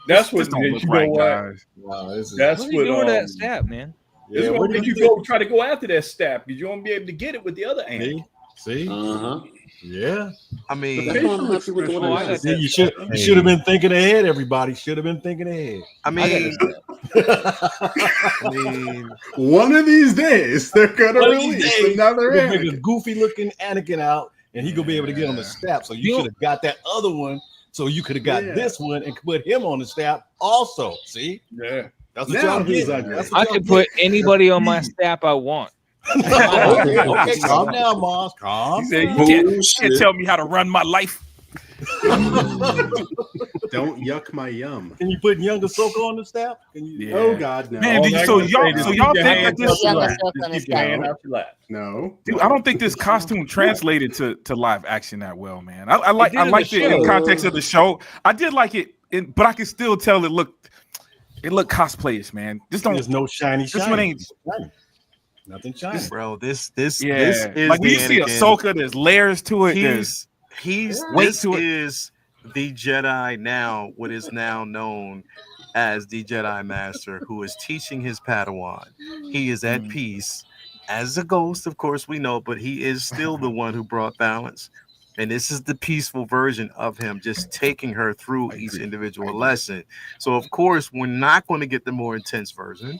That's what don't look you right, know guys. Wow, this is, that's What are you doing what with that staff, man? This is what make you go try to go after that staff because you won't be able to get it with the other end. See? Uh-huh. Yeah. I mean, That's why I'm happy with the one I got. See, you should have been thinking ahead, everybody. Should have been thinking ahead. I mean, one of these days they're gonna release another Anakin. Make a Anakin. goofy looking Anakin out, and he gonna be able to get on the staff. So you should have got that other one. So you could have got this one and put him on the staff also. See? Yeah. That's what y'all get. I can put anybody on my staff I want. Okay, calm down, Moss. Calm. He said, you can't tell me how to run my life. Don't yuck my yum. Can you put young Ahsoka on the staff? Can you? Yeah. Oh God, no. Man, so y'all think that this? No, dude, I don't think this costume translated to live action that well, man. I liked it in context of the show. I did like it, but I can still tell it looked cosplayish, man. There's no shiny. This one ain't. Nothing shiny, bro. This is like when you see Ahsoka, there's layers to it. This is the Jedi now, what is now known as the Jedi Master, who is teaching his Padawan. He is at peace as a ghost, of course we know, but he is still the one who brought balance. And this is the peaceful version of him, just taking her through each individual lesson. So, of course, we're not going to get the more intense version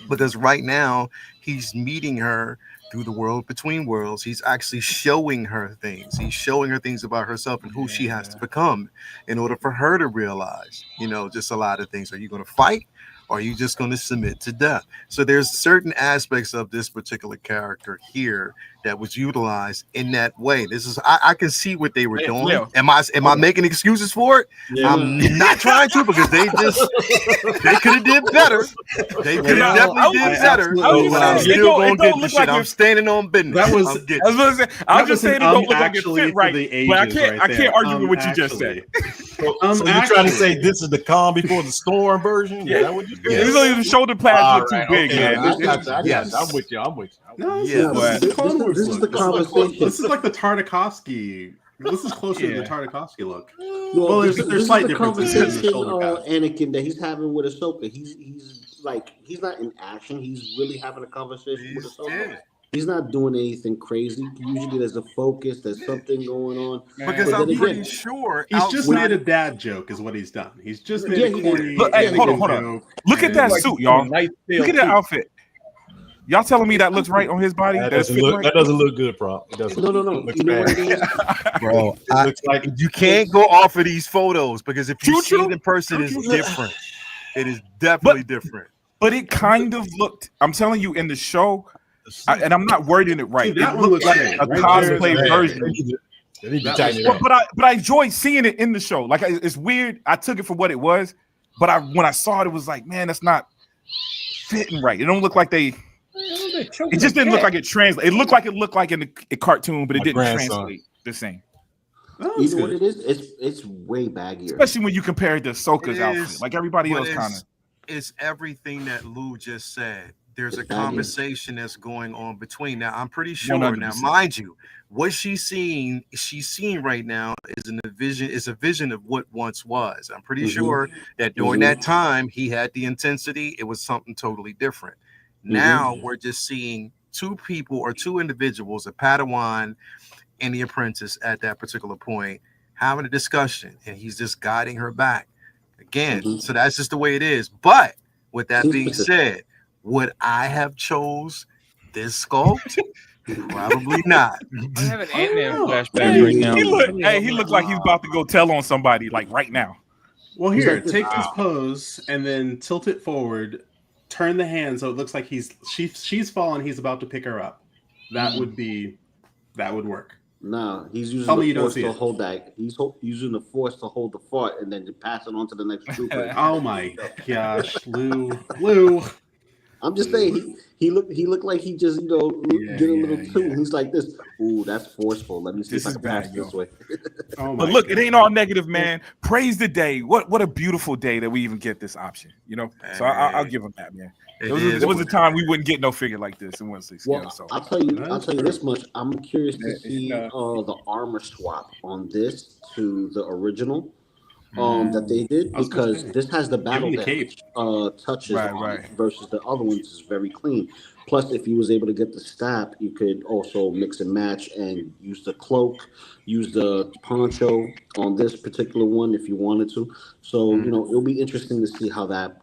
because right now he's meeting her through the world between worlds. He's actually showing her things. He's showing her things about herself and who she has to become in order for her to realize, just a lot of things. Are you going to fight? Or are you just going to submit to death? So there's certain aspects of this particular character here that was utilized in that way. This is I can see what they were doing. Leo. Am I making excuses for it? Yeah. I'm not trying to because they could have did better. They could have definitely did better. But I'm still going to get the shit. I'm standing on business. I was just saying it don't look like it fit right, but I can't argue with what you just said. So you're trying to say this is the calm before the storm version? Yeah, that what you the shoulder pads look too big, man. I'm with you. No, This is the conversation. This is like the Tartakovsky. This is closer to the Tartakovsky look. Well, there's slight the differences in the conversation shoulder pads. Anakin that he's having with Ahsoka. He's not in action. He's really having a conversation with Ahsoka. He's not doing anything crazy. Usually there's a focus. There's something going on. Because I'm pretty sure he's just made a dad joke is what he's done. He's just made a corny. Hold on. Look at that suit, y'all. Look at that outfit. Y'all telling me that looks right on his body? That doesn't look good, Prop. It doesn't. No. You know what it is? Bro, it looks like you can't go off of these photos because if you see it in person, it's different. It is definitely different. But it kind of looked. I'm telling you, in the show, and I'm not wording it right. It looked like a cosplay version. But I enjoyed seeing it in the show. Like it's weird. I took it for what it was, but when I saw it, it was like, man, that's not fitting right. It don't look like they. It just didn't look like it translated. It looked like in the cartoon, but it didn't translate the same. You know what it is? It's way baggier. Especially when you compare it to Ahsoka's outfit. Like everybody else kind of. It's everything that Lou just said. There's a conversation that's going on between. Now, I'm pretty sure 100%. Now, mind you, what she's seeing right now is a vision of what once was. I'm pretty sure that during that time he had the intensity. It was something totally different. Now we're just seeing two people or two individuals, a Padawan and the apprentice at that particular point, having a discussion, and he's just guiding her back again. So that's just the way it is. But with that being said, would I have chose this sculpt? Probably not. I have an Ant-Man flashback right now. He looked like he's about to go tell on somebody like right now. Well, here, take this pose and then tilt it forward turn the hand so it looks like she's fallen. He's about to pick her up. That would work. No, he's using the force to hold that. He's using the force to hold the fart and then to pass it on to the next trooper. Oh my gosh, Lou. I'm just saying he looked like he just did a little too. He's like this. Ooh, that's forceful. Let me see if I can pass this way. But look, it ain't all negative, man. Praise the day. What a beautiful day that we even get this option. So I'll give him that, man. There was a time we wouldn't get no figure like this in 1/6 scale. Well, so I'll tell you this much. I'm curious to see the armor swap on this to the original. That they did, because this has the battle damage touches on it versus the other ones is very clean. Plus, if you was able to get the staff, you could also mix and match and use the cloak, use the poncho on this particular one if you wanted to. So it'll be interesting to see how that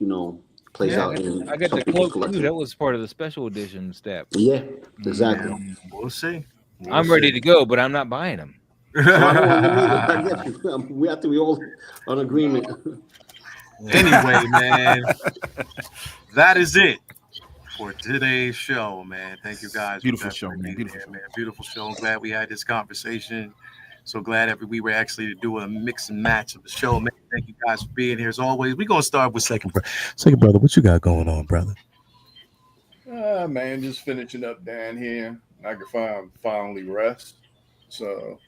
plays out. I got the cloak too. That was part of the special edition staff. Yeah, exactly. We'll see. I'm ready to go, but I'm not buying them. I get you. We all on agreement. Anyway, man, that is it for today's show, man. Thank you guys. Beautiful show, man. Beautiful show. I'm glad we had this conversation. So glad we were actually doing a mix and match of the show, man. Thank you guys for being here as always. We're gonna start with second brother. What you got going on, brother? Man, just finishing up down here. I can finally rest. So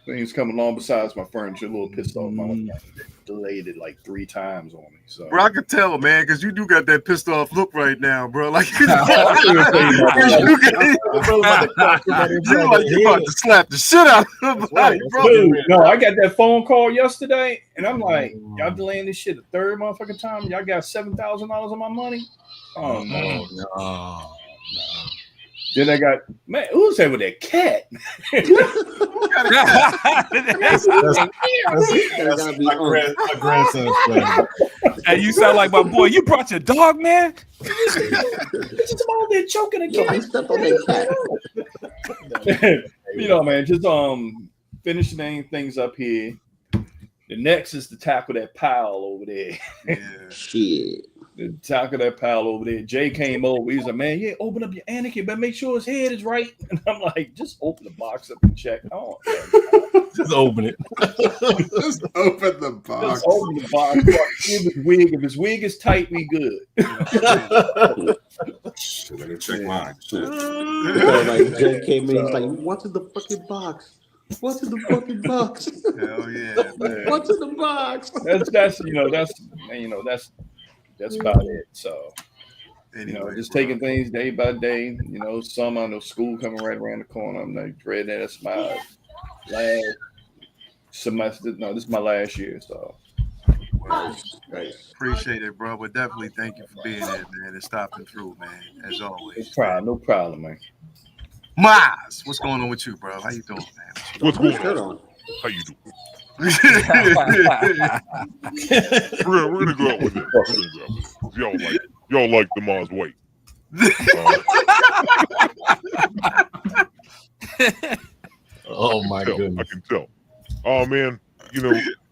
things coming along besides my furniture. A little pissed off. My wife delayed it like 3 times on me. So bro, I can tell, man, because you do got that pissed off look right now, bro. Like you like you about to slap the shit out of somebody, bro. Dude, no, I got that phone call yesterday, and I'm like, y'all delaying this shit the third motherfucking time. Y'all got $7,000 on my money. Oh no. Then I got, man, who's that with that cat? That's my grandson's friend. Hey, you sound like my boy. You brought your dog, man? This is all there choking a cat. Man, just finishing things up here. The next is to tackle that pile over there. Shit. The tackle that pile over there. Jay came over. He's like, man, open up your Anakin, but make sure his head is right. And I'm like, just open the box up and check. Oh, just open it. Just open the box. Just open the box. If his wig is tight, we good. Let me check mine. Like Jay came in, he's like, what's in the fucking box? What's in the fucking box? Hell yeah, man. What's in the box? That's about it. So, just taking things day by day. Some I know school coming right around the corner. I'm like dreading. That's my last semester. No, this is my last year. So, appreciate it, bro. But definitely thank you for being there, man, and stopping through, man. As always. No problem, man. Maz, what's going on with you, bro? How you doing, man? What's going on? How you doing? we're gonna go out with it. Y'all like the Mars White. Oh my goodness! I can tell. Oh man,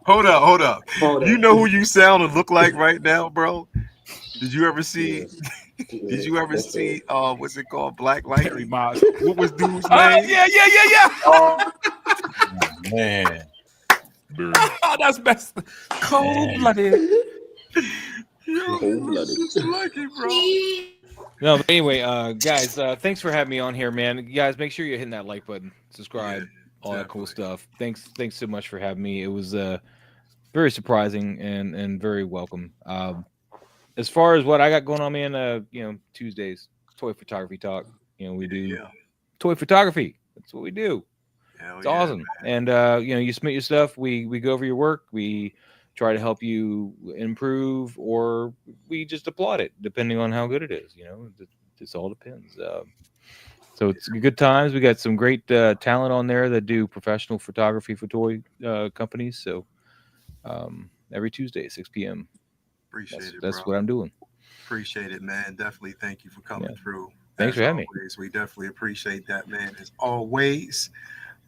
Hold up. You know who you sound and look like right now, bro? Did you ever see? Did you ever see? What's it called? Black Light. What was dude's name? Yeah. Oh, man. That's best. Cold-blooded. Like it, bro. No, but anyway, guys, thanks for having me on here, man. You guys, make sure you're hitting that like button, subscribe, all that cool stuff. Thanks so much for having me. It was very surprising and very welcome. As far as what I got going on, man, Tuesdays, toy photography talk. We do toy photography. That's what we do. It's awesome. Man. And you submit your stuff. We go over your work. We try to help you improve, or we just applaud it, depending on how good it is. It all depends. So it's good times. We got some great talent on there that do professional photography for toy companies. So every Tuesday, 6 p.m. Appreciate it. That's bro. what I'm doing. Appreciate it, man. Definitely. Thank you for coming through. Thanks for having me. We definitely appreciate that, man. As always.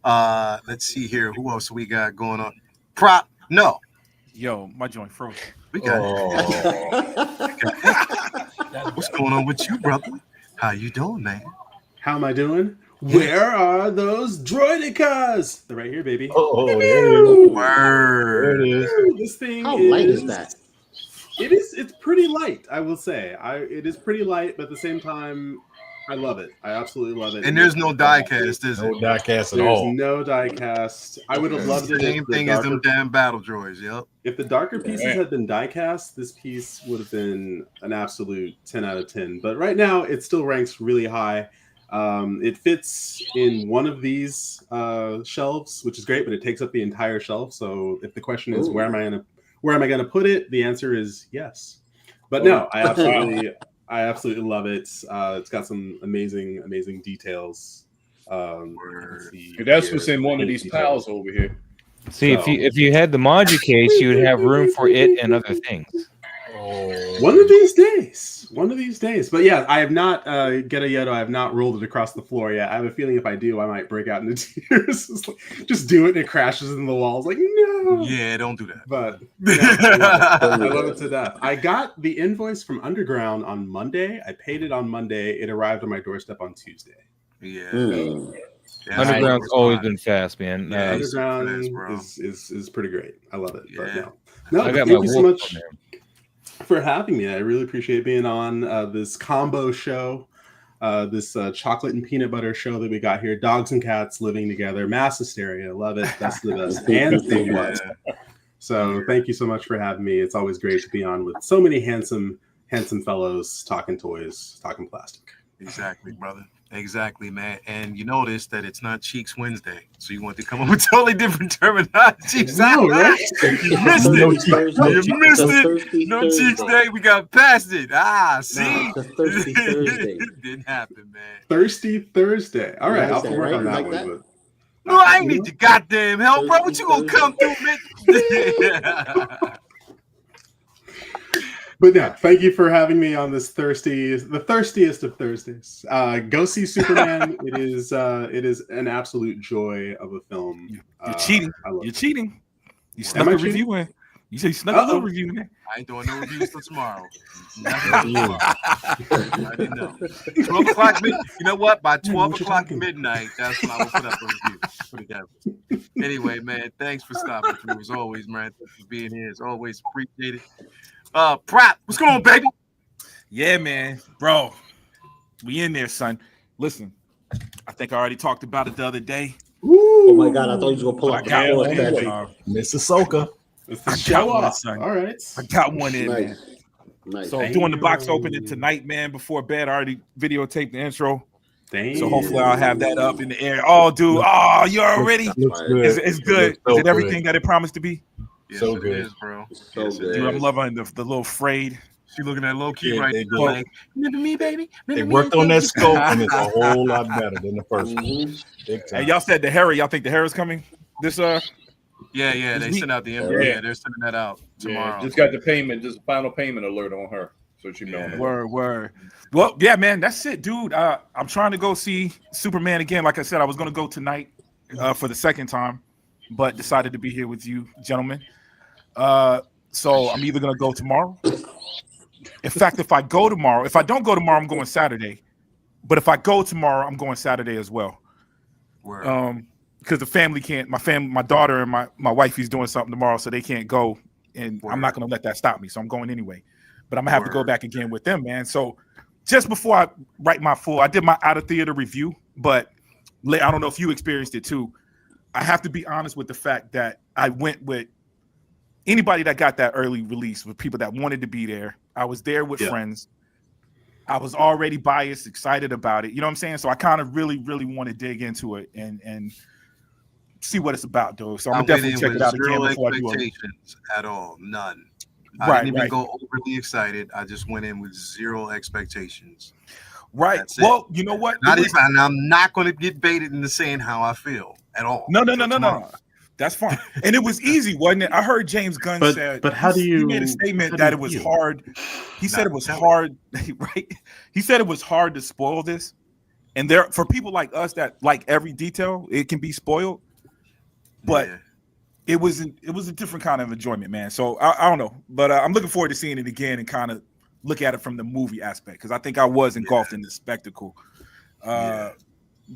Let's see here. Who else we got going on? Prop. No. Yo, my joint frozen. We got That What's going on with you, brother? How you doing, man? How am I doing? Where are those droidicas? They're right here, baby. Oh, there it is. Word. There it is. This thing How light is that? It's pretty light, I will say. It is pretty light, but at the same time, I love it. I absolutely love it. And there's no die cast, is it? No die cast at There's all. no die cast. I would have loved it. Same thing as them damn battle droids. Yep. If the darker pieces had been die cast, this piece would have been an absolute 10 out of 10. But right now, it still ranks really high. It fits in one of these shelves, which is great, but it takes up the entire shelf. So if the question is where am I gonna put it, the answer is yes. But no, I absolutely love it. It's got some amazing details. That's what's in one of these piles over here. See, if you had the Maji case, you would have room for it and other things. One of these days. But yeah, I have not get a Yeto. I have not rolled it across the floor yet. I have a feeling if I do, I might break out into tears. Just do it and it crashes in the walls. Like, no. Yeah, don't do that. But I love it to death. I got the invoice from Underground on Monday. I paid it on Monday. It arrived on my doorstep on Tuesday. Yeah. Yeah, Underground's always been fast, man. Yeah, Underground is pretty great. I love it. Yeah. No, I got thank you my so wolf much on there. for having me. I really appreciate being on this combo show, this chocolate and peanut butter show that we got here. Dogs and cats living together, mass hysteria. Love it. That's the best. And say what. So thank you so much for having me. It's always great to be on with so many handsome fellows talking toys, talking plastic. Exactly, brother. Exactly, man. And you notice that it's not Cheeks Wednesday, so you want to come up with totally different terminology. No, right? You missed it. No Cheeks Day. We got past it. See? It's a Thirsty Thursday. It didn't happen, man. Thirsty Thursday. All right, I'll have to work on that Like one. that? But No, I ain't need your goddamn help, bro. What you gonna come through, man? But yeah, thank you for having me on this the thirstiest of Thursdays. Go see Superman. It is an absolute joy of a film. You're cheating. You're cheating. You snuck a review in. You said you snuck a little review in there. I ain't doing no reviews till tomorrow. I didn't know. 12 o'clock you know what? By 12 o'clock midnight, that's when I will put up a review. Put it together. Anyway, man, thanks for stopping through as always, man. Thanks for being here. As always, appreciate it. Prop, what's going on, baby? Yeah, man, bro, we in there, son. Listen, I think I already talked about it the other day. Oh my God, I thought you was gonna pull up the floor statue. Mr. Soka. I got one, son. All right, I got one in, man. Nice. So I'm doing the box opening tonight, man. Before bed, I already videotaped the intro. Damn. So hopefully I'll have that up in the air. Oh, dude. Oh, you already. It's good. So Is it everything that it promised to be? Yes, So it good. is, bro. So Yes, it good. is. Dude, I'm loving the little frayed. She looking at low key Yeah, right they now. do. Like, remember me, baby? They Remember worked me? on that scope, and it's a whole lot better than the first one. Big time. Hey, y'all said the hair. Y'all think the hair is coming? This Yeah, they sent out the invite. Yeah, they're sending that out tomorrow. Just got the payment, just a final payment alert on her. So she know. Word. Well, yeah, man, that's it, dude. I'm trying to go see Superman again. Like I said, I was gonna go tonight for the second time, but decided to be here with you, gentlemen. So I'm either gonna go tomorrow. In fact, if I don't go tomorrow, I'm going Saturday. But if I go tomorrow, I'm going Saturday as well. Because the family can't. My daughter and my wife is doing something tomorrow, so they can't go, and I'm not gonna let that stop me. So I'm going anyway. But I'm gonna have to go back again with them, man. So just before I write I did my out of theater review, but I don't know if you experienced it too. I have to be honest with the fact that I went with anybody that got that early release, with people that wanted to be there. I was there with friends. I was already biased, excited about it. You know what I'm saying? So I kind of really, really want to dig into it and see what it's about, though. So I'm gonna definitely check it out again before I do it. At all, none. I didn't even go overly excited. I just went in with zero expectations. Right. Well, you know what? And I'm not going to get baited into saying how I feel at all. No. That's fine. And it was easy, wasn't it? I heard James Gunn said, but how do you? He made a statement that it was hard. He said it was hard, right? He said it was hard to spoil this, and for people like us that like every detail, it can be spoiled. But it was a different kind of enjoyment, man. So I don't know, but I'm looking forward to seeing it again and kind of look at it from the movie aspect because I think I was engulfed in the spectacle.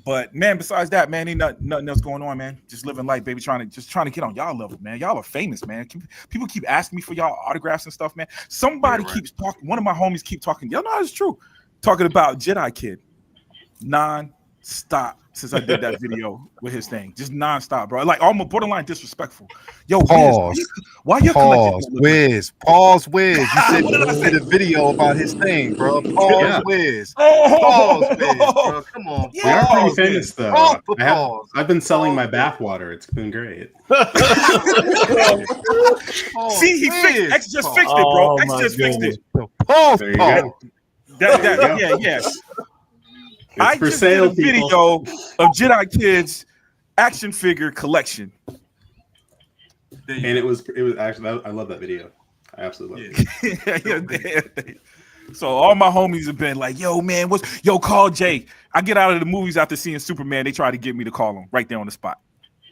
But man, besides that, man, ain't nothing else going on, man. Just living life, baby. Trying to get on y'all level, man. Y'all are famous, man. People keep asking me for y'all autographs and stuff, man. Somebody keeps talking. One of my homies keep talking. Y'all know it's true. Talking about Jedi Kid, non-stop since I did that video with his thing. Just non-stop, bro. Like almost borderline disrespectful. Yo, pause. Why you pause? Wiz. Pause. Wiz. You said What did I you say? did a video about his thing, bro. Pause. Wiz. Pause, Wiz, bro. Come on. We are pretty famous, though. I've been selling my bathwater. It's been great. See, he fixed. X just fixed it, bro. X just fixed it. Pause. There you go. Yes. It's I for just sale, did a video of Jedi Kids action figure collection. And it was actually, I love that video. I absolutely love it. So all my homies have been like, yo, man, call Jay. I get out of the movies after seeing Superman. They try to get me to call him right there on the spot.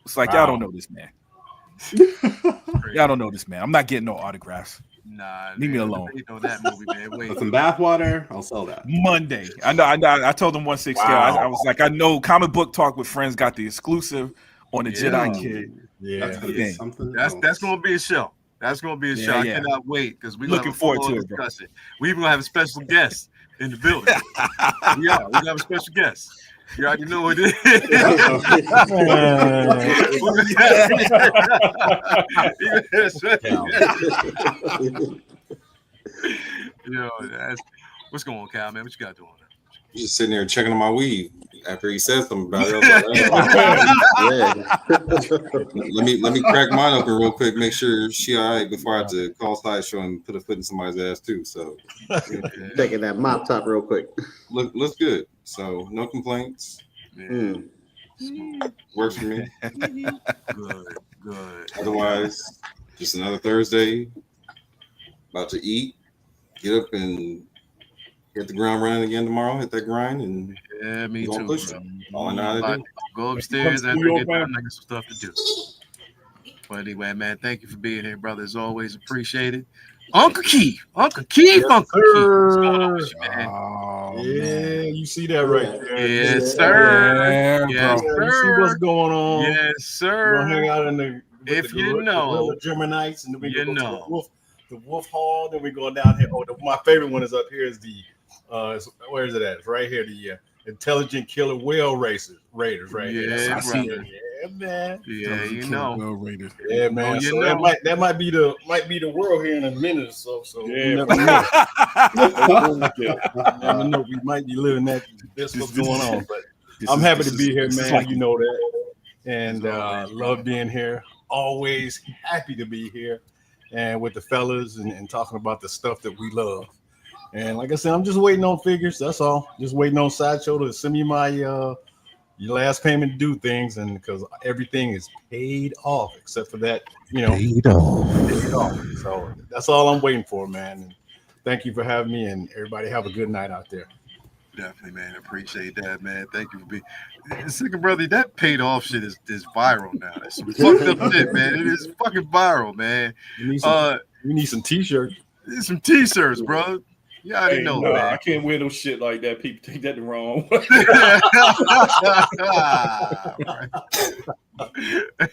It's like, y'all don't know this man. Y'all don't know this man. I'm not getting no autographs. Nah, leave me alone. You know that movie, man. Wait. With some bathwater, I'll sell that. Monday. I know. I told them 1/6 scale. I was like, I know Comic Book Talk with Friends got the exclusive on the Jedi Kid. Yeah, that's gonna be a show. That's gonna be a show. I cannot wait because we're looking forward to it, bro. We even gonna have a special guest in the building. Yeah, we're gonna have a special guest. You already know what it is. Yo, what's going on, Cal, man? What you got doing? I'm just sitting there checking on my weed after he said something about it. Let me crack mine open real quick, make sure she all right before I have to call Sideshow and put a foot in somebody's ass too. So taking that mop top real quick. Looks good. So no complaints. Works for me. Good. Otherwise, just another Thursday. About to eat, get up and hit the ground running again tomorrow. Hit that grind and me too. Push it. All I know how to do. Go upstairs and get done. I got some stuff to do. But anyway, man, thank you for being here, brother. As always, appreciate it. Uncle Keith. Uncle Keith. What's going on with you, man? Yeah, you see that right there. Yes, sir. Yes, sir. You see what's going on. Yes, sir. We're gonna hang out in the Germanites, and then we go to the Wolf Hall. Then we go down here. My favorite one is up here. Is the where is it at? It's right here. The Intelligent Killer Whale Raiders. Right here. Yeah, yeah, man. Yeah, you know. Raiders. Yeah, man. You so know. that might be the world here in a minute or so. So yeah, you never know. We might be living that. That's what's going on. But I'm happy to be here, man. You know that, and love being here. Always happy to be here, and with the fellas and talking about the stuff that we love. And like I said, I'm just waiting on figures. That's all. Just waiting on Sideshow to send me my your last payment to do things, and because everything is paid off except for that, paid off. So that's all I'm waiting for, man. And thank you for having me, and everybody have a good night out there. Definitely, man. Appreciate that, man. Thank you for being. Second brother, that paid off shit is viral now. That's some fucked up shit, man. It is fucking viral, man. We need some t-shirts. Some t-shirts, bro. You already know, man. I can't wear no shit like that. People take that the wrong way.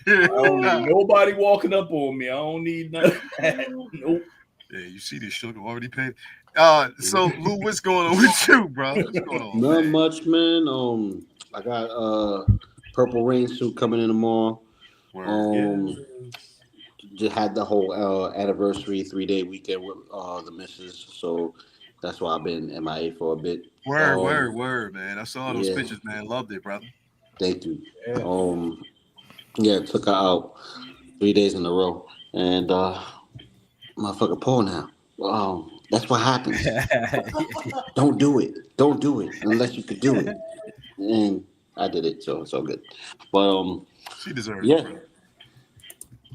I don't need nobody walking up on me. I don't need nothing. Nope. Yeah, you see this sugar already paid. So Lou, what's going on with you, bro? What's going on? Not much, man. I got Purple Rain suit coming in tomorrow. Just had the whole anniversary 3-day weekend with the missus, so that's why I've been MIA for a bit. Word, man. I saw those pictures, man. Loved it, brother. Thank you. Took her out 3 days in a row, and motherfucker pull now. That's what happens. Don't do it unless you could do it. And I did it, so it's all good. But she deserves it. Bro.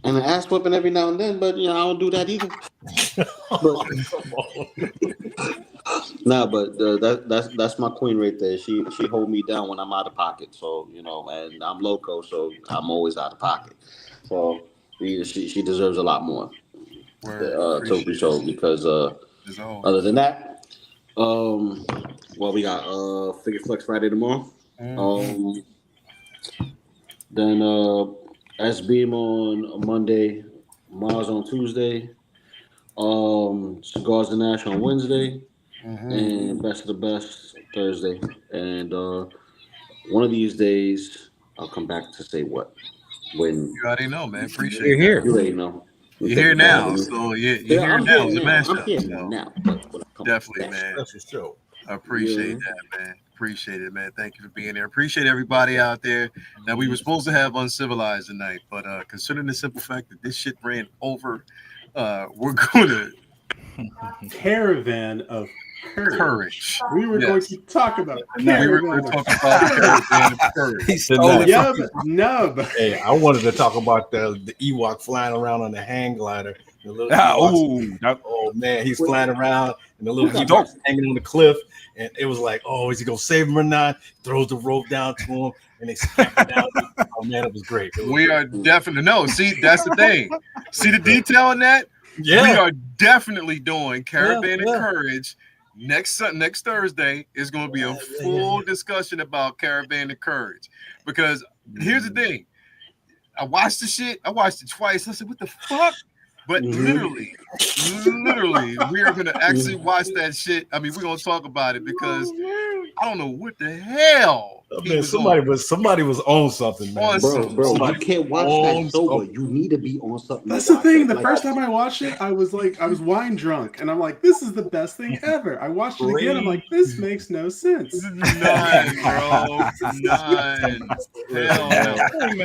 And an ass whipping every now and then, but I don't do that either. That's my queen right there. She hold me down when I'm out of pocket. So and I'm loco, so I'm always out of pocket. So she deserves a lot more. To be so because Other than that, well, we got Figure Flex Friday tomorrow. Then S-Beam on Monday, Mars on Tuesday, Cigars and Ash on Wednesday, and Best of the Best Thursday. And one of these days, I'll come back to say what. When you already know, man. Appreciate you're here. You already know. You're here now, so you're here I'm now. here It's a now. mashup. I'm here now. Definitely, man. That's for sure. I appreciate that, man. Appreciate it, man. Thank you for being there. Appreciate everybody out there. Now, we were supposed to have Uncivilized tonight, but considering the simple fact that this shit ran over, we're going to Caravan of Courage. We were Yes. going to talk about we were going to talk about Caravan of Courage. He stole it. Yub Nub. Hey, I wanted to talk about the Ewok flying around on the hang glider. The little oh man, he's flying around and the little Ewok's hanging on the cliff. And it was like, oh, is he gonna save him or not? Throws the rope down to him, and they snap it down. Oh man, it was great. We are definitely see. That's the thing. See the detail in that. Yeah, we are definitely doing Caravan of Courage. Next Thursday is going to be a full discussion about Caravan of Courage, because here's the thing. I watched the shit. I watched it twice. I said, "What the fuck?" But literally, we are going to actually watch that shit. I mean, we're going to talk about it because I don't know what the hell. Man, somebody was on something, man. Bro, you can't watch that sober. You need to be on something. That's the thing. The first time I watched it, I was wine drunk, and I'm like, this is the best thing ever. I watched it again. I'm like, this makes no sense. None, bro. None. Hell no.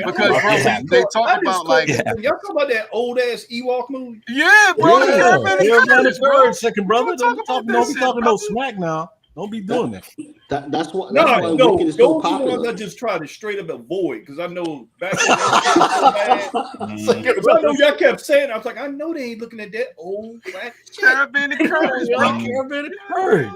Because bro, they talk about like y'all talk about that old ass Ewok movie. Yeah, bro. Caravan of Courage, second brother. Don't be talking no smack now. Don't be doing that. That's what. No. Wicked is so popular. I just try to straight up avoid because I know back then I know y'all kept saying. I was like, I know they ain't looking at that old black Caravan of Courage, bro. Caravan of Courage.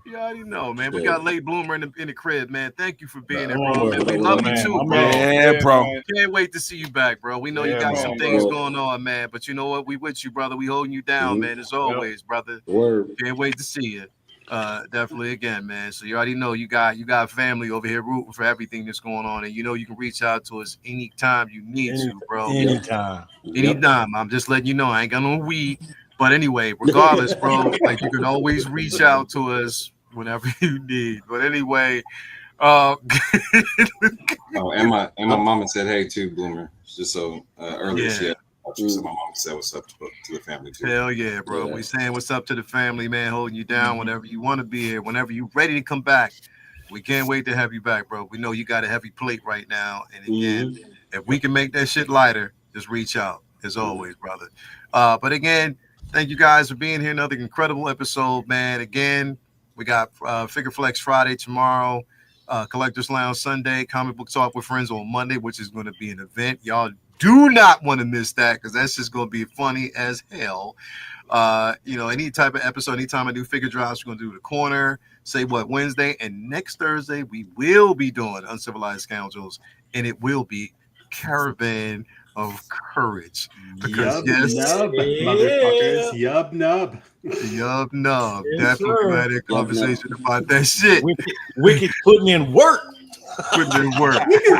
You already know, man. We got Late Bloomer in the crib, man. Thank you for being there, bro. Man, we love you too, bro. Yeah, bro. Can't wait to see you back, bro. We know you got some things going on, man. But you know what? We with you, brother. We holding you down, man. As always, brother. Can't wait to see you. Definitely again, man. So you already know you got family over here rooting for everything that's going on, and you know you can reach out to us anytime you need to, bro. Anytime. I'm just letting you know I ain't got no weed, but anyway, regardless, bro, like you can always reach out to us whenever you need. But anyway, and my mama said hey too, Bloomer. Just so earlier she had. So my mom said what's up to the family too. Hell yeah, bro. We saying what's up to the family, man. Holding you down whenever you want to be here, whenever you're ready to come back. We can't wait to have you back, bro. We know you got a heavy plate right now. And again, if we can make that shit lighter, just reach out as always, brother. But again, thank you guys for being here. Another incredible episode, man. Again, we got Figure Flex Friday tomorrow, Collectors Lounge Sunday, Comic Book Talk with Friends on Monday, which is going to be an event. Y'all do not want to miss that because that's just going to be funny as hell. Any type of episode, anytime I do figure drops, we're going to do the corner, say what Wednesday, and next Thursday we will be doing Uncivilized Scoundrels, and it will be Caravan of Courage. Because Nub, motherfuckers. Yub Nub. Yub Nub. Definitely had a conversation about that shit. Wicked putting in work. Wicked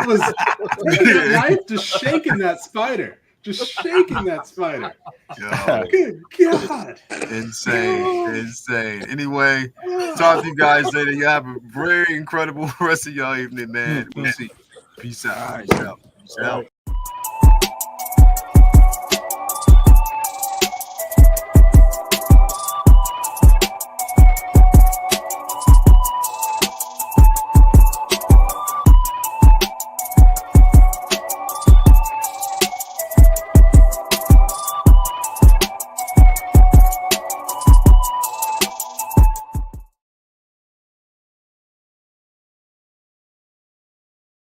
was life just shaking that spider. Good God. Insane. Anyway, talk to you guys later. You have a very incredible rest of y'all evening, man. We'll see you. Peace out. Peace out.